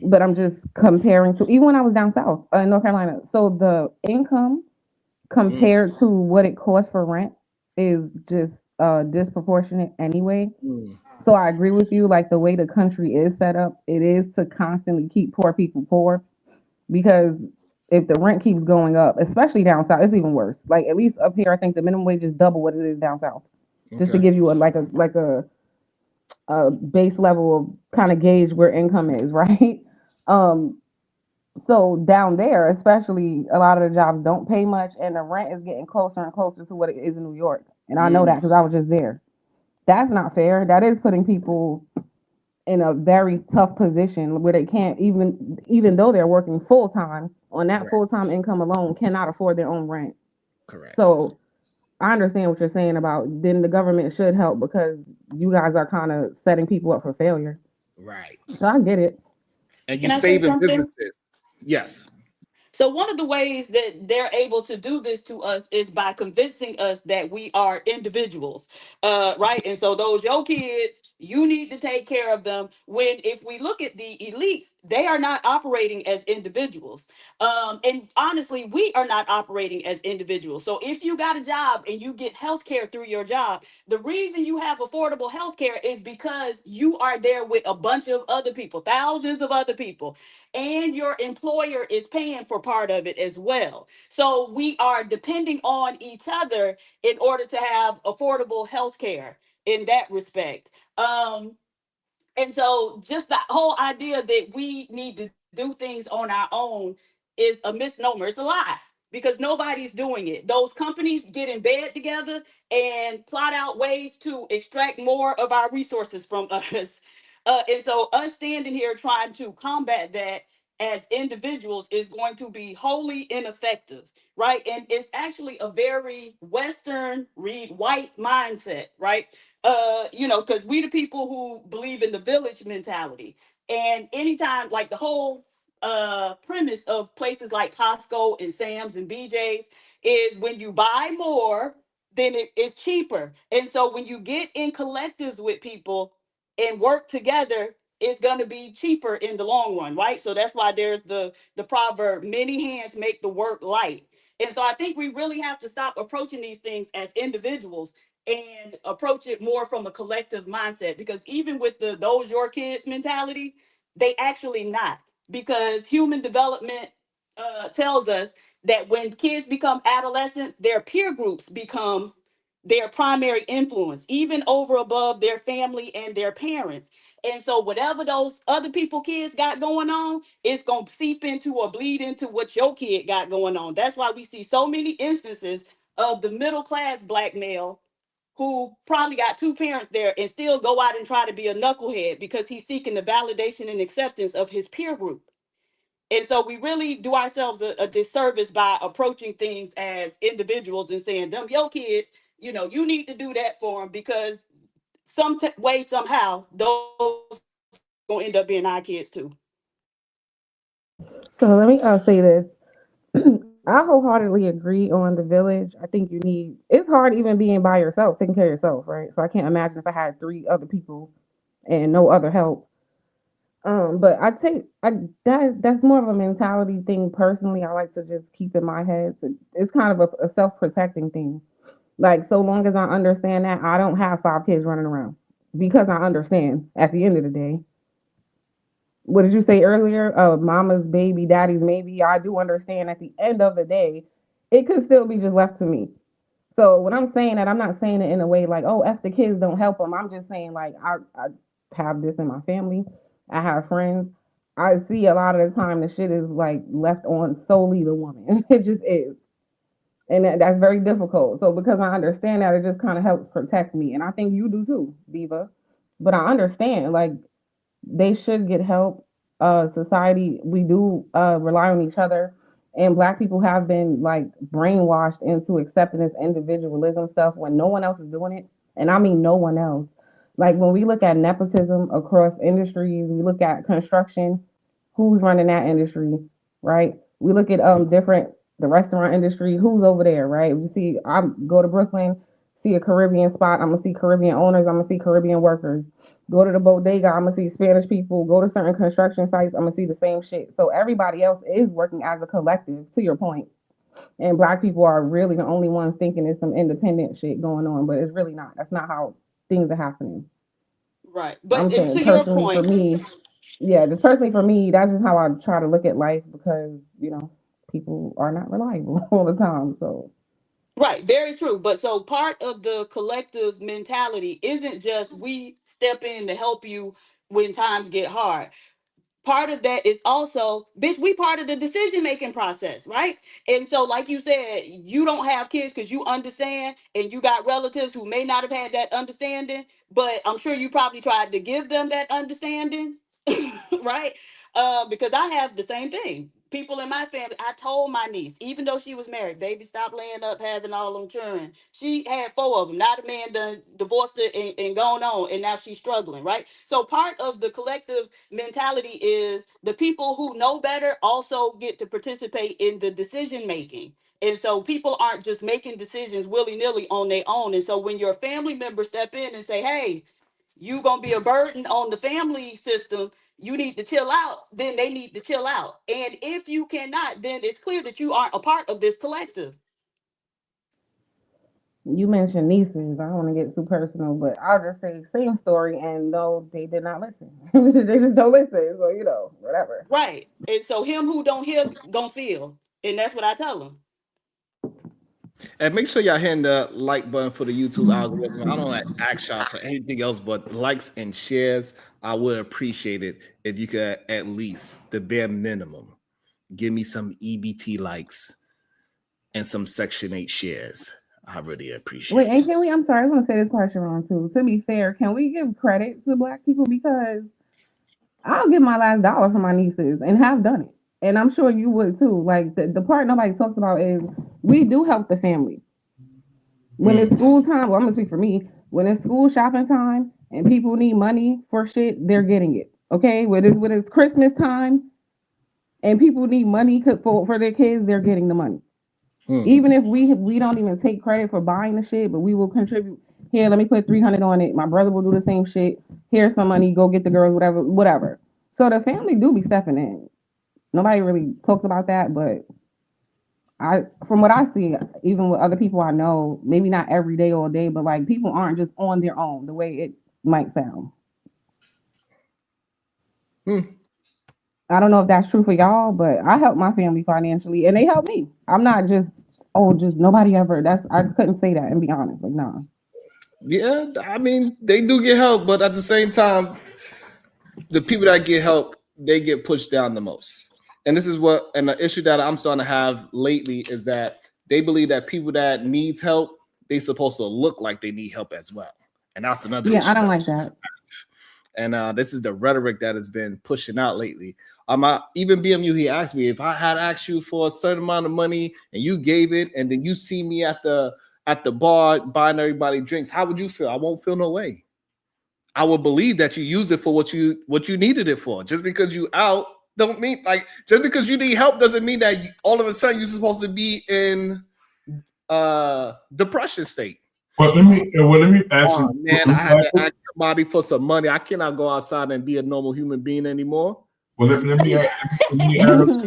but I'm just comparing to even when I was down south in North Carolina. So the income compared to what it costs for rent is just disproportionate anyway. So I agree with you. Like the way the country is set up, it is to constantly keep poor people poor because if the rent keeps going up, especially down south, it's even worse. Like at least up here, I think the minimum wage is double what it is down south. Just to give you a base level of kind of gauge where income is, right? So down there, especially a lot of the jobs don't pay much and the rent is getting closer and closer to what it is in New York. And I know that because I was just there. That's not fair. That is putting people in a very tough position where they can't even though they're working full time on that full time income alone, cannot afford their own rent. Correct. So I understand what you're saying about then the government should help because you guys are kind of setting people up for failure. Right. So I get it. And you're saving businesses. Yes. So one of the ways that they're able to do this to us is by convincing us that we are individuals, right? And so those your kids, you need to take care of them. When if we look at the elites, they are not operating as individuals. And honestly, we are not operating as individuals. So if you got a job and you get health care through your job, the reason you have affordable health care is because you are there with a bunch of other people, thousands of other people, and your employer is paying for part of it as well. So we are depending on each other in order to have affordable health care in that respect. And so just the whole idea that we need to do things on our own is a misnomer. It's a lie because nobody's doing it. Those companies get in bed together and plot out ways to extract more of our resources from us. And so us standing here trying to combat that as individuals is going to be wholly ineffective, right? And it's actually a very Western, read white mindset, right? Because we the people who believe in the village mentality. And anytime, like the whole premise of places like Costco and Sam's and BJ's is when you buy more, then it's cheaper. And so when you get in collectives with people and work together, it's going to be cheaper in the long run, right? So that's why there's the proverb, many hands make the work light. And so I think we really have to stop approaching these things as individuals and approach it more from a collective mindset, because even with the those your kids mentality, they actually not, because human development tells us that when kids become adolescents, their peer groups become their primary influence, even over above their family and their parents. And so whatever those other people kids got going on, it's going to seep into or bleed into what your kid got going on. That's why we see so many instances of the middle class black male who probably got two parents there and still go out and try to be a knucklehead because he's seeking the validation and acceptance of his peer group. And so we really do ourselves a disservice by approaching things as individuals and saying, them, your kids, you need to do that for them because some way, somehow, those gonna end up being our kids too. So let me say this. I wholeheartedly agree on the village. I think you need. It's hard even being by yourself, taking care of yourself, right? So I can't imagine if I had 3 other people and no other help. But I take that's more of a mentality thing. Personally, I like to just keep in my head. So it's kind of a self protecting thing. Like so long as I understand that I don't have 5 kids running around because I understand at the end of the day. What did you say earlier? Mama's baby, daddy's maybe. I do understand at the end of the day, it could still be just left to me. So when I'm saying that, I'm not saying it in a way like, oh, F the kids, don't help them. I'm just saying like I have this in my family. I have friends. I see a lot of the time the shit is like left on solely the woman. It just is. And that's very difficult. So because I understand that, it just kind of helps protect me. And I think you do too, Diva. But I understand, like, they should get help. Society, we do rely on each other, and Black people have been like brainwashed into accepting this individualism stuff when no one else is doing it, and I mean no one else. Like when we look at nepotism across industries, we look at construction, who's running that industry, right? We look at different the restaurant industry, who's over there, right? We see I go to Brooklyn, see a Caribbean spot, I'm gonna see Caribbean owners, I'm gonna see Caribbean workers. Go to the bodega, I'm gonna see Spanish people. Go to certain construction sites, I'm gonna see the same shit. So everybody else is working as a collective, to your point. And Black people are really the only ones thinking there's some independent shit going on, but it's really not. That's not how things are happening. Right. But I'm saying to your personally for point, me, yeah, just personally for me, that's just how I try to look at life because, people are not reliable all the time. So right, very true. But so part of the collective mentality isn't just we step in to help you when times get hard. Part of that is also, bitch, we part of the decision making process, right? And so, like you said, you don't have kids because you understand, and you got relatives who may not have had that understanding, but I'm sure you probably tried to give them that understanding, right? Because I have the same thing. People in my family, I told my niece, even though she was married, baby, stop laying up having all them children. She had 4 of them. Now the man done divorced her and gone on, and now she's struggling, right? So part of the collective mentality is the people who know better also get to participate in the decision making. And so people aren't just making decisions willy-nilly on their own. And so when your family members step in and say, hey, you gonna be a burden on the family system, you need to chill out, then they need to chill out. And if you cannot, then it's clear that you aren't a part of this collective. you mentioned nieces. I don't want to get too personal, but I'll just say same story. And no, they did not listen. They just don't listen. So whatever. Right. And so him who don't hear gonna feel. And that's what I tell them. And make sure y'all hitting the like button for the YouTube algorithm. I don't ask y'all for anything else but likes and shares. I would appreciate it if you could at least the bare minimum give me some EBT likes and some Section 8 shares. I really appreciate Wait, it. and can we? I'm sorry, I was gonna say this question wrong too. To be fair, can we give credit to Black people because I'll give my last dollar for my nieces and have done it, and I'm sure you would too. Like the part nobody talks about is we do help the family when it's school time. Well, I'm gonna speak for me. When it's school shopping time and people need money for shit, they're getting it. Okay, when it's Christmas time and people need money for their kids, they're getting the money. Even if we don't even take credit for buying the shit, but we will contribute. Here, let me put 300 on it. My brother will do the same shit. Here's some money. Go get the girls, whatever. So the family do be stepping in. Nobody really talks about that, but from what I see, even with other people I know, maybe not every day all day, but like people aren't just on their own the way it might sound. I don't know if that's true for y'all, but I help my family financially, and they help me. I'm not just just nobody ever. I couldn't say that and be honest. Like, nah. Yeah, I mean, they do get help, but at the same time, the people that get help, they get pushed down the most. And this is and the issue that I'm starting to have lately is that they believe that people that needs help, they supposed to look like they need help as well. And that's another issue. I don't like that. And this is the rhetoric that has been pushing out lately. Even BMU, he asked me if I had asked you for a certain amount of money and you gave it, and then you see me at the bar buying everybody drinks, how would you feel? I won't feel no way. I would believe that you use it for what you needed it for. Just because you out don't mean like just because you need help doesn't mean that all of a sudden you're supposed to be in depression state. But let me ask you. Man, I had to ask somebody for some money. I cannot go outside and be a normal human being anymore. Well, let me ask.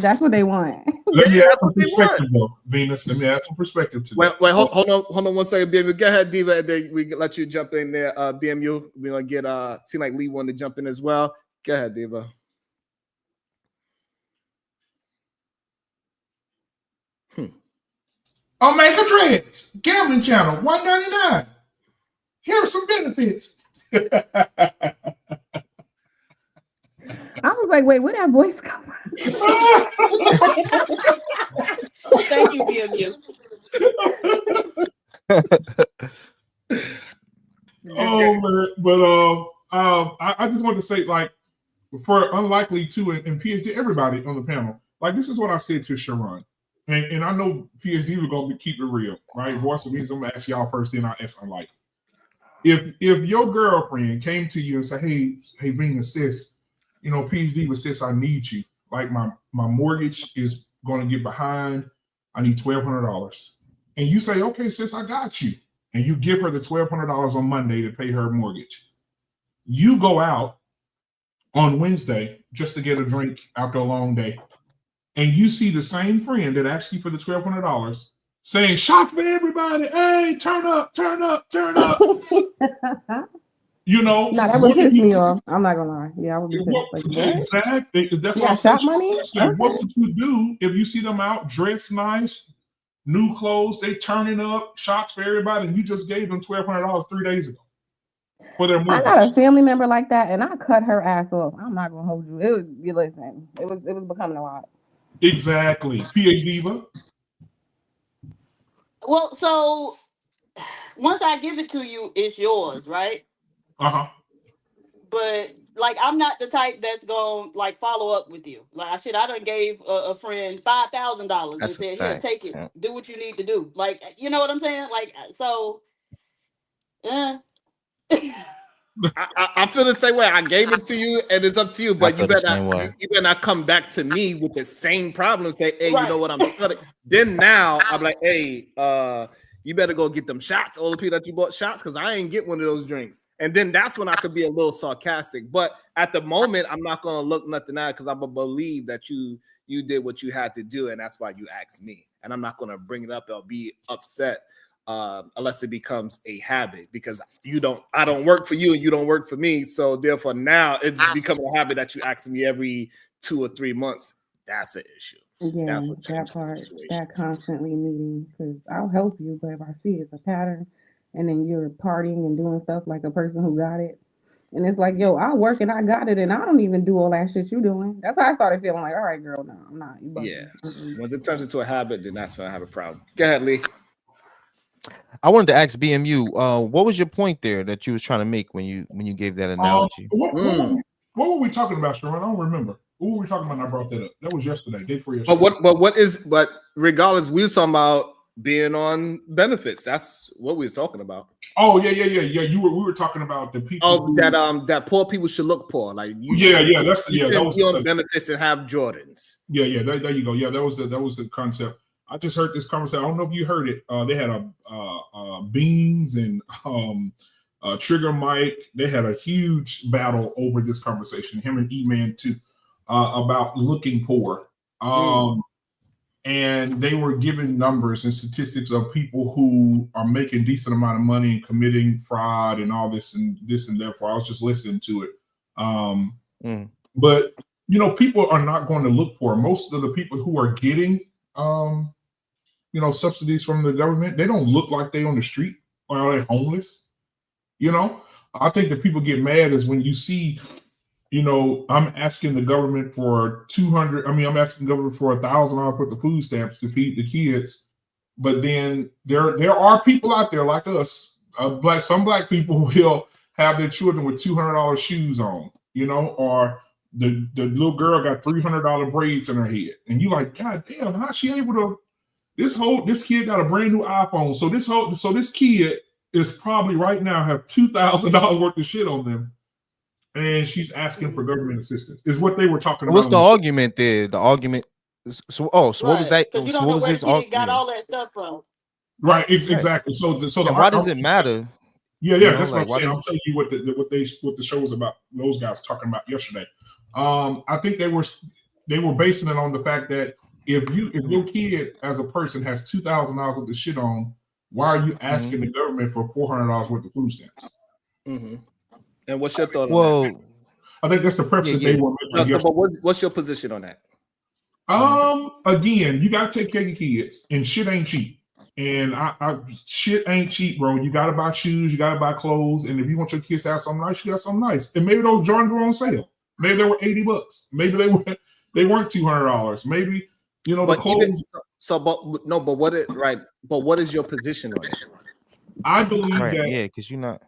That's what they want. Let me add some perspective, though, Venus. Let me add some perspective to that. Wait, hold on 1 second, BMU. Go ahead, Diva, and then we can let you jump in there. BMU, we're gonna get seem like Lee wanted to jump in as well. Go ahead, Diva. Omega Dreads, gambling channel, $1.99. Here are some benefits. I was like, wait, where that voice come from? Thank you, BMU. Oh man, but I just want to say, like, for Unlikely to and PhD, everybody on the panel, like, this is what I said to Sharon, and I know PhD was gonna keep it real, right? Voice of Reason, I'm gonna ask y'all first, then I'll ask Unlikely. If your girlfriend came to you and said, hey Venus, sis, you know, PhD was, sis, I need you. Like, my mortgage is going to get behind. I need $1,200. And you say, okay, sis, I got you. And you give her the $1,200 on Monday to pay her mortgage. You go out on Wednesday just to get a drink after a long day. And you see the same friend that asked you for the $1,200 saying, shots for everybody. Hey, turn up, turn up, turn up. You know, no, that would piss me off. I'm not gonna lie. Yeah, I would be pissed. Like, exactly. That's what I'm shot money. Okay. What would you do if you see them out dressed nice, new clothes, they turning up, shots for everybody, and you just gave them $1,200 3 days ago for their mortgage? I got a family member like that, and I cut her ass off. I'm not gonna hold you. You listen. It was becoming a lot. Exactly. PhD. Well, so once I give it to you, it's yours, right? But like, I'm not the type that's gonna like follow up with you. Like, I done gave a friend $5,000 and said, here, take it, do what you need to do. Like, you know what I'm saying? Like, so I feel the same way. I gave it to you, and it's up to you. But you better not come back to me with the same problem and say, hey, right, you know what, I'm studying. Then now I'm like, hey, you better go get them shots. All the people that you bought shots, because I ain't get one of those drinks. And then that's when I could be a little sarcastic. But at the moment, I'm not gonna look nothing at, because I'm gonna believe that you did what you had to do, and that's why you asked me. And I'm not gonna bring it up or be upset unless it becomes a habit, because I don't work for you and you don't work for me. So therefore now it's becoming a habit that you ask me every 2 or 3 months. That's an issue. Yeah, that part, that constantly meeting, because I'll help you, but if I see it's a pattern and then you're partying and doing stuff like a person who got it, and it's like, yo, I work and I got it and I don't even do all that shit you doing. That's how I started feeling like, all right, girl, no, I'm not. Yeah. Once it turns into a habit, then that's when I have a problem. Go ahead, Lee. I wanted to ask BMU, what was your point there that you was trying to make when you gave that analogy? What were we talking about, Sharon? I don't remember. What were we talking about when I brought that up? That was yesterday, day before yesterday. But regardless, we were talking about being on benefits. That's what we was talking about. Oh, yeah. We were talking about the people that poor people should look poor. Like that was be on benefits and have Jordans. Yeah. There you go. Yeah, that was the concept. I just heard this conversation. I don't know if you heard it. They had a Beans and Trigger Mike. They had a huge battle over this conversation. Him and E-Man too, about looking poor. And they were giving numbers and statistics of people who are making decent amount of money and committing fraud and all this and therefore I was just listening to it. But people are not going to look poor. Most of the people who are getting subsidies from the government, they don't look like they on the street or are they homeless. I think that people get mad is when you see, I'm asking the government for I'm asking the government for $1,000 worth of food stamps to feed the kids. But then there are people out there like us, some black people will have their children with $200 shoes on, or the little girl got $300 braids in her head. And you like, God damn, how's she able to, this kid got a brand new iPhone. So this kid is probably right now have $2,000 worth of shit on them. and she's asking for government assistance. Is what they were talking about. What's the argument there? The argument. So what was that? Because you So don't what know was where his the kid argument? got all that stuff from. Right, exactly. So and why does it matter? Yeah, that's what I'm saying. Does... I'm telling you what the show was about. Those guys talking about yesterday. I think they were basing it on the fact that if your kid as a person has $2,000 worth of shit on, why are you asking the government for $400 worth of food stamps? Mm-hmm. And what's your thought on that? I think that's the preface that they were making. But what's your position on that? Again, you gotta take care of your kids, and shit ain't cheap. And shit ain't cheap, bro. You gotta buy shoes, you gotta buy clothes, and if you want your kids to have something nice, you got something nice. And maybe those Jordans were on sale. Maybe they were $80. Maybe they weren't $200. Maybe the clothes. But what is your position on it? I believe that. Yeah, because you're not.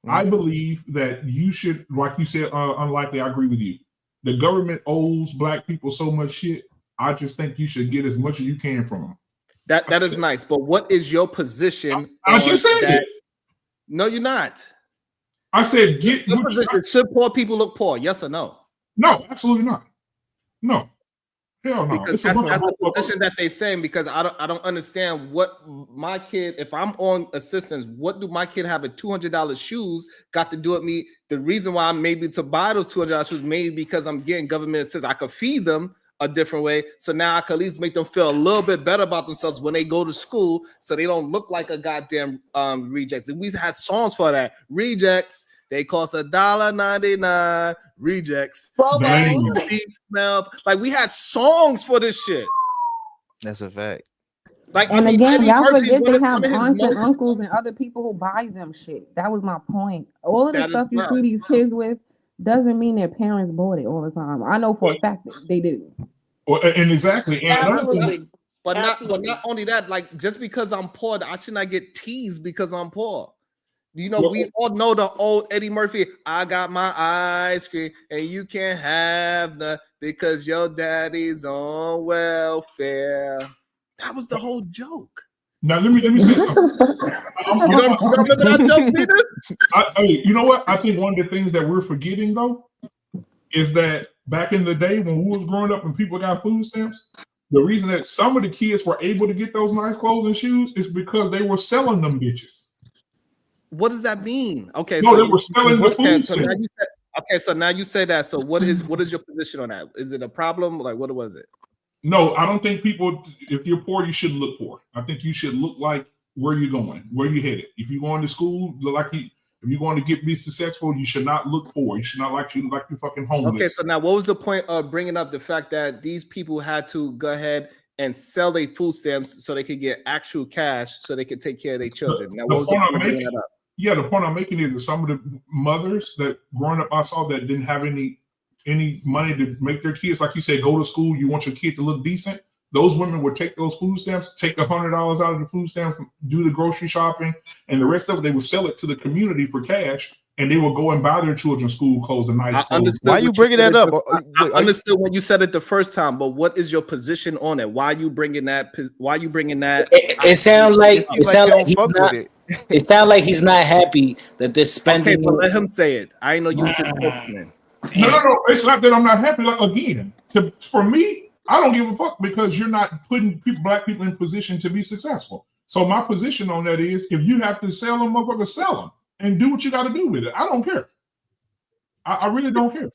I believe that you should, like you said, unlikely. I agree with you. The government owes black people so much shit. I just think you should get as much as you can from them. That is nice, but what is your position? I just said that. No, you're not. I said get your position. Should poor people look poor? Yes or no? No, absolutely not. No, hell no. Because that's the position that they're saying. Because I don't understand what my kid. If I'm on assistance, what do my kid have a $200 shoes got to do with me? The reason why I'm maybe to buy those $200 shoes, maybe because I'm getting government assistance. I could feed them a different way, so now I can at least make them feel a little bit better about themselves when they go to school, so they don't look like a goddamn rejects. And we had songs for that. Rejects, they cost $1.99. Rejects, smell like we had songs for this shit. That's a fact. Like, and again, y'all forget they have aunts and uncles and other people who buy them shit. That was my point. All of the stuff you see these kids with doesn't mean their parents bought it all the time. I know for a fact that they do. Well, and exactly. And absolutely. But not only that, like just because I'm poor, I should not get teased because I'm poor. We all know the old Eddie Murphy, I got my ice cream and you can't have the because your daddy's on welfare. That was the whole joke. Now let me say something. Remember that joke, Peter? You know what? I think one of the things that we're forgetting though is that back in the day when we was growing up and people got food stamps, the reason that some of the kids were able to get those nice clothes and shoes is because they were selling them bitches. What does that mean? Okay, no, so they were selling the food stamps. So now you say that. So what is your position on that? Is it a problem? Like what was it? No, I don't think people, if you're poor, you shouldn't look poor. I think you should look like where you're going, where you headed. If you're going to school, if you're going to be successful, you should not look poor. You should not look like you're fucking homeless. Okay, so now what was the point of bringing up the fact that these people had to go ahead and sell their food stamps so they could get actual cash so they could take care of their children? Now, what was the point of bringing that up? Yeah, the point I'm making is that some of the mothers that growing up I saw that didn't have any money to make their kids, like you said, go to school, you want your kid to look decent. Those women would take those food stamps, take $100 out of the food stamp, do the grocery shopping, and the rest of it, they would sell it to the community for cash, and they would go and buy their children school clothes and nice clothes. Why are you bringing that up? I understood when you said it the first time, but what is your position on it? Why are you bringing that? Why are you bringing that? It sounds like it sounds like he's not happy that they're spending. Okay, but let him say it. I know you said spokesman. No. It's not that I'm not happy. Like again, for me, I don't give a fuck because you're not putting black people in position to be successful. So my position on that is, if you have to sell them, motherfucker, sell them and do what you got to do with it. I don't care. I really don't care.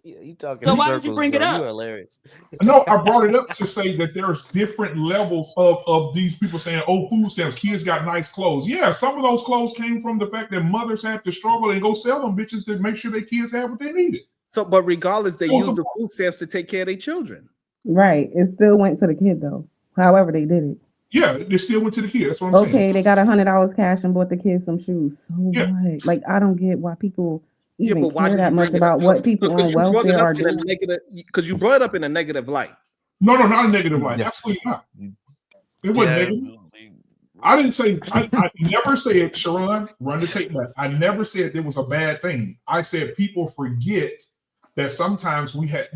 You talking? So why did you bring it up? You're hilarious. No, I brought it up to say that there's different levels of these people saying, "Oh, food stamps, kids got nice clothes." Yeah, some of those clothes came from the fact that mothers had to struggle and go sell them bitches to make sure their kids have what they needed. So, but regardless, they use the food stamps to take care of their children. Right. It still went to the kid though. However they did it. Yeah, they still went to the kid. That's what I'm saying. Okay, they got $100 cash and bought the kids some shoes. So what? Like I don't get why people even care that much about what people on welfare are doing. Because you brought it up in a negative light. No, not a negative light. Absolutely not. It wasn't negative. I didn't say. I never said, Sharon, run the tape back. I never said there was a bad thing. I said people forget that sometimes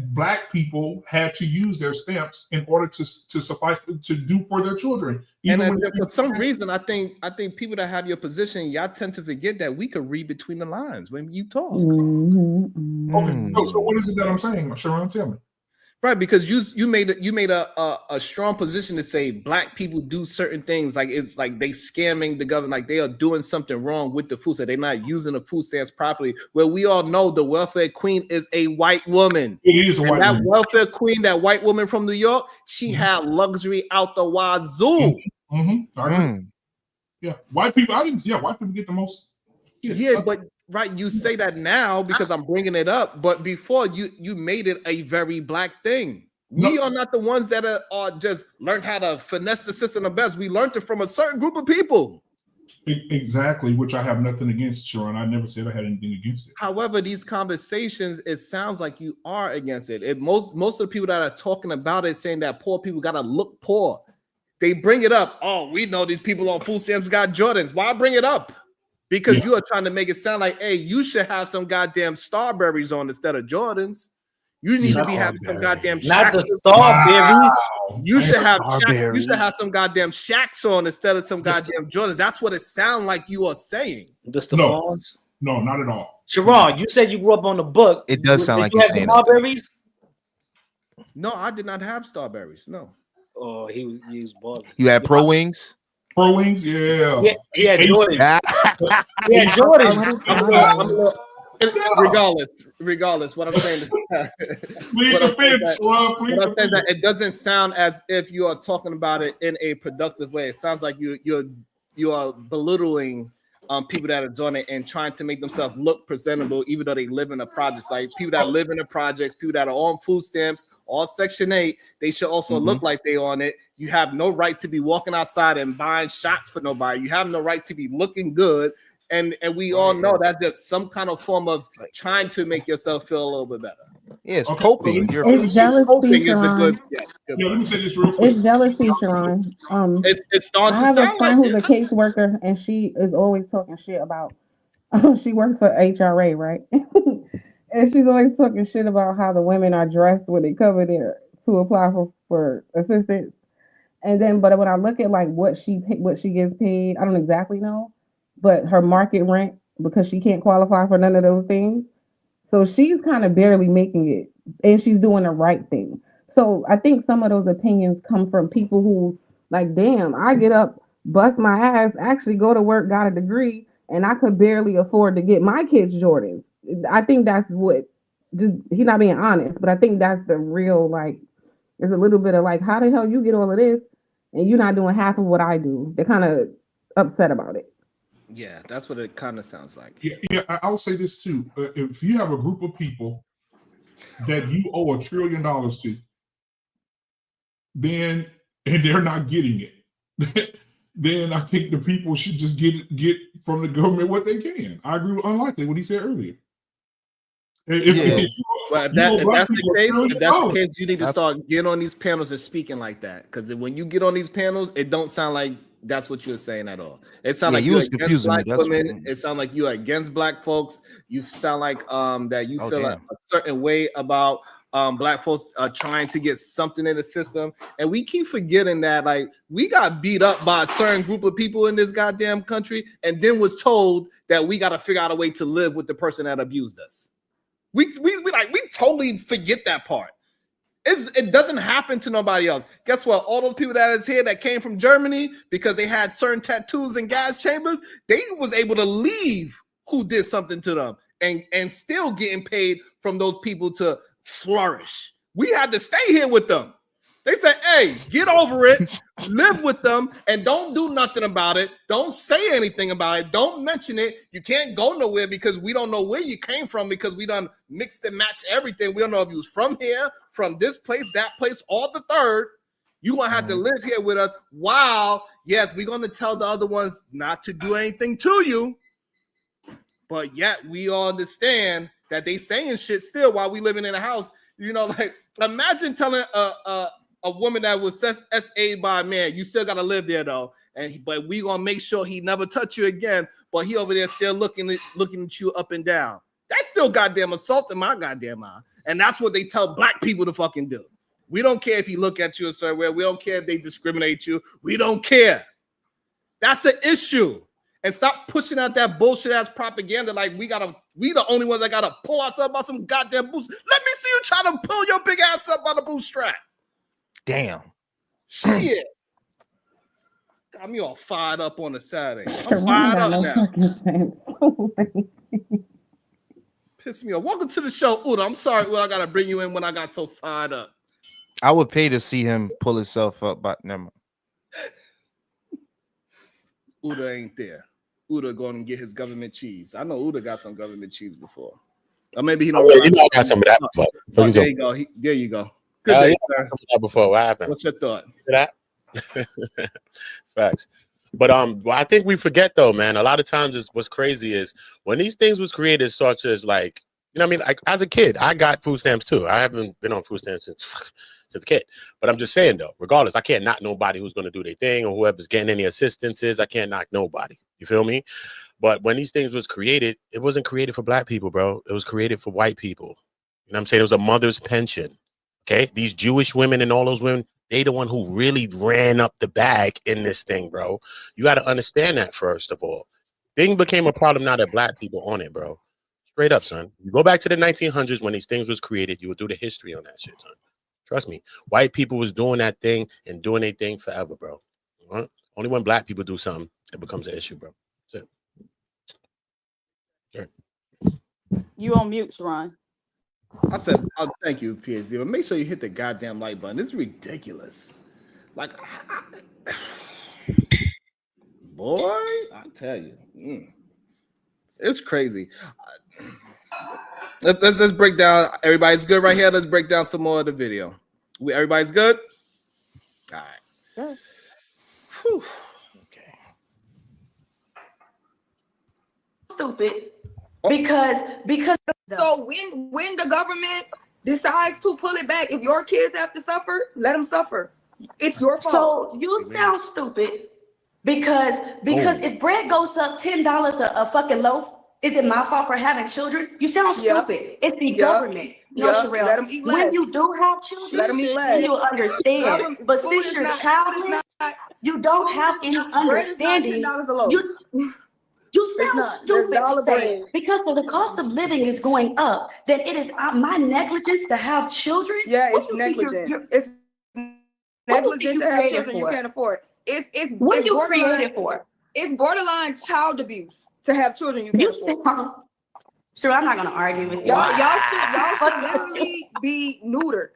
black people had to use their stamps in order to suffice to do for their children. And for some reason, I think people that have your position, y'all tend to forget that we could read between the lines when you talk. Okay, so what is it that I'm saying? Sharon, tell me. Right, because you made a strong position to say black people do certain things, like it's like they scamming the government, like they are doing something wrong with the food stamps. They're not using the food stamps properly. Well, we all know the welfare queen is a white woman. It is a white woman. That welfare queen, that white woman from New York, she had luxury out the wazoo. Yeah, white people. White people get the most. But right, you say that now because I'm bringing it up, but before you made it a very black thing. We are not the ones that are just learned how to finesse the system the best. We learned it from a certain group of people. Exactly, which I have nothing against, Sharon. I never said I had anything against it. However, these conversations, it sounds like you are against it. Most of the people that are talking about it saying that poor people gotta look poor. They bring it up. Oh, we know these people on food stamps got Jordans. Why bring it up? Because you are trying to make it sound like, hey, you should have some goddamn Starberries on instead of Jordans. You need to be having some goddamn not Shacks. the Starberries. You should have some goddamn Shacks on instead of some goddamn Jordans. That's what it sounds like you are saying. The Stephons? No, not at all. Sharon, you said you grew up on the book. It does sound like you you're have saying Starberries. No, I did not have Starberries. No. Oh, he was balling. You had Pro Wings. Pro Wings, yeah. He had Jordans. He had Jordans. Regardless, what I'm saying is that it doesn't sound as if you are talking about it in a productive way. It sounds like you are belittling people that are doing it and trying to make themselves look presentable, even though they live in the projects. Like people that live in the projects, people that are on food stamps, all Section 8, they should also look like they on it. You have no right to be walking outside and buying shots for nobody. You have no right to be looking good. And we all know that's just some kind of form of trying to make yourself feel a little bit better. Yeah, it's coping. It's jealousy, Sharon. Let me say this real quick. It's jealousy, Sharon. It's starting I have to a sound friend like who's a caseworker, and she is always talking shit about. She works for HRA, right? And she's always talking shit about how the women are dressed when they cover there to apply for assistance. And then, but when I look at like what she gets paid, I don't exactly know, but her market rent, because she can't qualify for none of those things. So she's kind of barely making it, and she's doing the right thing. So I think some of those opinions come from people who like, damn, I get up, bust my ass, actually go to work, got a degree, and I could barely afford to get my kids Jordans. I think that's what, just he's not being honest, but I think that's the real, like, there's a little bit of like, how the hell you get all of this and you're not doing half of what I do? They're kind of upset about it. Yeah, that's what it kind of sounds like. Yeah, I'll say this too. If you have a group of people that you owe $1 trillion to, then and they're not getting it, then I think the people should just get from the government what they can. I agree with Unlikely what he said earlier. If that's the case, you need to start getting on these panels and speaking like that. Because when you get on these panels, it don't sound like that's what you're saying at all. It sounds like you're against black women. It sounds like you're against black folks. You sound like that you feel a certain way about black folks trying to get something in the system. And we keep forgetting that like we got beat up by a certain group of people in this goddamn country, and then was told that we got to figure out a way to live with the person that abused us. We totally forget that part. It doesn't happen to nobody else. Guess what? All those people that is here that came from Germany because they had certain tattoos and gas chambers, they was able to leave who did something to them and still getting paid from those people to flourish. We had to stay here with them. They said, hey, get over it, live with them, and don't do nothing about it. Don't say anything about it. Don't mention it. You can't go nowhere because we don't know where you came from because we done mixed and matched everything. We don't know if you was from here, from this place, that place, or the third. You're going to have to live here with us while, yes, we're going to tell the other ones not to do anything to you. But yet we all understand that they saying shit still while we living in a house. You know, like imagine telling a woman that was SA'd by a man, you still gotta live there though, but we gonna make sure he never touch you again. But he over there still looking at you up and down. That's still goddamn assault in my goddamn eye. And that's what they tell black people to fucking do. We don't care if he look at you a certain way. We don't care if they discriminate you. We don't care. That's the issue. And stop pushing out that bullshit ass propaganda like we the only ones that gotta pull ourselves by some goddamn boost. Let me see you try to pull your big ass up by the bootstrap. Damn. Shit. Got me all fired up on a Saturday. I'm fired up now. Piss me off. Welcome to the show, Uda. I'm sorry, Uda, I gotta bring you in when I got so fired up. I would pay to see him pull himself up, but never mind. Uda ain't there. Uda going to get his government cheese. I know Uda got some government cheese before. Or maybe he don't. I got some of that before. Oh, there you go. There you go. Good day, sir. Before. What happened? What's your thought? That? Facts. But I think we forget though, man. A lot of times what's crazy is when these things was created, such as like, you know what I mean? Like as a kid, I got food stamps too. I haven't been on food stamps since a kid. But I'm just saying though, regardless, I can't knock nobody who's gonna do their thing or whoever's getting any assistances. I can't knock nobody. You feel me? But when these things was created, it wasn't created for black people, bro. It was created for white people. You know what I'm saying? It was a mother's pension. Okay. These Jewish women and all those women, they the one who really ran up the bag in this thing, bro. You got to understand that first of all. Thing became a problem now that black people on it, bro. Straight up, son. You go back to the 1900s when these things was created, you would do the history on that shit, son. Trust me. White people was doing that thing and doing their thing forever, bro. Right? Only when black people do something, it becomes an issue, bro. That's it. Sure. You on mute, Sharon. I said, oh, thank you, PhD. But make sure you hit the goddamn like button. This is ridiculous. Like, boy, I tell you, it's crazy. Let's break down. Everybody's good right here. Let's break down some more of the video. Everybody's good? All right. Sure. Whew. Okay. Stupid. Because so when the government decides to pull it back, if your kids have to suffer, let them suffer. It's your fault. So you sound stupid because if bread goes up $10 a fucking loaf, is it my fault for having children? You sound stupid. It's the government. No, Sherelle. Let them eat less. When you do have children, let them eat less. You understand. But since you're childless, you don't have any understanding. You sound stupid to say because the cost of living is going up, then it is my negligence to have children. Yeah, it's negligent. It's negligent to have children you can't afford. It's what you created for? It's borderline child abuse to have children you can't afford. Sure, I'm not gonna argue with you. Y'all should literally be neutered.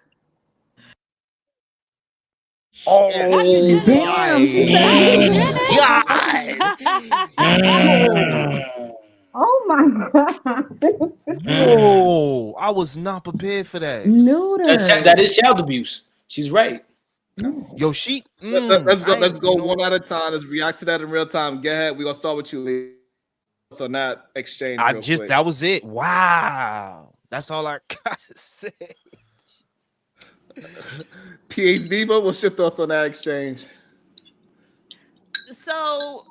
Oh, oh my God. Oh, I was not prepared for that. Neuter. That is child abuse. She's right. Yo, she. Let's go one at a time. Let's react to that in real time. Go ahead. We're gonna start with you, Lee. So not exchange. That was it. Wow. That's all I gotta say. PhD, but what's your thoughts on that exchange? So,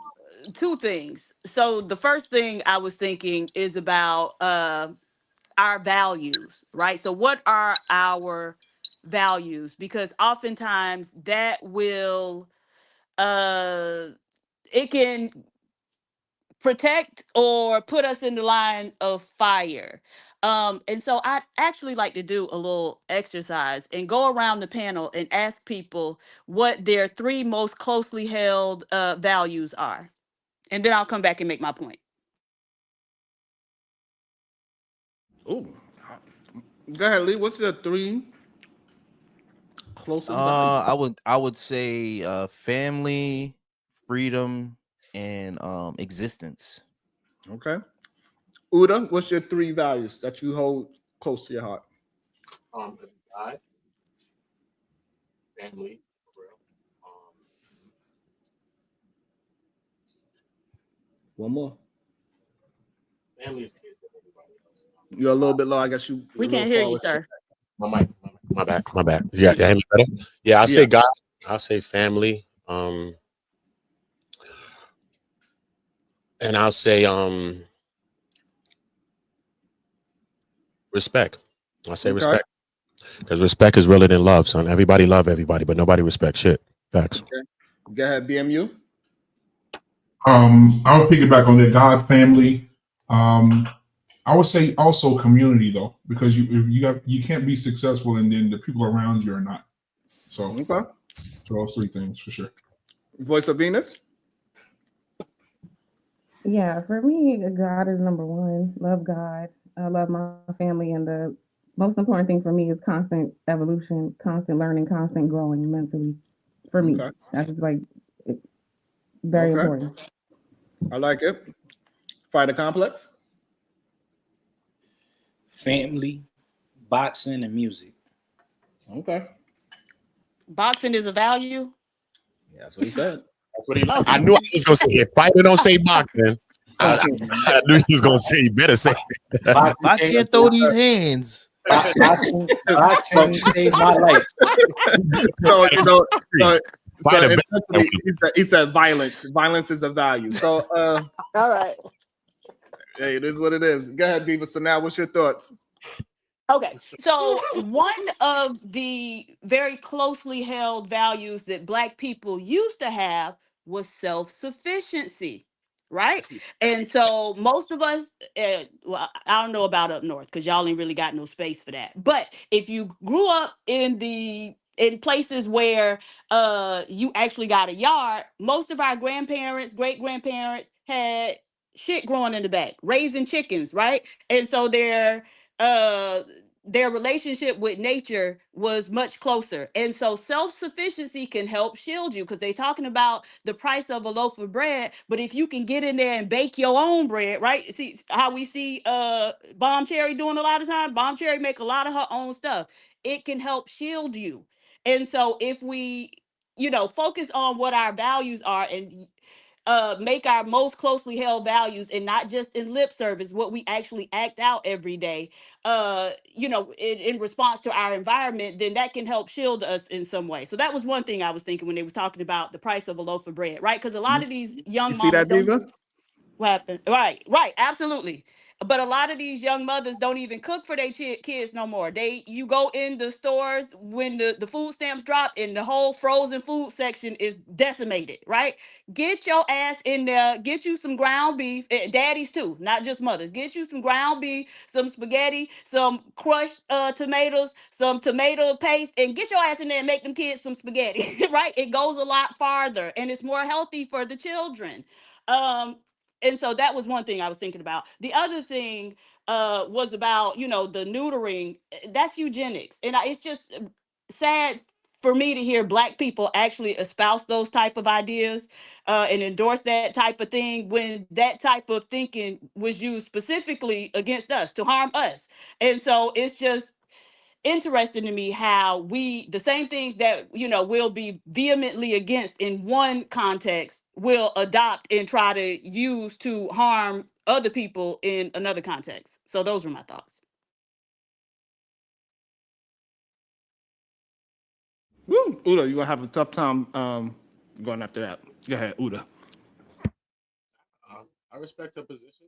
two things. So, the first thing I was thinking is about our values, right? So, what are our values? Because oftentimes that will, it can protect or put us in the line of fire. And so I'd actually like to do a little exercise and go around the panel and ask people what their 3 most closely held values are. And then I'll come back and make my point. Oh, go ahead, Lee. What's your 3 closest values? I would say family, freedom, and existence. Okay. Uda, what's your 3 values that you hold close to your heart? God, family, one more. Family is kids. You're a little bit low. I guess we can't hear you, sir. My bad. Yeah, hear me better? Yeah, I'll say God. I'll say family. And I'll say Respect. I say respect. Because respect is realer than love, son. Everybody love everybody, but nobody respect shit. Facts. Okay. Go ahead, BMU. I would piggyback on that God family. I would say also community though, because you can't be successful and then the people around you are not. So, okay. So those three things for sure. Voice of Venus. Yeah, for me, God is number one. Love God. I love my family, and the most important thing for me is constant evolution, constant learning, constant growing mentally. For me, that's just like very important. I like it. Fighter complex. Family, boxing, and music. Okay. Boxing is a value. Yeah, that's what he said. That's what he liked. I knew I was gonna say it. Fighter don't say boxing. I knew he was gonna say. You better say. I can't throw these hands. Boxing saved my life. So he said violence. Violence is a value. So all right. Hey, it is what it is. Go ahead, Diva. So now what's your thoughts? Okay, so one of the very closely held values that Black people used to have was self-sufficiency, right? And so most of us, well, I don't know about up north because y'all ain't really got no space for that. But if you grew up in places where you actually got a yard, most of our grandparents, great grandparents had shit growing in the back, raising chickens, right? And so their relationship with nature was much closer. And so self-sufficiency can help shield you because they're talking about the price of a loaf of bread. But if you can get in there and bake your own bread, right? See how we see Bomb Cherry doing a lot of time? Bomb Cherry make a lot of her own stuff. It can help shield you. And so if we, focus on what our values are and make our most closely held values and not just in lip service, what we actually act out every day, in response to our environment, then that can help shield us in some way. So that was one thing I was thinking when they were talking about the price of a loaf of bread, right? Because a lot of these young see mamas that, Diva? what happened? Right, absolutely. But a lot of these young mothers don't even cook for their kids no more. You go in the stores when the food stamps drop and the whole frozen food section is decimated, right? Get your ass in there, get you some ground beef, daddies too, not just mothers. Get you some ground beef, some spaghetti, some crushed tomatoes, some tomato paste, and get your ass in there and make them kids some spaghetti, right? It goes a lot farther and it's more healthy for the children. And so that was one thing I was thinking about. The other thing was about, the neutering. That's eugenics. And it's just sad for me to hear Black people actually espouse those type of ideas and endorse that type of thing when that type of thinking was used specifically against us to harm us. And so it's just interesting to me how the same things that will be vehemently against in one context will adopt and try to use to harm other people in another context. So those were my thoughts. Woo, Uda, you're gonna have a tough time going after that. Go ahead, Uda. I respect her position.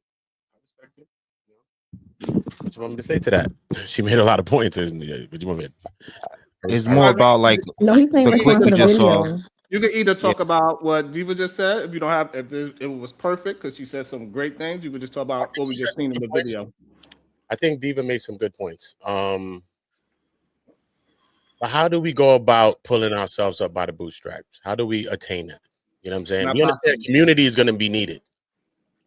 I respect it. What you want me to say to that? She made a lot of points, isn't it? What you want me to... It's more about like no, he's saying the clip we just saw. You can either talk about what Diva just said. If you don't have, if it was perfect because she said some great things, you could just talk about what we just seen in the video. I think Diva made some good points. But how do we go about pulling ourselves up by the bootstraps? How do we attain that? You know what I'm saying? We understand community is going to be needed.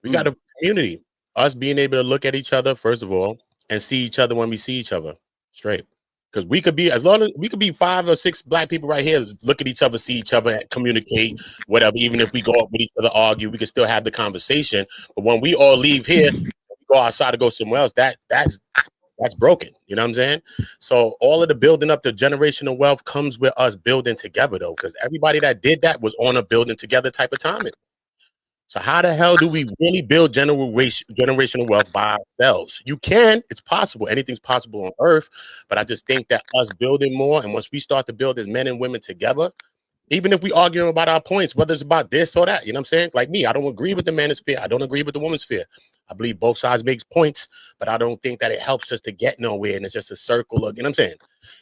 We got a community. Us being able to look at each other, first of all, and see each other when we see each other straight. Because we could be, as long as we could be 5 or 6 Black people right here, look at each other, see each other, communicate, whatever. Even if we go up with each other, argue, we can still have the conversation. But when we all leave here, we go outside to go somewhere else, that's broken. You know what I'm saying? So all of the building up the generational wealth comes with us building together, though, because everybody that did that was on a building together type of timing. So how the hell do we really build generational wealth by ourselves? You can, it's possible. Anything's possible on earth. But I just think that us building more, and once we start to build as men and women together, even if we arguing about our points, whether it's about this or that, you know what I'm saying? Like me, I don't agree with the manosphere. I don't agree with the womansphere. I believe both sides makes points, but I don't think that it helps us to get nowhere, and it's just a circle of, you know what I'm saying?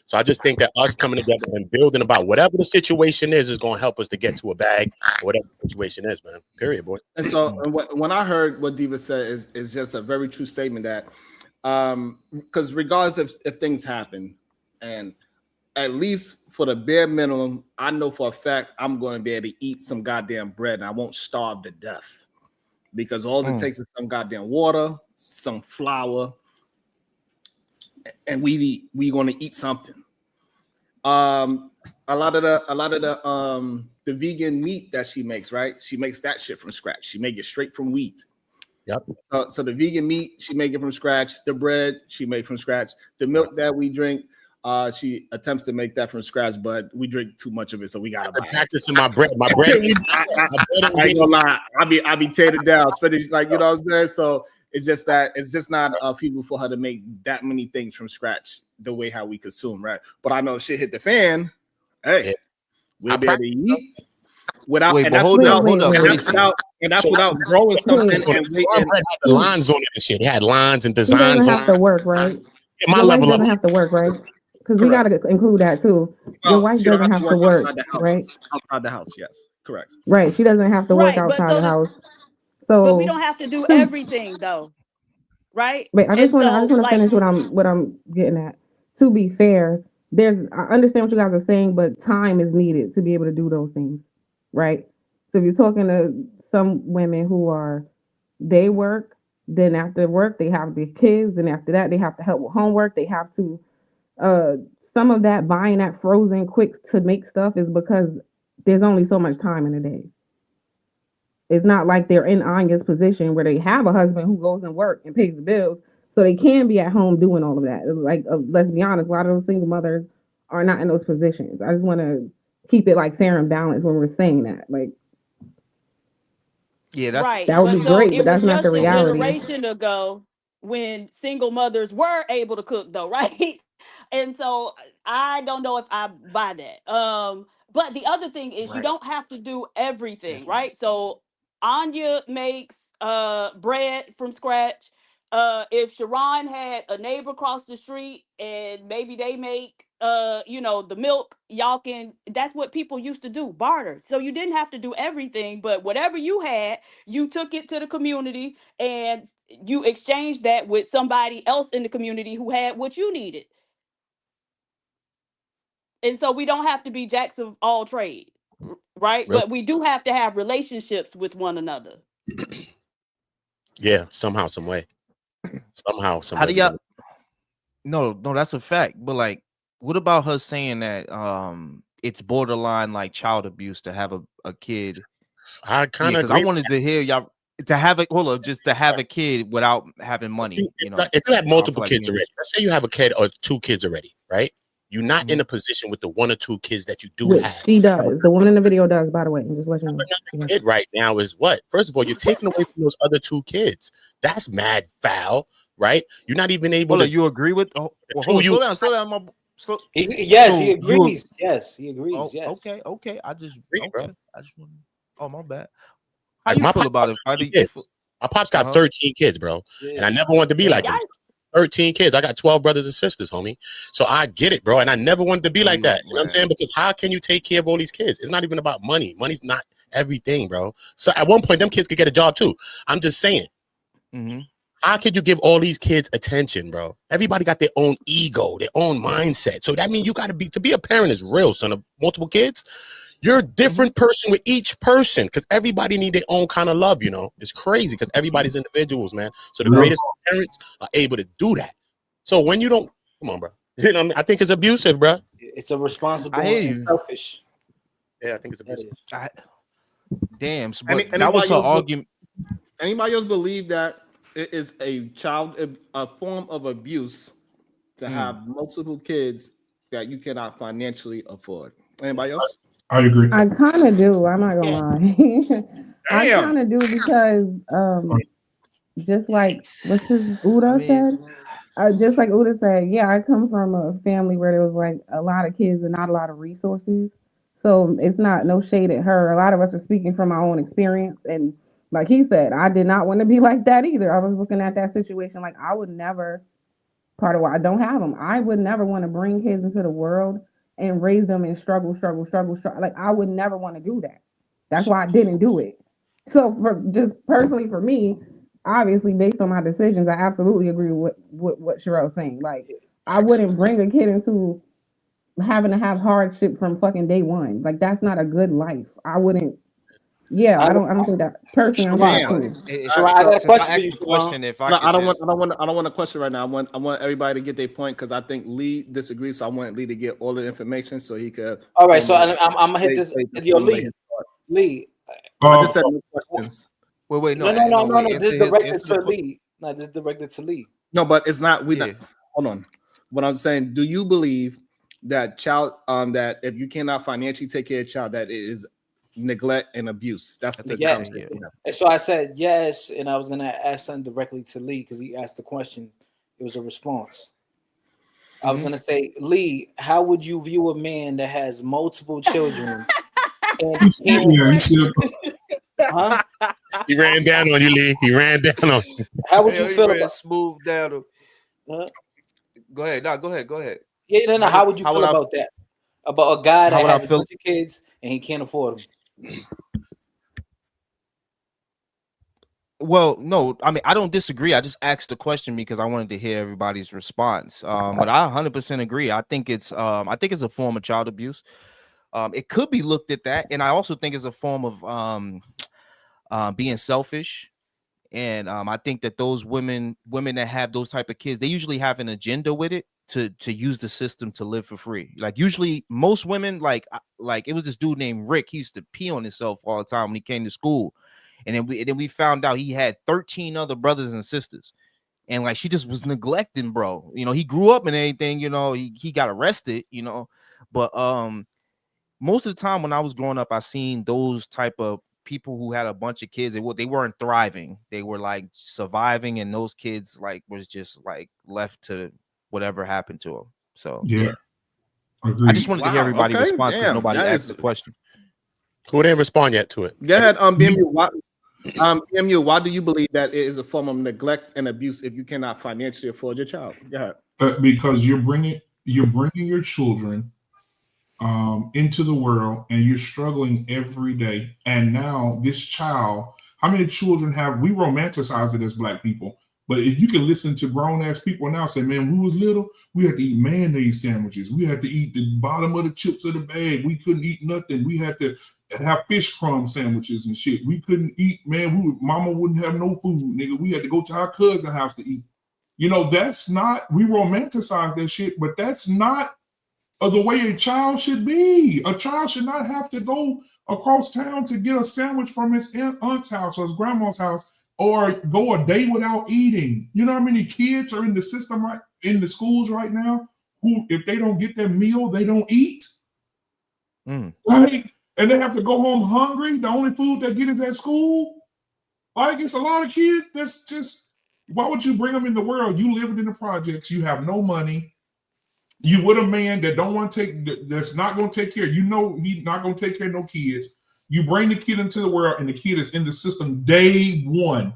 So I just think that us coming together and building about whatever the situation is going to help us to get to a bag, or whatever the situation is, man. Period, boy. And so when I heard what Diva said is just a very true statement that because regardless if things happen, and at least for the bare minimum, I know for a fact I'm going to be able to eat some goddamn bread and I won't starve to death, because all it takes is some goddamn water, some flour, and we going to eat something. A lot of the vegan meat that she makes, right? She makes that shit from scratch. She make it straight from wheat. Yep. So the vegan meat, she make it from scratch. The bread, she made from scratch. The milk that we drink, she attempts to make that from scratch, but we drink too much of it, so we gotta buy it. Practicing my bread. My bread. I ain't gonna lie. I be tated down, especially like, you know what I'm saying. So it's just not feasible for her to make that many things from scratch the way how we consume, right? But I know if shit hit the fan, hey, we'll be able to eat without. Wait, and but that's hold without, up, and that's without growing something. And had the lines on it and shit. It had lines and She designs doesn't on have to work, right? my Your wife level doesn't of have to work, right? Because we got to include that too. Your wife she don't doesn't have to work, outside the house. right? Outside the house, yes, correct. Right. She doesn't have to work Right, but outside the so house. but we So, don't have to do everything though, right? wait, I just And want to so like, finish what I'm getting at. To be fair, I understand what you guys are saying, but time is needed to be able to do those things, right? So if you're talking to some women they work, then after work they have the kids, then after that they have to help with homework. They have to some of that buying that frozen quick to make stuff is because there's only so much time in a day. It's not like they're in Anya's position where they have a husband who goes and work and pays the bills, so they can be at home doing all of that. Like, let's be honest, a lot of those single mothers are not in those positions. I just want to keep it like fair and balanced when we're saying that. Like, yeah, right. that would But be so great, but it was that's not the just a reality. generation ago when single mothers were able to cook though, right? And so I don't know if I buy that. But the other thing is you don't have to do everything, right? So Anya makes bread from scratch. If Sharon had a neighbor across the street and maybe they make the milk, y'all can, that's what people used to do, barter. So you didn't have to do everything, but whatever you had, you took it to the community and you exchanged that with somebody else in the community who had what you needed. And so we don't have to be jacks of all trade, right? Real. But we do have to have relationships with one another. Yeah, somehow, some way. Somehow, some How way. do y'all? No, that's a fact. But like, what about her saying that it's borderline like child abuse to have a kid? I kind of because I wanted to hear y'all to have a just to have a kid without having money. If you have multiple kids being already, rich. let's say you have a kid or 2 kids already, right? You're not in a position with the 1 or 2 kids that you do Which have. she does. The woman in the video does, by the way. I'm just letting you know. Another kid right now is what? First of all, you're taking away from those other 2 kids. That's mad foul, right? You're not even able to. You agree with? Hold on, slow down. Yes, he agrees. Yes, he agrees. Oh, yes. Okay. I just Agree, bro. I just want. Oh, my bad. How Like, you my feel pops about got it? How do 13 kids. My pops got 13 kids, bro. And I never wanted to be like him. 13 kids. I got 12 brothers and sisters, homie. So I get it, bro. And I never wanted to be like that. You know what I'm saying? Because how can you take care of all these kids? It's not even about money. Money's not everything, bro. So at one point, them kids could get a job too. I'm just saying. How could you give all these kids attention, bro? Everybody got their own ego, their own mindset. So that means you got to be a parent is real, son, of multiple kids. You're a different person with each person because everybody need their own kind of love, you know. It's crazy because everybody's individuals, man. So the greatest parents are able to do that. So when you don't, come on, bro. You know what I mean? I think it's abusive, bro. It's a responsible I hear and you. selfish. Yeah, I think it's abusive. Damn, but that was her argument. Anybody else believe that it is a form of abuse to have multiple kids that you cannot financially afford? Anybody else? I agree. I kind of do. I'm not gonna lie. I Damn. kind of do because just like what's his Uda said. Just like Uda said, yeah, I come from a family where there was like a lot of kids and not a lot of resources. So it's not no shade at her. A lot of us are speaking from our own experience, and Like he said, I did not want to be like that either. I was looking at that situation like I would never, part of why I don't have them, I would never want to bring kids into the world and raise them in struggle. Like I would never want to do that. That's why I didn't do it. So for just personally for me, obviously based on my decisions, I absolutely agree with what Sherelle's saying. Like I wouldn't bring a kid into having to have hardship from fucking day one. Like that's not a good life. I wouldn't. Yeah, I don't think that personally. I'm not Damn. cool. So I got a Since question I for you, asked the question, if I No, could I don't just, want a question right now. I want everybody to get their point because I think Lee disagrees. So I want Lee to get all the information so he could. All right, so I'm gonna hit this. Yo, Lee. I just said no questions. wait, No. This is directed to Lee. No, this is directed to Lee. No, but it's not. Yeah. Not. Hold on. What I'm saying, do you believe that that if you cannot financially take care of a child, that it is neglect and abuse? That's the conversation. And so I said yes, and I was gonna ask something directly to Lee because he asked the question. It was a response. I was gonna say, Lee, how would you view a man that has multiple children? Huh? He ran down on you, Lee. He ran down on you. How would you feel about smooth down? Go ahead. No, go ahead. Yeah, no. How would you feel about that? About a guy that has a bunch of kids and he can't afford them? Well, no, I mean I don't disagree. I just asked the question because I wanted to hear everybody's response. But I 100% agree. I think it's a form of child abuse. It could be looked at that, and I also think it's a form of being selfish. And I think that those women that have those type of kids, they usually have an agenda with it to use the system to live for free. Like usually most women, like it was this dude named Rick. He used to pee on himself all the time when he came to school. And then we found out he had 13 other brothers and sisters. And like she just was neglecting, bro. You know, he grew up and everything, you know, he got arrested, you know. But most of the time when I was growing up, I seen those type of people who had a bunch of kids. They weren't thriving. They were like surviving, and those kids like was just like left to whatever happened to them. So yeah. I just wanted to hear everybody's response because nobody asked the question. Who didn't respond yet to it? Go ahead, BMU, why do you believe that it is a form of neglect and abuse if you cannot financially afford your child? Go ahead. Because you're bringing your children into the world and you're struggling every day. And now this child, how many children we romanticize it as Black people, but if you can listen to grown ass people now say, man, when we was little, we had to eat mayonnaise sandwiches. We had to eat the bottom of the chips of the bag. We couldn't eat nothing. We had to have fish crumb sandwiches and shit. We couldn't eat, man. Mama wouldn't have no food, nigga. We had to go to our cousin's house to eat. You know, that's not, we romanticize that shit, but that's not the way a child should be. A child should not have to go across town to get a sandwich from his aunt's house or his grandma's house or go a day without eating. You know how many kids are in the system in the schools right now who, if they don't get their meal, they don't eat? Right? And they have to go home hungry. The only food they get is at school. Like, it's a lot of kids. That's just, why would you bring them in the world? You living in the projects. You have no money. You with a man that don't want to that's not going to take care. You know he's not going to take care of no kids. You bring the kid into the world and the kid is in the system day one.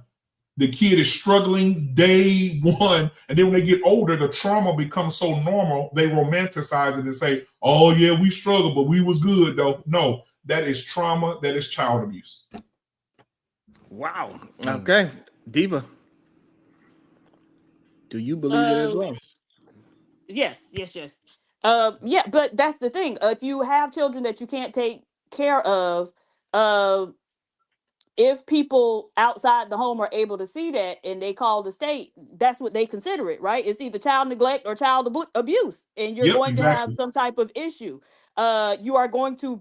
The kid is struggling day one. And then when they get older, the trauma becomes so normal, they romanticize it and say, oh yeah, we struggled, but we was good though. No, that is trauma. That is child abuse. Wow. Okay. Diva, do you believe it as well? Yes. Yeah, but that's the thing. If you have children that you can't take care of, if people outside the home are able to see that and they call the state, that's what they consider it, right? It's either child neglect or child abuse, and you're going to have some type of issue. You are going to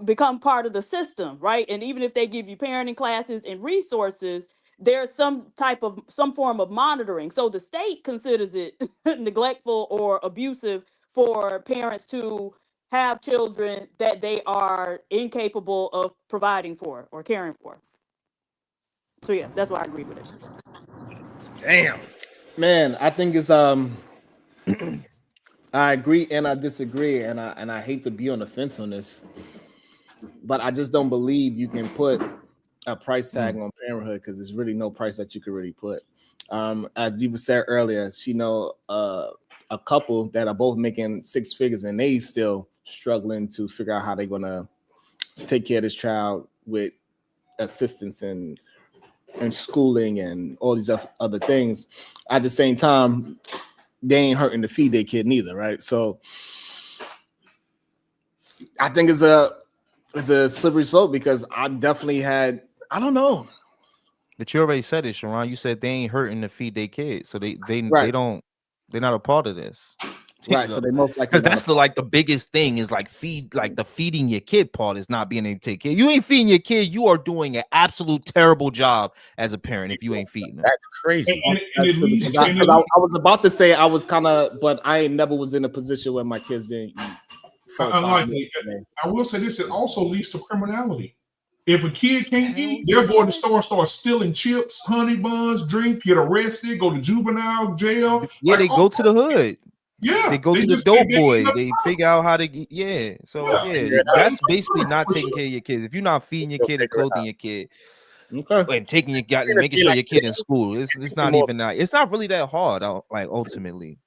become part of the system, right? And even if they give you parenting classes and resources, there's some form of monitoring. So the state considers it neglectful or abusive for parents to have children that they are incapable of providing for or caring for. So yeah, that's why I agree with it. Damn, man, I think it's I agree and I disagree, and I hate to be on the fence on this, but I just don't believe you can put a price tag on Parenthood because there's really no price that you could really put. As Diva said earlier, she know a couple that are both making 6 figures and they still struggling to figure out how they're gonna take care of this child with assistance and schooling and all these other things. At the same time, they ain't hurting to feed their kid neither, right? So I think it's a slippery slope because I definitely had, I don't know. But you already said it, Sharon. You said they ain't hurting to feed their kids, so they're not a part of this. Right. So they most likely because that's the biggest thing is like the feeding your kid part is not being able to take care. You ain't feeding your kid, you are doing an absolute terrible job as a parent if you ain't feeding them. That's crazy. I was about to say I was kind of, but I never was in a position where my kids didn't eat. Unlikely. I will say this: it also leads to criminality. If a kid can't eat, they'll go to the store and start stealing chips, honey buns, drink, get arrested, go to juvenile jail. Yeah, they go to the hood. Yeah, they go to the dope boy. They figure out how to get. Yeah, so that's basically not taking care of your kids. If you're not feeding your kid and clothing your kid, and taking making sure your kid in school, it's not even that. It's not really that hard. Like ultimately.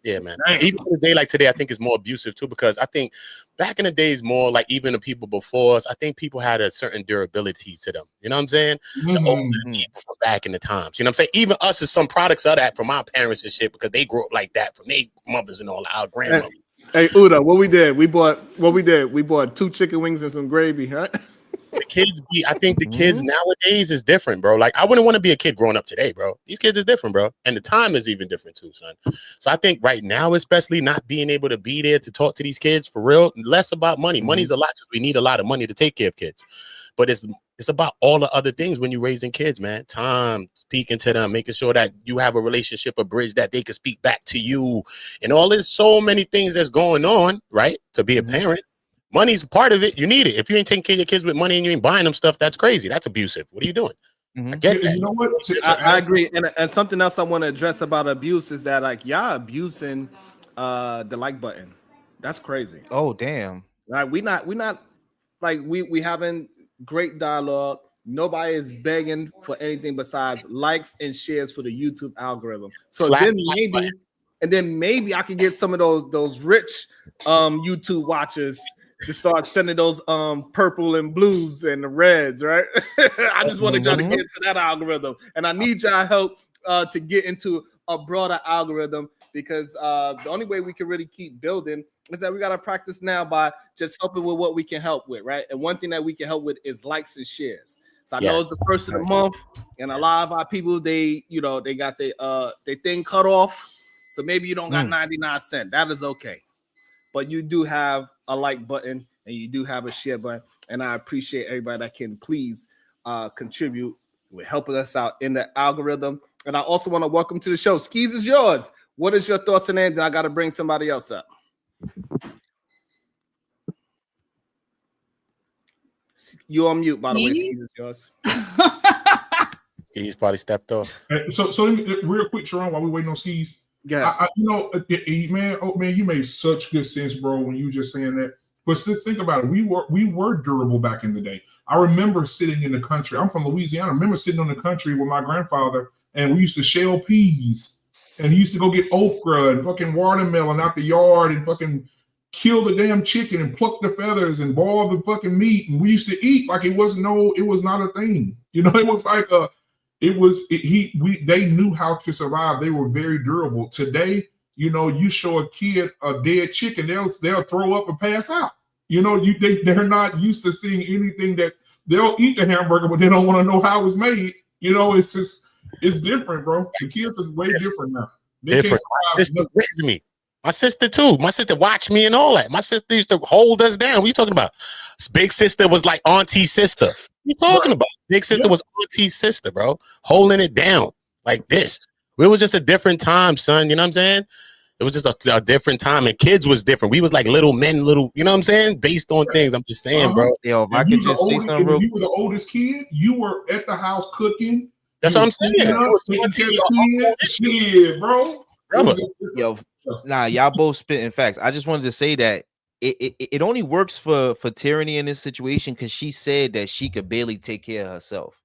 Yeah, man. Even in a day like today, I think it's more abusive too, because I think back in the days, more like even the people before us, I think people had a certain durability to them. You know what I'm saying? The older people from back in the times. You know what I'm saying? Even us is some products of that from our parents and shit, because they grew up like that from their mothers and all our grandmothers. Hey, Uda, what we did? We bought 2 chicken wings and some gravy, right? The kids I think the kids nowadays is different, bro. Like I wouldn't want to be a kid growing up today, bro. These kids is different, bro. And the time is even different too, son. So I think right now, especially not being able to be there to talk to these kids for real, less about money. Money's a lot because we need a lot of money to take care of kids. But it's about all the other things when you're raising kids, man. Time, speaking to them, making sure that you have a relationship, a bridge that they can speak back to you. And all this so many things that's going on, right? To be a parent. Money's part of it. You need it. If you ain't taking care of your kids with money and you ain't buying them stuff, that's crarazy. That's abusive. What are you doing? I get that. You know what? I agree. And something else I want to address about abuse is that like y'all abusing the like button. That's crazy. Oh damn. Right. We not like we having great dialogue. Nobody is begging for anything besides likes and shares for the YouTube algorithm. So then maybe I could get some of those rich YouTube watchers to start sending those purple and blues and the reds, right? I just want to try to get into that algorithm, and I need y'all help to get into a broader algorithm, because the only way we can really keep building is that we got to practice now by just helping with what we can help with, right? And one thing that we can help with is likes and shares. So I know it's the first of the month, and a lot of our people, they got their thing cut off. So maybe you don't got 99 cents. That is okay. But you do have a like button and you do have a share button. And I appreciate everybody that can please contribute with helping us out in the algorithm. And I also want to welcome to the show. Skis is yours. What is your thoughts on that? Then I got to bring somebody else up. You on mute, by the way. Skis is yours. He's probably stepped off. So real quick, Sharon, while we waiting on Skis. Yeah, man, you made such good sense, bro, when you were just saying that. But still think about it. We were durable back in the day. I remember sitting in the country. I'm from Louisiana. I remember sitting in the country with my grandfather, and we used to shell peas, and he used to go get okra and fucking watermelon out the yard and fucking kill the damn chicken and pluck the feathers and boil the fucking meat. And we used to eat like it was not a thing. You know, it was like they knew how to survive. They were very durable. Today, you show a kid a dead chicken, they'll throw up and pass out. They're not used to seeing anything that they'll eat the hamburger, but they don't want to know how it was made. It's different, bro. The kids are way different now. Different. My sister raised me. My sister too. My sister watched me and all that. My sister used to hold us down. What are you talking about? Big sister was like auntie sister. What are you talking about? Big sister was auntie sister, bro. Holding it down like this. It was just a different time, son. You know what I'm saying? It was just a different time, and kids was different. We was like little men, you know what I'm saying? Based on things. I'm just saying, bro. Yo, if I could just say something real. If you were the oldest kid, you were at the house cooking. That's what I'm saying. Shit, bro. Yo, nah, y'all both spitting facts. I just wanted to say that it only works for Tyranny in this situation because she said that she could barely take care of herself.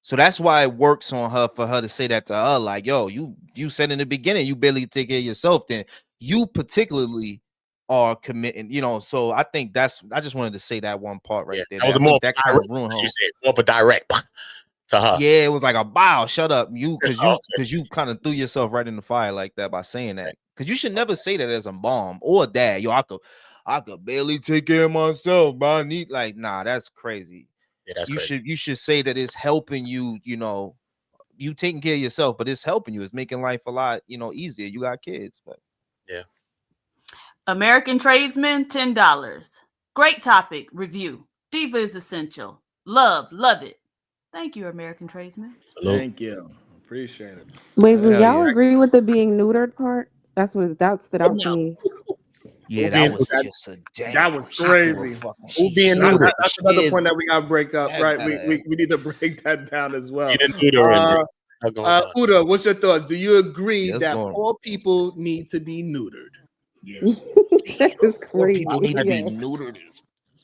So that's why it works on her for her to say that to her, like, yo, you said in the beginning you barely take care of yourself, then you particularly are committing, So I think I just wanted to say that one part right there. That was I more think that kind of ruined her. You said more of a direct to her. Yeah, it was like a bow, shut up, because Oh, you kind of threw yourself right in the fire like that by saying that. Because you should never say that as a mom or a dad. Yo, I could barely take care of myself, bro. I need nah, that's crazy. Yeah, that's crazy. You should say that it's helping you, you taking care of yourself, but it's helping you. It's making life a lot, easier. You got kids, but yeah. American Tradesman, $10. Great topic. Review. Diva is essential. Love it. Thank you, American Tradesman. Thank you. Appreciate it. Wait, do Hell y'all yeah. agree with the being neutered part? That stood out to me. Yeah, that was just a damn. That was crazy. Who being neutered? That's another point that we gotta break up, right? We need to break that down as well. Uda, what's your thoughts? Do you agree that poor people need to be neutered? Yes. That is crazy. People need to be neutered.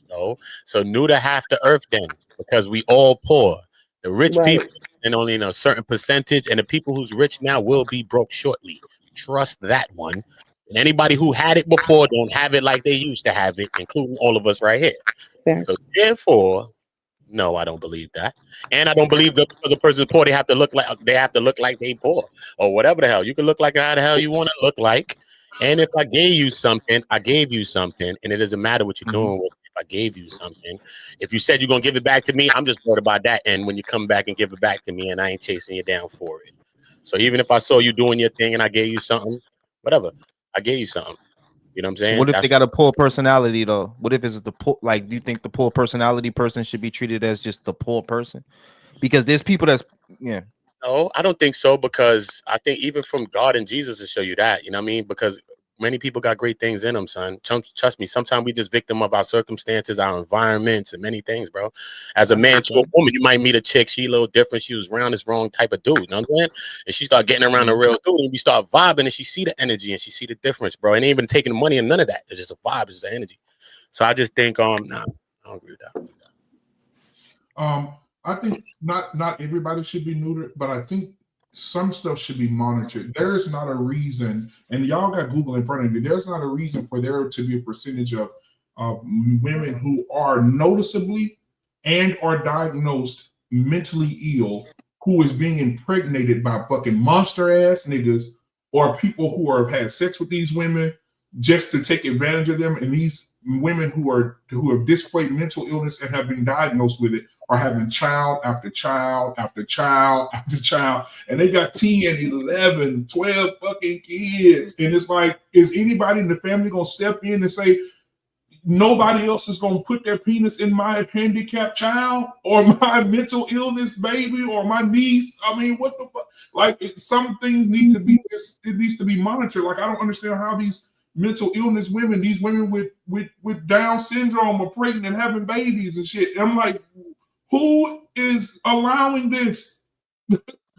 No, so neuter half the earth then, because we all poor. The rich people and only in a certain percentage, and the people who's rich now will be broke shortly. Trust that one. And anybody who had it before don't have it like they used to have it, including all of us right here. So therefore, no, I don't believe that, and I don't believe that because a person's poor, they have to look like they poor or whatever the hell. You can look like how the hell you want to look like, and if I gave you something, I gave you something, and it doesn't matter what you're doing with it. If I gave you something, if you said you're gonna give it back to me, I'm just worried about that. And when you come back and give it back to me, and I ain't chasing you down for it. So even if I saw you doing your thing and I gave you something, whatever, I gave you something. You know what I'm saying? What if they got a poor personality though? What if it's the poor? Like, do you think the poor personality person should be treated as just the poor person? Because there's people that's No, I don't think so, because I think even from God and Jesus to show you that, you know what I mean? Because many people got great things in them, son. Trust me, sometimes we just victim of our circumstances, our environments, and many things, bro. As a man to a woman, you might meet a chick, she a little different, she was around this wrong type of dude, you know what I'm saying? And she start getting around a real dude, and we start vibing, and she see the energy, and she see the difference, bro. And ain't even taking the money and none of that. It's just a vibe, it's just the energy. So I just think, nah, I don't agree with that. I think not everybody should be neutered, but I think some stuff should be monitored. There is not a reason, and y'all got Google in front of you, there's not a reason for there to be a percentage of women who are noticeably and are diagnosed mentally ill who is being impregnated by fucking monster ass niggas or people who have had sex with these women just to take advantage of them. And these women who have displayed mental illness and have been diagnosed with it are having child after child after child after child, and they got 10, 11, 12 fucking kids. And it's like, is anybody in the family gonna step in and say, nobody else is gonna put their penis in my handicapped child or my mental illness baby or my niece? I mean, what the fuck? Like, some things need to be, it needs to be monitored. Like, I don't understand how these mental illness women, these women with Down syndrome are pregnant and having babies and shit. And I'm like, who is allowing this?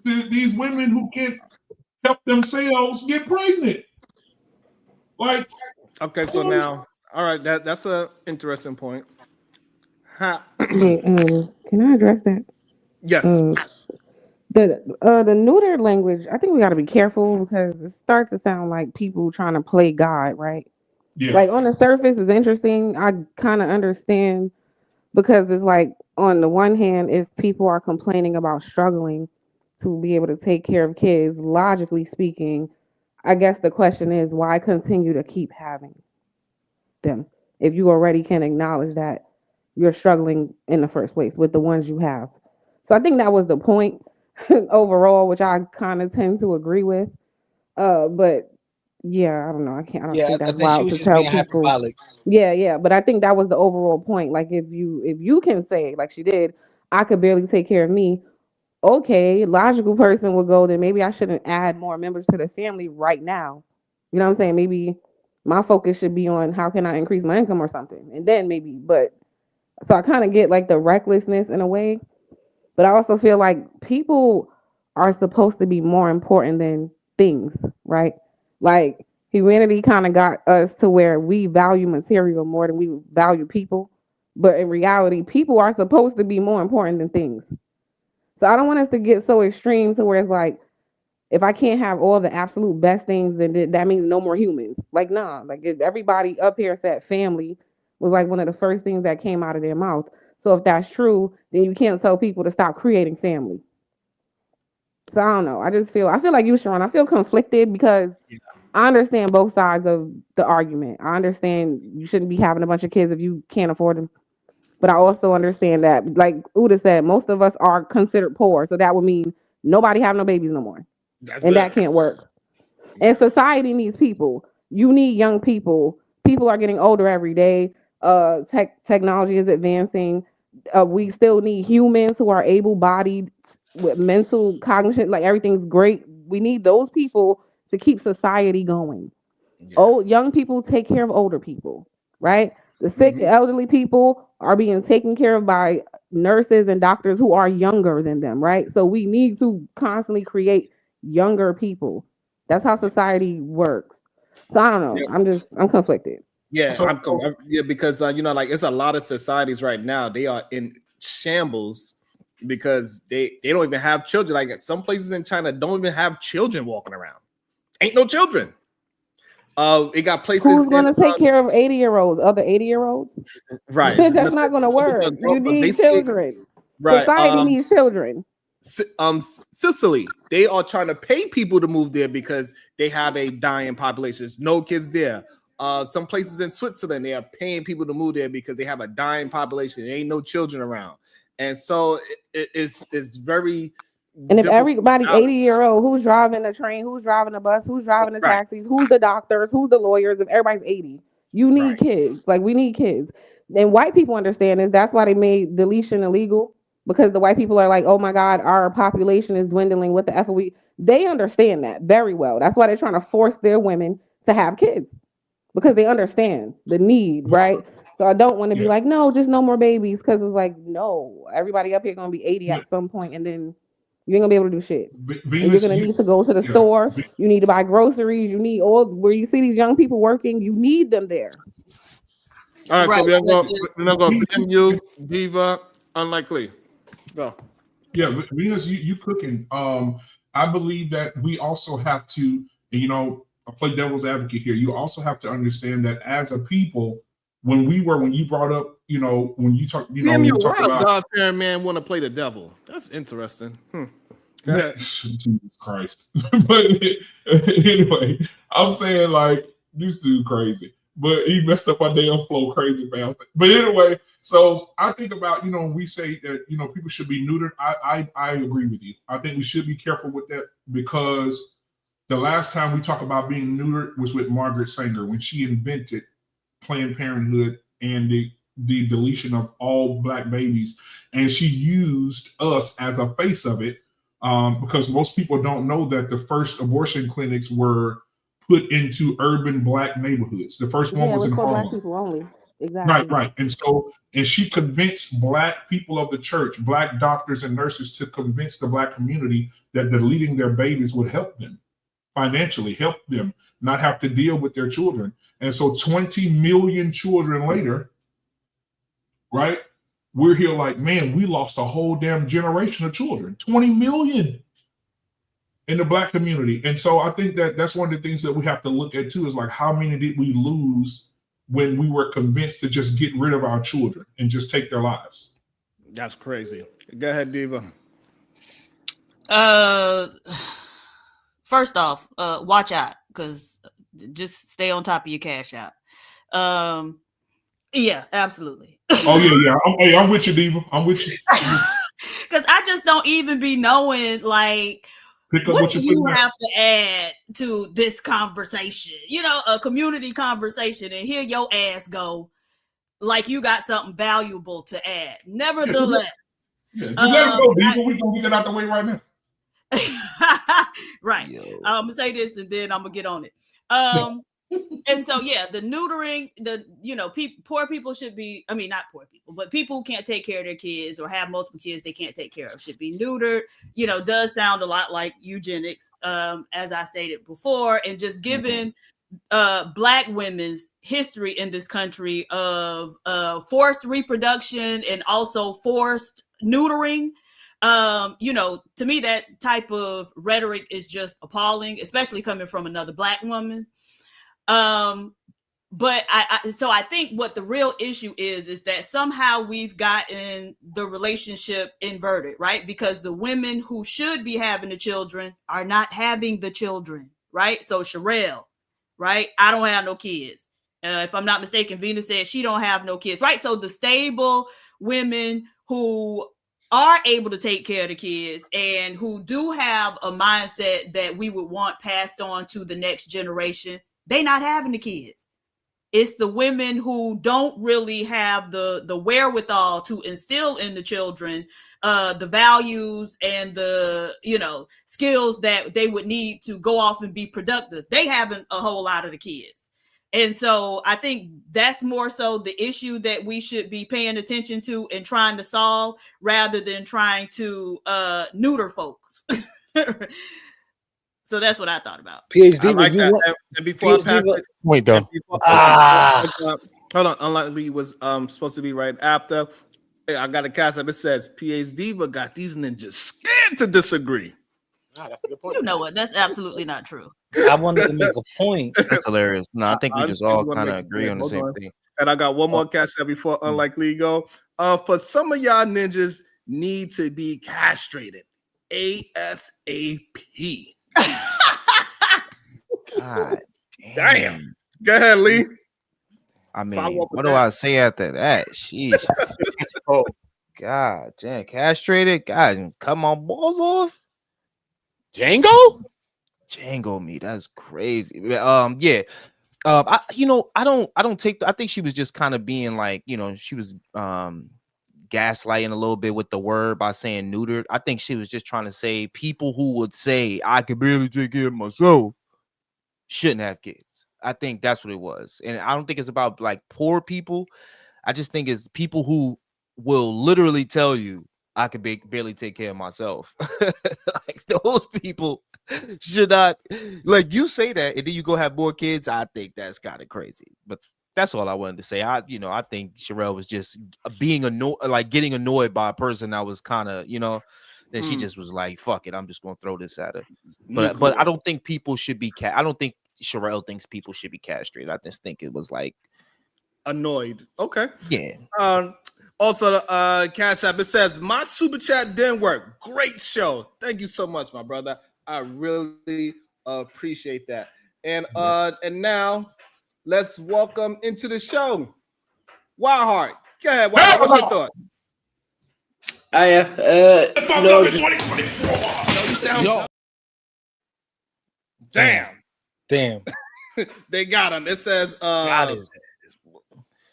These women who can't help themselves get pregnant. Like, okay, so now, all right, that's an interesting point. Wait, can I address that? Yes. The neuter language, I think we got to be careful because it starts to sound like people trying to play God, right? Yeah. Like, on the surface, it's interesting. I kind of understand, because it's like, on the one hand, if people are complaining about struggling to be able to take care of kids, logically speaking, I guess the question is, why continue to keep having them if you already can acknowledge that you're struggling in the first place with the ones you have? So I think that was the point overall, which I kind of tend to agree with. But yeah, I don't know. I think that's wild to tell people. Hyperbolic. Yeah. But I think that was the overall point. Like, if you can say, like she did, I could barely take care of me. Okay, logical person would go, then maybe I shouldn't add more members to the family right now. You know what I'm saying? Maybe my focus should be on how can I increase my income or something. And then maybe, but so I kind of get like the recklessness in a way, but I also feel like people are supposed to be more important than things, right? Like, humanity kind of got us to where we value material more than we value people. But in reality, people are supposed to be more important than things. So I don't want us to get so extreme to where it's like, if I can't have all the absolute best things, then that means no more humans. Like, nah, like if everybody up here said family was like one of the first things that came out of their mouth. So if that's true, then you can't tell people to stop creating family. So I don't know. I feel like you, Sharon. I feel conflicted because I understand both sides of the argument. I understand you shouldn't be having a bunch of kids if you can't afford them. But I also understand that, like Uda said, most of us are considered poor. So that would mean nobody have no babies no more. That can't work. And society needs people. You need young people. People are getting older every day. Technology is advancing. We still need humans who are able-bodied with mental cognition. Like everything's great. We need those people to keep society going. Young people take care of older people, right? The sick, elderly people are being taken care of by nurses and doctors who are younger than them, right? So we need to constantly create younger people. That's how society works. So I don't know. I'm conflicted. Yeah, because like it's a lot of societies right now. They are in shambles because they don't even have children. Like some places in China don't even have children walking around. Ain't no children. It got places. Who's going to take care of 80-year-olds? Other 80-year-olds? Right. That's not going to work. You need children. Right. Society needs children. Sicily, they are trying to pay people to move there because they have a dying population. There's no kids there. Some places in Switzerland, they are paying people to move there because they have a dying population. There ain't no children around, and so it's very. And if everybody's 80-year-old, who's driving the train? Who's driving the bus? Who's driving the taxis? Who's the doctors? Who's the lawyers? If everybody's 80, you need kids. Like we need kids. And white people understand this. That's why they made deletion illegal, because the white people are like, oh my God, our population is dwindling. What the F are we? They understand that very well. That's why they're trying to force their women to have kids, because they understand the need, right? So I don't want to be like, no, just no more babies, because it's like, no, everybody up here gonna be 80 at some point, and then you ain't gonna be able to do shit. And you're gonna need to go to the store. You need to buy groceries. You need all where you see these young people working. You need them there. All right, so we're gonna go BMU, Diva, Unlikely. Go. Yeah, Venus, you cooking. I believe that we also have to, I play devil's advocate here. You also have to understand that as a people, when you brought up, when you talk, about God-fearing man want to play the devil. That's interesting. Jesus Christ. But anyway, I'm saying like this dude crazy, but he messed up our damn flow crazy fast. But anyway, so I think about, we say that, people should be neutered. I agree with you. I think we should be careful with that, because the last time we talked about being neutered was with Margaret Sanger, when she invented Planned Parenthood and the deletion of all Black babies. And she used us as a face of it, because most people don't know that the first abortion clinics were put into urban Black neighborhoods. The first one was in Harlem. Black people only. Exactly. Right. And she convinced Black people of the church, Black doctors and nurses, to convince the Black community that deleting their babies would help them financially, help them not have to deal with their children. And so 20 million children later, right, we're here like, man, we lost a whole damn generation of children, 20 million in the Black community. And so I think that that's one of the things that we have to look at too, is like, how many did we lose when we were convinced to just get rid of our children and just take their lives? That's crazy. Go ahead, Diva. First off, watch out, because just stay on top of your cash out. Yeah, absolutely. Oh yeah. I'm with you, Diva. I'm with you. Because I just don't even be knowing, like, what do you have to add to this conversation? A community conversation, and here your ass go like you got something valuable to add. Nevertheless, just let him go, Diva. We gonna get that out the way right now. Right. I'm gonna say this and then I'm gonna get on it. And so the neutering, poor people should be, not poor people, but people who can't take care of their kids or have multiple kids they can't take care of should be neutered. Does sound a lot like eugenics, as I stated before, and just given Black women's history in this country of forced reproduction and also forced neutering. To me, that type of rhetoric is just appalling, especially coming from another Black woman. But I think what the real issue is that somehow we've gotten the relationship inverted, right? Because the women who should be having the children are not having the children, right? So Sherelle, right? I don't have no kids. If I'm not mistaken, Venus said she don't have no kids, right? So the stable women who are able to take care of the kids and who do have a mindset that we would want passed on to the next generation, they not having the kids. It's the women who don't really have the wherewithal to instill in the children the values and the skills that they would need to go off and be productive. They haven't a whole lot of the kids. And so I think that's more so the issue that we should be paying attention to and trying to solve rather than trying to neuter folks. So that's what I thought about. PhD, like that. And before I pass it, point though. Hold on, unlikely was supposed to be right after. I got a cast up. It says PhD, but got these ninjas scared to disagree. That's a good point. You know what? That's absolutely not true. I wanted to make a point. That's hilarious. No, I think we just all kind of agree on the same thing. And I got one more cast up before unlikely go. For some of y'all ninjas need to be castrated ASAP. God damn. Go ahead, Lee. I mean, what do I say after that? Sheesh. Oh, God damn, castrated. God, cut my balls off. Django me. That's crazy. Yeah. I don't take. I think she was just kind of being like, she was gaslighting a little bit with the word by saying neutered. I think she was just trying to say people who would say I could barely take care of myself shouldn't have kids. I think that's what it was. And I don't think it's about like poor people. I just think it's people who will literally tell you I could barely take care of myself. Like those people should not, like, you say that and then you go have more kids. I think that's kind of crazy. But that's all I wanted to say. I think Sherelle was just being annoyed, like getting annoyed by a person that was kind of, then she just was like, fuck it, I'm just gonna throw this at her. But I don't think people should be I don't think Sherelle thinks people should be castrated. I just think it was like annoyed. Okay. Yeah. Also, Cash App, it says my super chat didn't work. Great show. Thank you so much, my brother. I really appreciate that. And now let's welcome into the show Wildheart. Go ahead, Wildheart. What's your thought? Damn. They got him. It says God is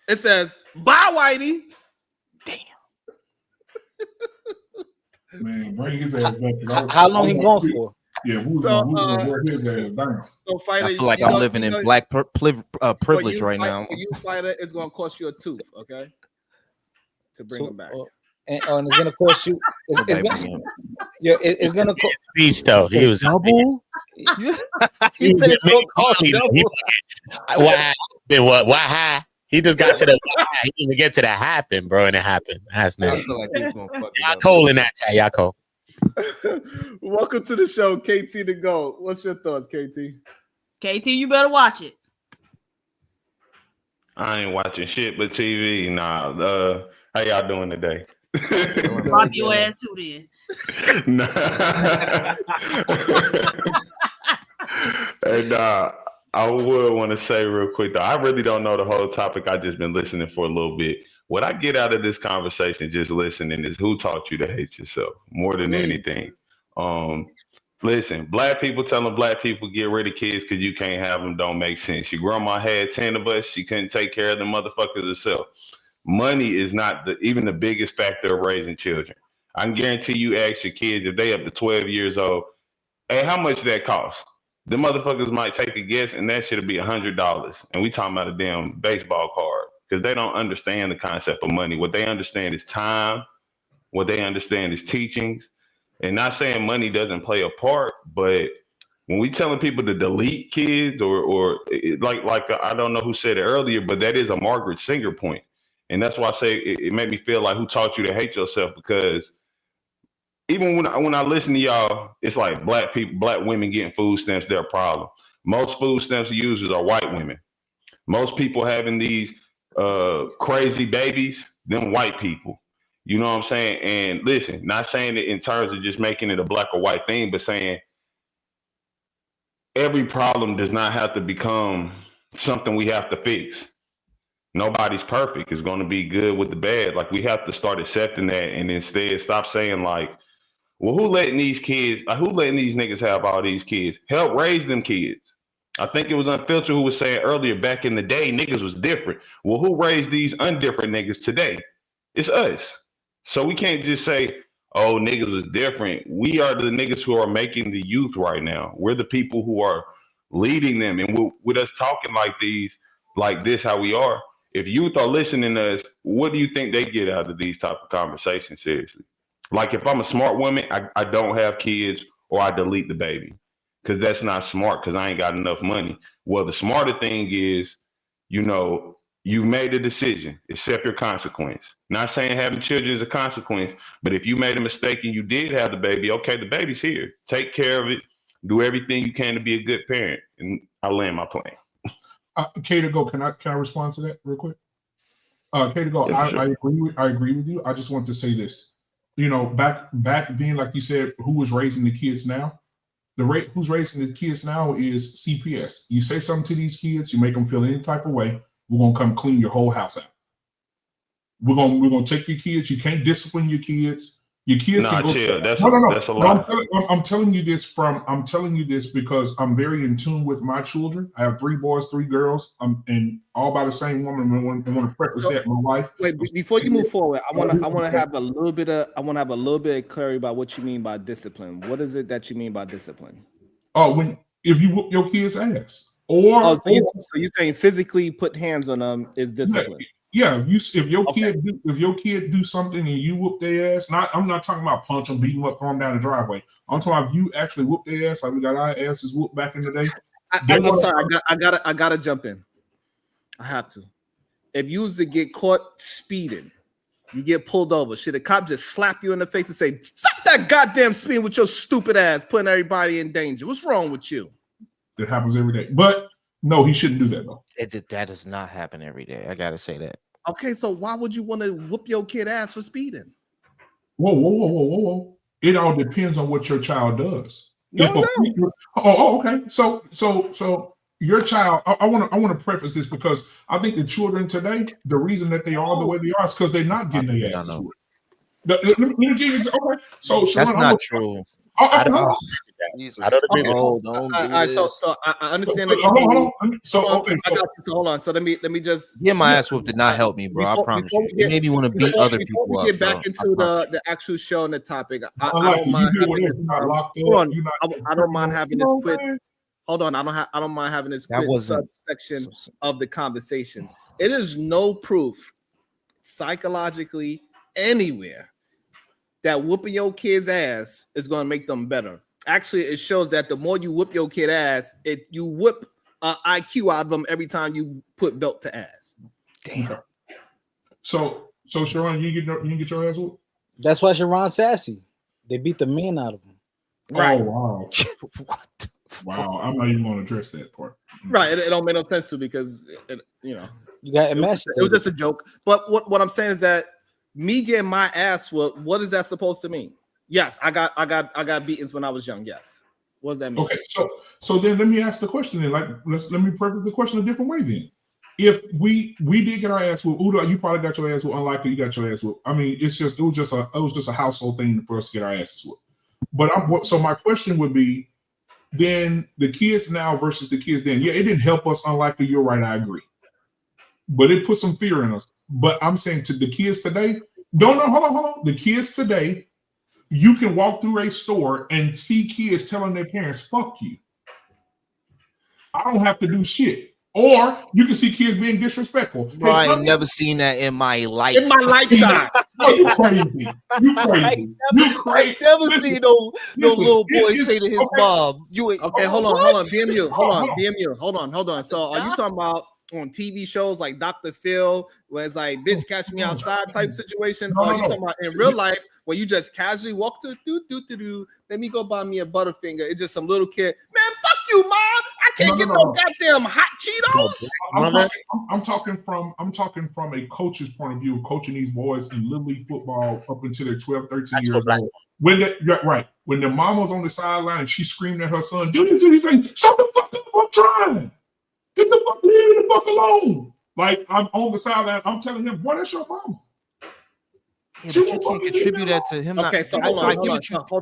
it says bye Whitey. Man, bring his ass back. How long he going for? Yeah, we gonna work his ass down. So fighter, I feel like I'm living in black privilege right now. For you, fighter, it's gonna cost you a tooth, okay? To bring him back. And it's gonna cost you. It's gonna cost. Beast though. He was double. He was gonna cost double. Why high? He just got to the high. He didn't even get to the happen, bro, and it happened. That's nice. Y'all cold in that chat. Y'all cold. Welcome to the show, KT the Gold. What's your thoughts, KT? KT, you better watch it. I ain't watching shit but TV. Nah. How y'all doing today? Drop your ass too then. And I would want to say real quick though, I really don't know the whole topic. I just been listening for a little bit. What I get out of this conversation, just listening, is who taught you to hate yourself more than anything. Listen, black people telling black people get rid of kids because you can't have them don't make sense. Your grandma had 10 of us. She couldn't take care of the motherfuckers herself. Money is not even the biggest factor of raising children. I can guarantee you ask your kids if they up to 12 years old, hey, how much that cost? The motherfuckers might take a guess and that should be $100. And we talking about a damn baseball card because they don't understand the concept of money. What they understand is time. What they understand is teachings. And not saying money doesn't play a part, but when we telling people to delete kids or like I don't know who said it earlier, but that is a Margaret Singer point. And that's why I say it made me feel like who taught you to hate yourself, because even when I listen to y'all, it's like black people, black women getting food stamps, they're a problem. Most food stamps users are white women. Most people having these crazy babies, them white people. You know what I'm saying? And listen, not saying it in terms of just making it a black or white thing, but saying every problem does not have to become something we have to fix. Nobody's perfect. It's going to be good with the bad. Like, we have to start accepting that, and instead stop saying like, well, who letting these niggas have all these kids? Help raise them kids. I think it was Unfiltered who was saying earlier, back in the day, niggas was different. Well, who raised these undifferent niggas today? It's us. So we can't just say, oh, niggas was different. We are the niggas who are making the youth right now. We're the people who are leading them. And with us talking like this, how we are, if youth are listening to us, what do you think they get out of these type of conversations, seriously? Like, if I'm a smart woman, I don't have kids, or I delete the baby, because that's not smart, because I ain't got enough money. Well, the smarter thing is, you made a decision, accept your consequence. Not saying having children is a consequence, but if you made a mistake and you did have the baby, okay, the baby's here. Take care of it. Do everything you can to be a good parent. And I land my plane. K to go. Can I respond to that real quick? K to go. Yeah, sure. I agree with you. I just want to say this. Back then, like you said, who was raising the kids now? Who's raising the kids now is CPS. You say something to these kids, you make them feel any type of way, we're gonna come clean your whole house out. We're gonna take your kids. You can't discipline your kids. Your kids can go. Chill. That's a No, lot. I'm telling you this because I'm very in tune with my children. I have 3 boys, 3 girls, and all by the same woman. I want to preface that my wife. Wait, before you move forward, I want to have a little bit of clarity about what you mean by discipline. What is it that you mean by discipline? Oh, if you whoop your kid's ass, so you're saying physically put hands on them is discipline? Yeah, if your kid do something and you whoop their ass, I'm not talking about punch them, beat them up, throw them down the driveway. I'm talking about if you actually whoop their ass like we got our asses whooped back in the day. I'm sorry, I gotta jump in. I have to. If you was to get caught speeding, you get pulled over, should a cop just slap you in the face and say, "Stop that goddamn speeding with your stupid ass, putting everybody in danger"? What's wrong with you? That happens every day, but no, he shouldn't do that though. That does not happen every day. I gotta say that. Okay, so why would you want to whoop your kid ass for speeding? Whoa. It all depends on what your child does. No. Okay. So your child, I want to preface this because I think the children today, the reason that they are the way they are is because they're not getting their asses whooped. Let me give you okay. So that's Sharon, not true. I don't agree. All right, so I understand that. Hold on. I got you. So hold on. So let me just. Yeah, my ass whoop did not help me, bro. I promise you. It made me want to beat other people up. Before we get back into the actual show and the topic, I don't mind having this. I don't mind having this quick. Hold on. I don't mind having this quick subsection of the conversation. It is no proof psychologically anywhere that whooping your kid's ass is going to make them better. Actually, it shows that the more you whoop your kid ass, you whip IQ out of them every time you put belt to ass. Damn. So Sharon, you get your ass whooped? That's why Sharon sassy. They beat the men out of him. Right. Oh wow. What? Wow, I'm not even going to address that part. Right. It don't make no sense to because you got it was just a joke. But what I'm saying is that me getting my ass whooped, what is that supposed to mean? Yes, I got beatings when I was young. Yes. What does that mean? Okay, so then let me ask the question then. Let me preface the question a different way then. If we did get our ass whooped, Udo, you probably got your ass whooped. Unlikely you got your ass whooped. I mean, it was just a household thing for us to get our asses whooped. But so my question would be, then the kids now versus the kids then. Yeah, it didn't help us. Unlikely, you're right. I agree. But it put some fear in us. But I'm saying to the kids today, hold on. The kids today, you can walk through a store and see kids telling their parents, "Fuck you. I don't have to do shit. Or you can see kids being disrespectful. Bro, I ain't never seen that in my life. In my lifetime. Oh, you crazy. You crazy. You crazy. I never Listen, seen no listen, little it boy is- say to his okay. mom, "You ain't." Okay, hold on, BMU, hold on. So are you talking about on TV shows like Dr. Phil, where it's like bitch catch me outside type situation? Or are you talking about in real life where you just casually walk to let me go buy me a Butterfinger? It's just some little kid, man, fuck you, mom. I can't get no goddamn hot Cheetos. I'm talking from a coach's point of view, coaching these boys in Little League football up until they're 12, 13 years old. When the mom was on the sideline and she screamed at her son, do this, he's saying, shut the fuck up, I'm trying. Leave me the fuck alone. Like, I'm on the sideline, I'm telling him, boy, that's your mama. Yeah, but you can't contribute that to him. Okay, so hold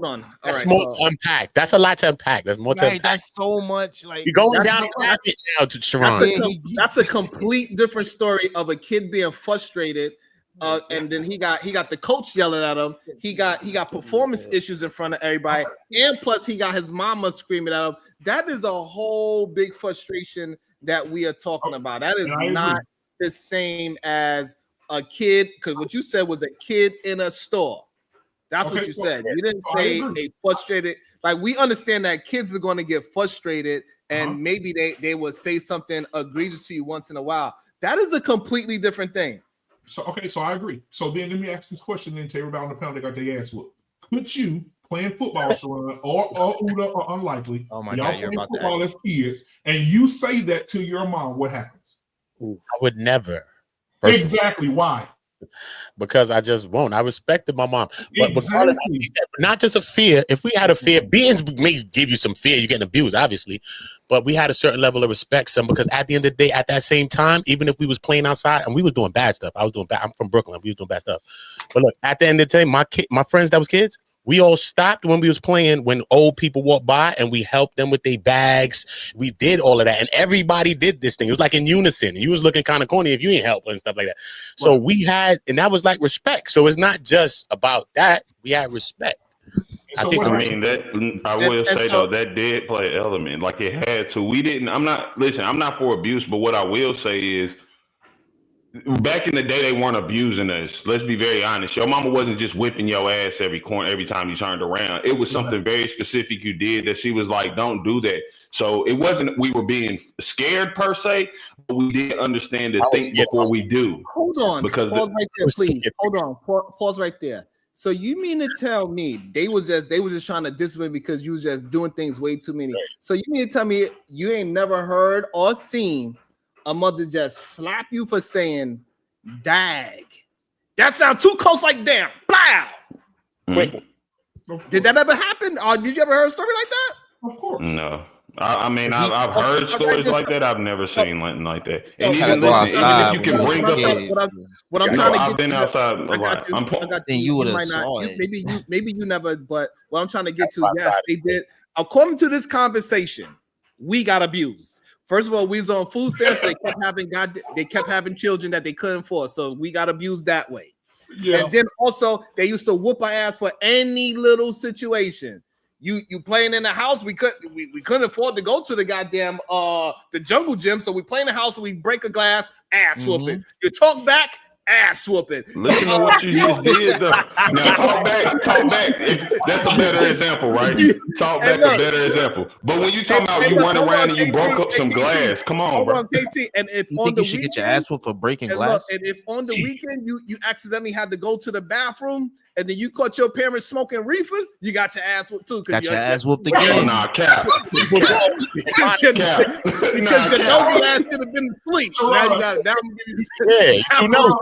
on. That's more to unpack. That's a lot to unpack. There's more to unpack. That's so much. Like you're going down a rabbit now, to Sharon. That's a complete different story of a kid being frustrated. And then he got the coach yelling at him. He got performance issues in front of everybody, and plus he got his mama screaming at him. That is a whole big frustration that we are talking about. That is not the same as a kid, because what you said was a kid in a store. That's what you said. You didn't say a frustrated. Like, we understand that kids are going to get frustrated, and maybe they will say something egregious to you once in a while. That is a completely different thing. So I agree. So then let me ask this question then to everybody on the panel that got their ass whooped. Could you playing football, Sharon, or Uda or Unlikely? Oh my y'all God, you're playing about football that. as kids, and you say that to your mom, what happens? I would never. Exactly. Why? Because I just won't. I respected my mom. But Exactly. not just a fear. If we had a fear, beings may give you some fear. You're getting abused, obviously. But we had a certain level of respect, because at the end of the day, at that same time, even if we was playing outside and we was doing bad stuff, I was doing bad. I'm from Brooklyn. We was doing bad stuff. But look, at the end of the day, my friends that was kids, we all stopped when we was playing, when old people walked by, and we helped them with their bags. We did all of that, and everybody did this thing. It was like in unison. And you was looking kind of corny if you ain't help and stuff like that. So we had, and that was like respect. So it's not just about that. We had respect. I mean, that I will say though, that did play an element. Like, it had to. We didn't. I'm not for abuse, but what I will say is, back in the day, they weren't abusing us. Let's be very honest. Your mama wasn't just whipping your ass every time you turned around. It was something very specific you did that she was like, don't do that. So it wasn't we were being scared per se, but we did understand to think before we do. Hold on. Because pause right there, please. Hold on. Pause right there. So you mean to tell me they was just trying to discipline because you was just doing things way too many? So you mean to tell me you ain't never heard or seen a mother just slap you for saying dag? That sounds too close, like damn. Blow. Wait, did that ever happen? Or did you ever hear a story like that? Of course. No. I mean, I've heard stories like that. I've never seen nothing like that. And even if you can bring up what I'm trying to get. I've been outside a lot. Then you would have saw it. Maybe you never. But what I'm trying to get to, yes, they did. According to this conversation, we got abused. First of all, we was on food stamps. So they kept having children that they couldn't force. So we got abused that way. Yeah. And then also they used to whoop our ass for any little situation. You playing in the house, we couldn't afford to go to the goddamn the jungle gym, so we play in the house, we break a glass, ass whooping. You talk back, ass whooping. Listen to what you just did though. Now talk back. That's a better example, right? Talk back, a better example. But when you talking about you run around and you broke up some glass, come on, bro. KT, and if you on think the you should weekend, get your ass whooped for breaking glass? And if on the weekend you accidentally had to go to the bathroom, and then you caught your parents smoking reefers, you got your ass whooped too. Got your ass whooped again. Nah, cap. Because your doggy ass should have been asleep. Now you got it. Now I'm giving you. Sharon, don't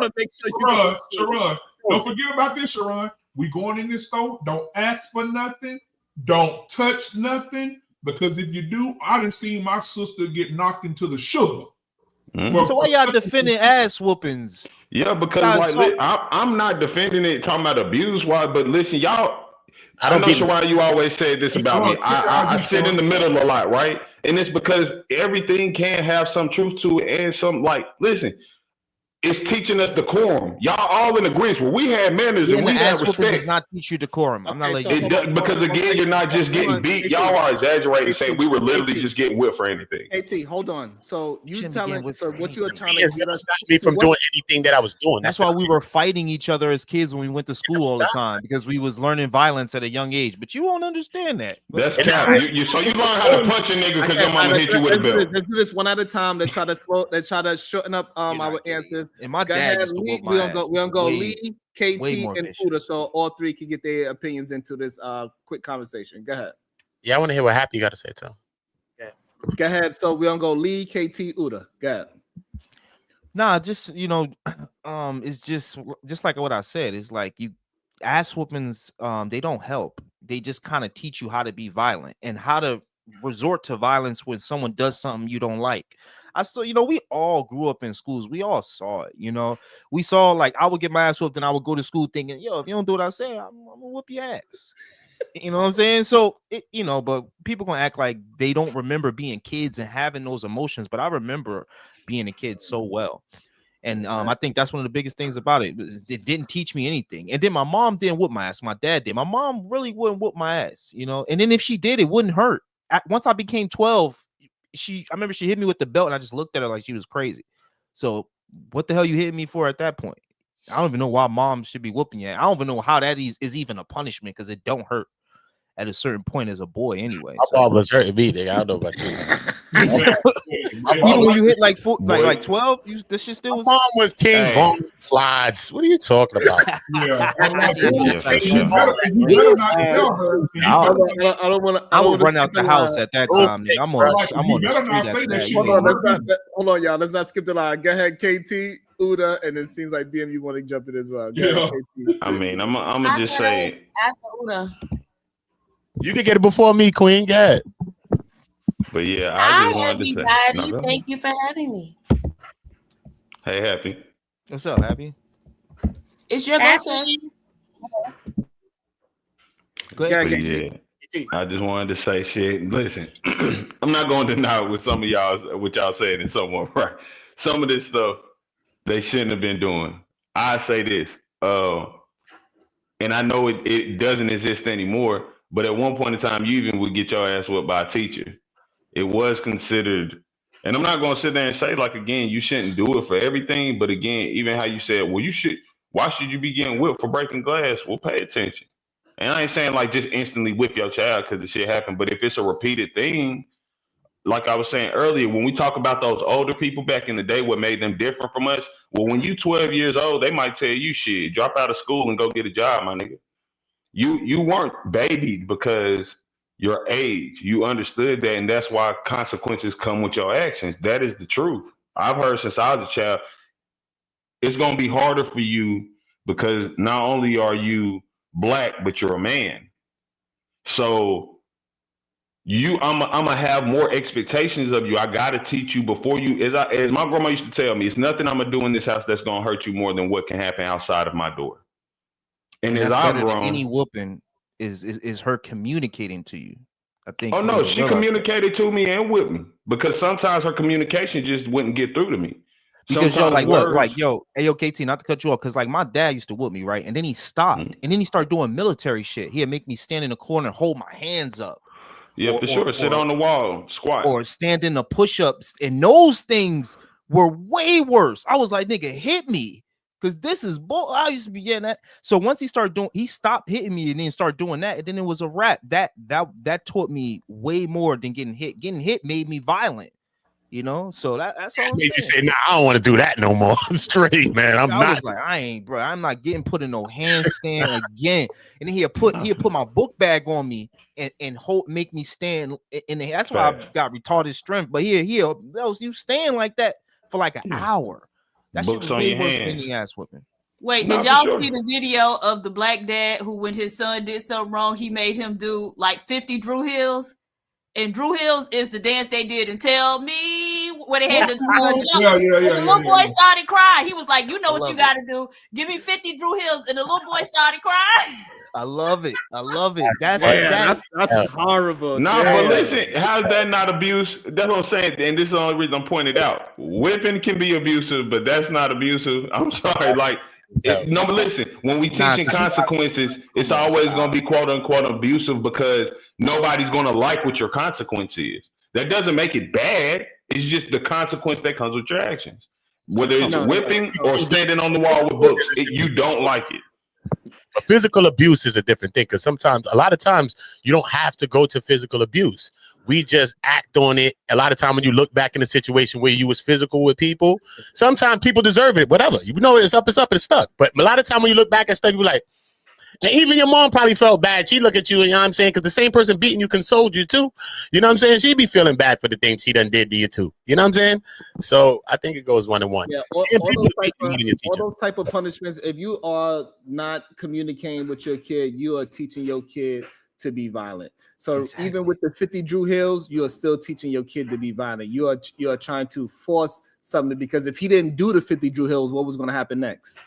forget about this, Sharon. We going in this store. Don't ask for nothing. Don't touch nothing. Because if you do, I done seen my sister get knocked into the sugar. So why y'all defending ass whoopings? Yeah, because I'm not defending it, talking about abuse, but listen, y'all. I know, Sharon, you always say this about me. I sit in the middle a lot, right? And it's because everything can have some truth to it and some, listen, It's teaching us decorum. Y'all all in agreement. Well, we had manners and we had respect. Does not teach you decorum. I'm not letting you. Because again, you're not just getting beat. Y'all are exaggerating, saying we were literally just getting whipped for anything. AT, hold on. So you telling? So what you are trying He has to never get us? stopped me from doing anything that I was doing. That's why we were fighting each other as kids when we went to school all the time, because we was learning violence at a young age. But you won't understand that. That's cap. So you learn how to punch a nigga because your mama hit you with a belt. Let's do this one at a time. Let's try to shorten up our answers. And my Go dad ahead, used to Lee. whoop my We're ass. gonna go Way- Lee, KT, way more and vicious. Uda, so all three can get their opinions into this quick conversation. Go ahead. Yeah, I want to hear what Happy got to say too. Go ahead. So we're gonna go Lee, KT, Uda. Go ahead. Nah, just it's just like what I said. It's like you ass whoopings, they don't help. They just kind of teach you how to be violent and how to resort to violence when someone does something you don't like. I saw, we all grew up in schools. We all saw it. We saw, like, I would get my ass whooped and I would go to school thinking, yo, if you don't do what I say, I'm gonna whoop your ass. You know what I'm saying? So, but people gonna act like they don't remember being kids and having those emotions. But I remember being a kid so well. And I think that's one of the biggest things about it. It didn't teach me anything. And then my mom didn't whoop my ass. My dad did. My mom really wouldn't whoop my ass, And then if she did, it wouldn't hurt. Once I became 12, I remember she hit me with the belt and I just looked at her like she was crazy. So what the hell you hitting me for at that point? I don't even know why mom should be whooping you. I don't even know how that is even a punishment, because it don't hurt at a certain point as a boy anyway. My ball was hurting me, nigga. I don't know about you. Even when you hit like 12, this shit still was. My mom was King Von Slides. What are you talking about? Yeah. I would run out the house at that time. Nigga. I'm on the street at that. Hold on, y'all. Let's not skip the line. Go ahead, KT, Uda, and it seems like BM, you want to jump in as well. Go ahead, KT. I mean, I'm gonna just say. After Uda. You can get it before me, Queen. Go ahead. But yeah, I just wanted everybody. to say. Thank you for having me. Hey, Happy. What's up, Happy? It's your go, son. But yeah, I just wanted to say shit. Listen, I'm not going to deny what some of y'all said and somewhat right. Some of this stuff they shouldn't have been doing. I say this, and I know it doesn't exist anymore. But at one point in time, you even would get your ass whipped by a teacher. It was considered, and I'm not going to sit there and say, like, again, you shouldn't do it for everything. But again, even how you said, well, why should you be getting whipped for breaking glass? Well, pay attention. And I ain't saying like just instantly whip your child because the shit happened. But if it's a repeated thing, like I was saying earlier, when we talk about those older people back in the day, what made them different from us? Well, when you 12 years old, they might tell you, shit, drop out of school and go get a job, my nigga. You weren't babied because your age. You understood that, and that's why consequences come with your actions. That is the truth. I've heard since I was a child, it's going to be harder for you because not only are you black, but you're a man. So I'm gonna have more expectations of you. I gotta teach you before you, as my grandma used to tell me, it's nothing I'm gonna do in this house that's gonna hurt you more than what can happen outside of my door. And as I've grown, any whooping is her communicating to you. I think. Oh no, she communicated to me and with me because sometimes her communication just wouldn't get through to me. Because yo, KT, not to cut you off, because like my dad used to whoop me, right? And then he stopped, and then he started doing military shit. He'd make me stand in the corner and hold my hands up. Yeah, for sure. Sit on the wall, squat, or stand in the push-ups, and those things were way worse. I was like, nigga, hit me, because this is bull. I used to be getting that. So once he stopped hitting me and then started doing that, and then it was a wrap. That taught me way more than getting hit. Getting hit made me violent. So that's all I'm saying. You say, nah, I don't want to do that no more. Straight, man. I'm not. I'm not getting put in no handstand again. And then he'll put my book bag on me and make me stand. And that's why I got retarded strength. But you stand like that for like an hour. That shit was way worse than any ass whipping. Wait, did y'all see the video of the black dad who, when his son did something wrong, he made him do like 50 Drew Hills? And Drew Hills is the dance they did and Tell Me where they had the jump. Yeah, And the little boy yeah. started crying. He was like, "You know what love you it. got to do? Give me 50 Drew Hills." And the little boy started crying. I love it. I love it. That's That's horrible. No, Damn. but listen, how's that not abuse? That's what I'm saying, and this is the only reason I'm pointing it out. Whipping can be abusive, but that's not abusive. I'm sorry, like no, but listen, when we teaching consequences, it's always going to be quote unquote abusive because nobody's going to like what your consequence is. That doesn't make it bad. It's just the consequence that comes with your actions. Whether it's whipping or standing on the wall with books, you don't like it. But physical abuse is a different thing because a lot of times, you don't have to go to physical abuse. We just act on it. A lot of time when you look back in a situation where you was physical with people, sometimes people deserve it, whatever. You know, it's up, it's stuck. But a lot of time when you look back at stuff, you're like, and even your mom probably felt bad. She look at you, and you know what I'm saying? Because the same person beating you consoled you too. You know what I'm saying? She'd be feeling bad for the things she done did to you too. You know what I'm saying? So I think it goes 1 and 1. Yeah, all those type of punishments, if you are not communicating with your kid, you are teaching your kid to be violent. So even with the 50 Drew Hills, you are still teaching your kid to be violent. You are trying to force something because if he didn't do the 50 Drew Hills, what was going to happen next?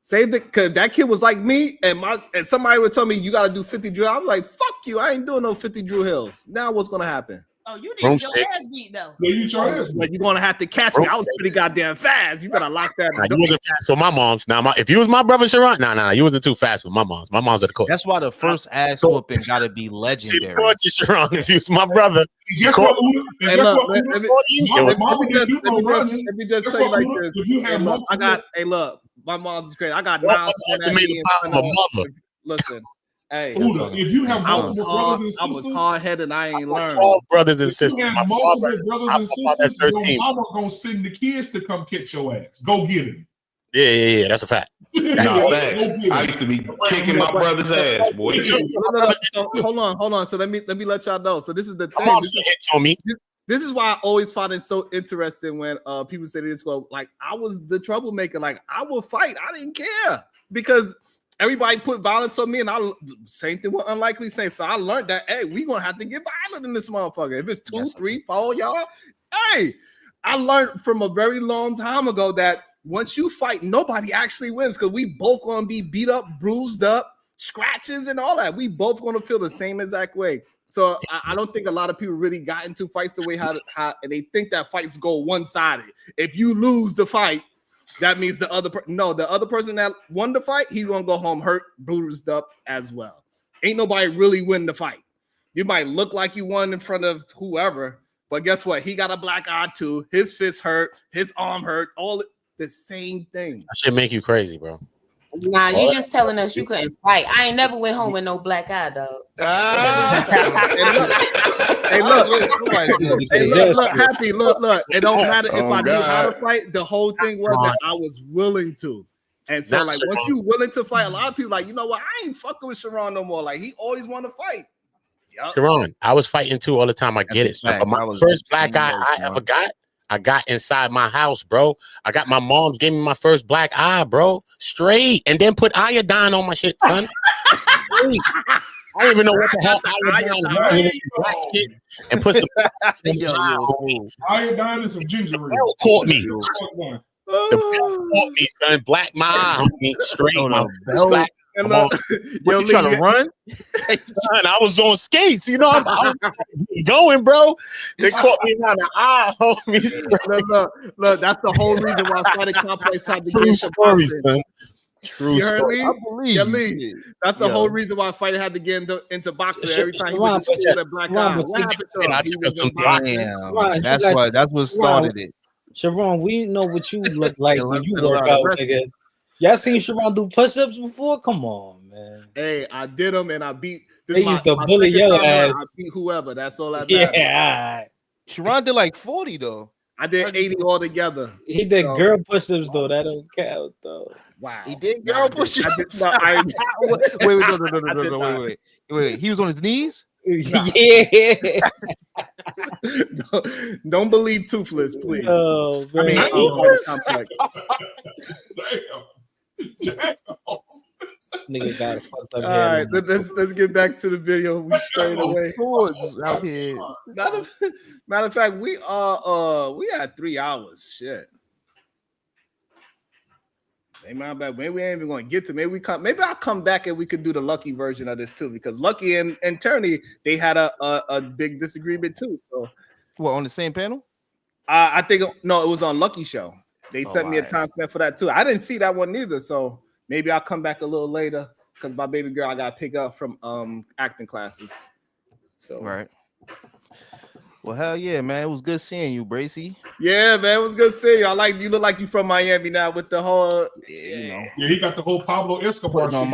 Because that kid was like me, and somebody would tell me you got to do 50 Drew. I'm like, fuck you, I ain't doing no 50 Drew Hills. Now what's going to happen? Oh, you need your ass beat though. Yeah, you your ass beat. But you're going to have to catch me. I was pretty goddamn fast. You better lock that. You wasn't fast for my moms. Now, if you was my brother Sharon, nah, you wasn't too fast for my moms. My mom's at the court. That's why the first ass whooping got to be legendary. Sharon, if you was my brother. Guess what? Let me just tell you like this. Look, my mom's is crazy. I got 9 Listen, hey, if you have multiple brothers and sisters, I was hard headed. I ain't learned. 12 brothers and sisters. You have multiple brothers and sisters. Your mama gonna send the kids to come catch your ass. Go get him. Yeah. That's a fact. No, I used to be kicking my brother's ass, boy. Hold on. So let me let y'all know. So this is the thing. Hits on me. This is why I always find it so interesting when people say this. Well, like I was the troublemaker. Like I will fight. I didn't care because everybody put violence on me, and same thing with Unlikely Saints. So I learned that hey, we gonna have to get violent in this motherfucker. If it's 2, 3, 4, y'all, hey, I learned from a very long time ago that once you fight, nobody actually wins because we both gonna be beat up, bruised up, scratches, and all that. We both gonna feel the same exact way. So I don't think a lot of people really got into fights the way how and they think that fights go one-sided. If you lose the fight, that means the other person that won the fight, he's gonna go home hurt, bruised up as well. Ain't nobody really win the fight. You might look like you won in front of whoever, but guess what? He got a black eye too. His fist hurt, his arm hurt, all the same thing. That should make you crazy, bro. Nah, you just telling us you couldn't fight. I ain't never went home with no black eye, dog. Hey, look, Happy, look. It don't matter if I knew how to fight. The whole thing was that I was willing to. And so, like, once you willing to fight, a lot of people like, you know what? I ain't fucking with Sharon no more. Like, he always want to fight. Sharon, I was fighting too all the time. I get it. So, my first black eye I ever got, I got inside my house, bro. I got my mom's gave me my first black eye, bro. Straight. And then put iodine on my shit, son. I don't even know what the hell iodine was. Black shit and put some iodine and some ginger ale. Bell caught me. The bell caught me, son. Black my eye, straight. Black. You trying to run? Son, I was on skates, you know. I was going, bro. They caught me around the eye, homie. Look, that's the whole reason why Fighting Complex had to get into stories, man. True. You heard story. me? I believe. Lee. That's the whole reason why Fighter had to get into boxing. Every time he went to school, that black eye. What happened to him? He was in boxing. That's what started it. Sharon, we know what you look like when you work out, nigga. Y'all seen Sharon do push-ups before? Come on, man. Hey, I did them and I beat. They used to bully your ass. I beat whoever. That's all that matters. Yeah. Sharon did like 40 though. I did 80 altogether. He did girl push-ups though. That don't count though. Wow. He did girl push-ups. Wait. He was on his knees? Yeah. Don't believe Toothless, please. Oh, man. I mean, Complex. Damn. Nigga got a fucked up All head. right, let's get back to the video. We straight away. Swords out here. Matter of fact, we had 3 hours. Shit. Hey, man, maybe we ain't even gonna get to. Maybe I'll come back and we could do the Lucky version of this too, because Lucky and Turney, they had a big disagreement too. So, what, on the same panel? I think no, it was on Lucky Show. They sent me a timestamp for that too. I didn't see that one neither, so maybe I'll come back a little later because my baby girl I got to pick up from acting classes. So right. Well, hell yeah, man. It was good seeing you, Bracy. Yeah, man, it was good seeing you. You look like you from Miami now with the whole, you know. Yeah, he got the whole Pablo Escobar shit.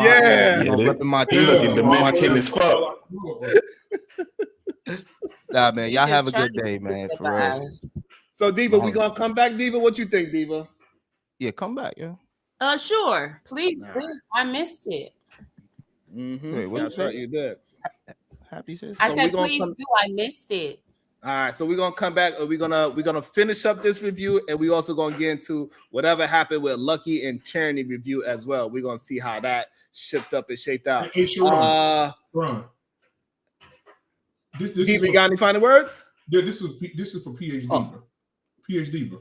Nah, man, y'all have a good day, man. For real. So, Diva, we gonna come back, Diva? What you think, Diva? Yeah, come back, yeah. Sure. Please, I missed it. Mm-hmm. Wait, what That's right, you did. Happy sis. I said, please do. I missed it. All right, so we're gonna come back. We're gonna finish up this review, and we also gonna get into whatever happened with Lucky and Tyranny review as well. We're gonna see how that shipped up and shaped out. Hey, Sharon. Diva, you got any final words? Yeah, this is for PhD. PhD.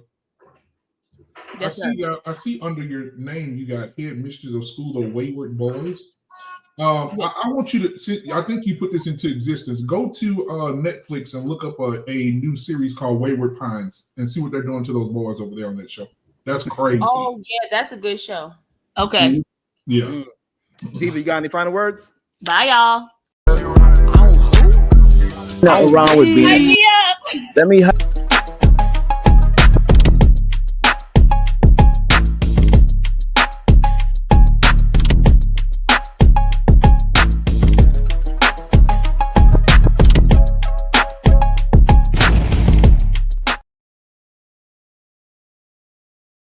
I see under your name you got head mistress of School of Wayward Boys. I want you to. I think you put this into existence. Go to Netflix and look up a new series called Wayward Pines and see what they're doing to those boys over there on that show. That's crazy. Oh yeah, that's a good show. Okay. Yeah. Diva, you got any final words? Bye, y'all. Nothing wrong with being. Let me.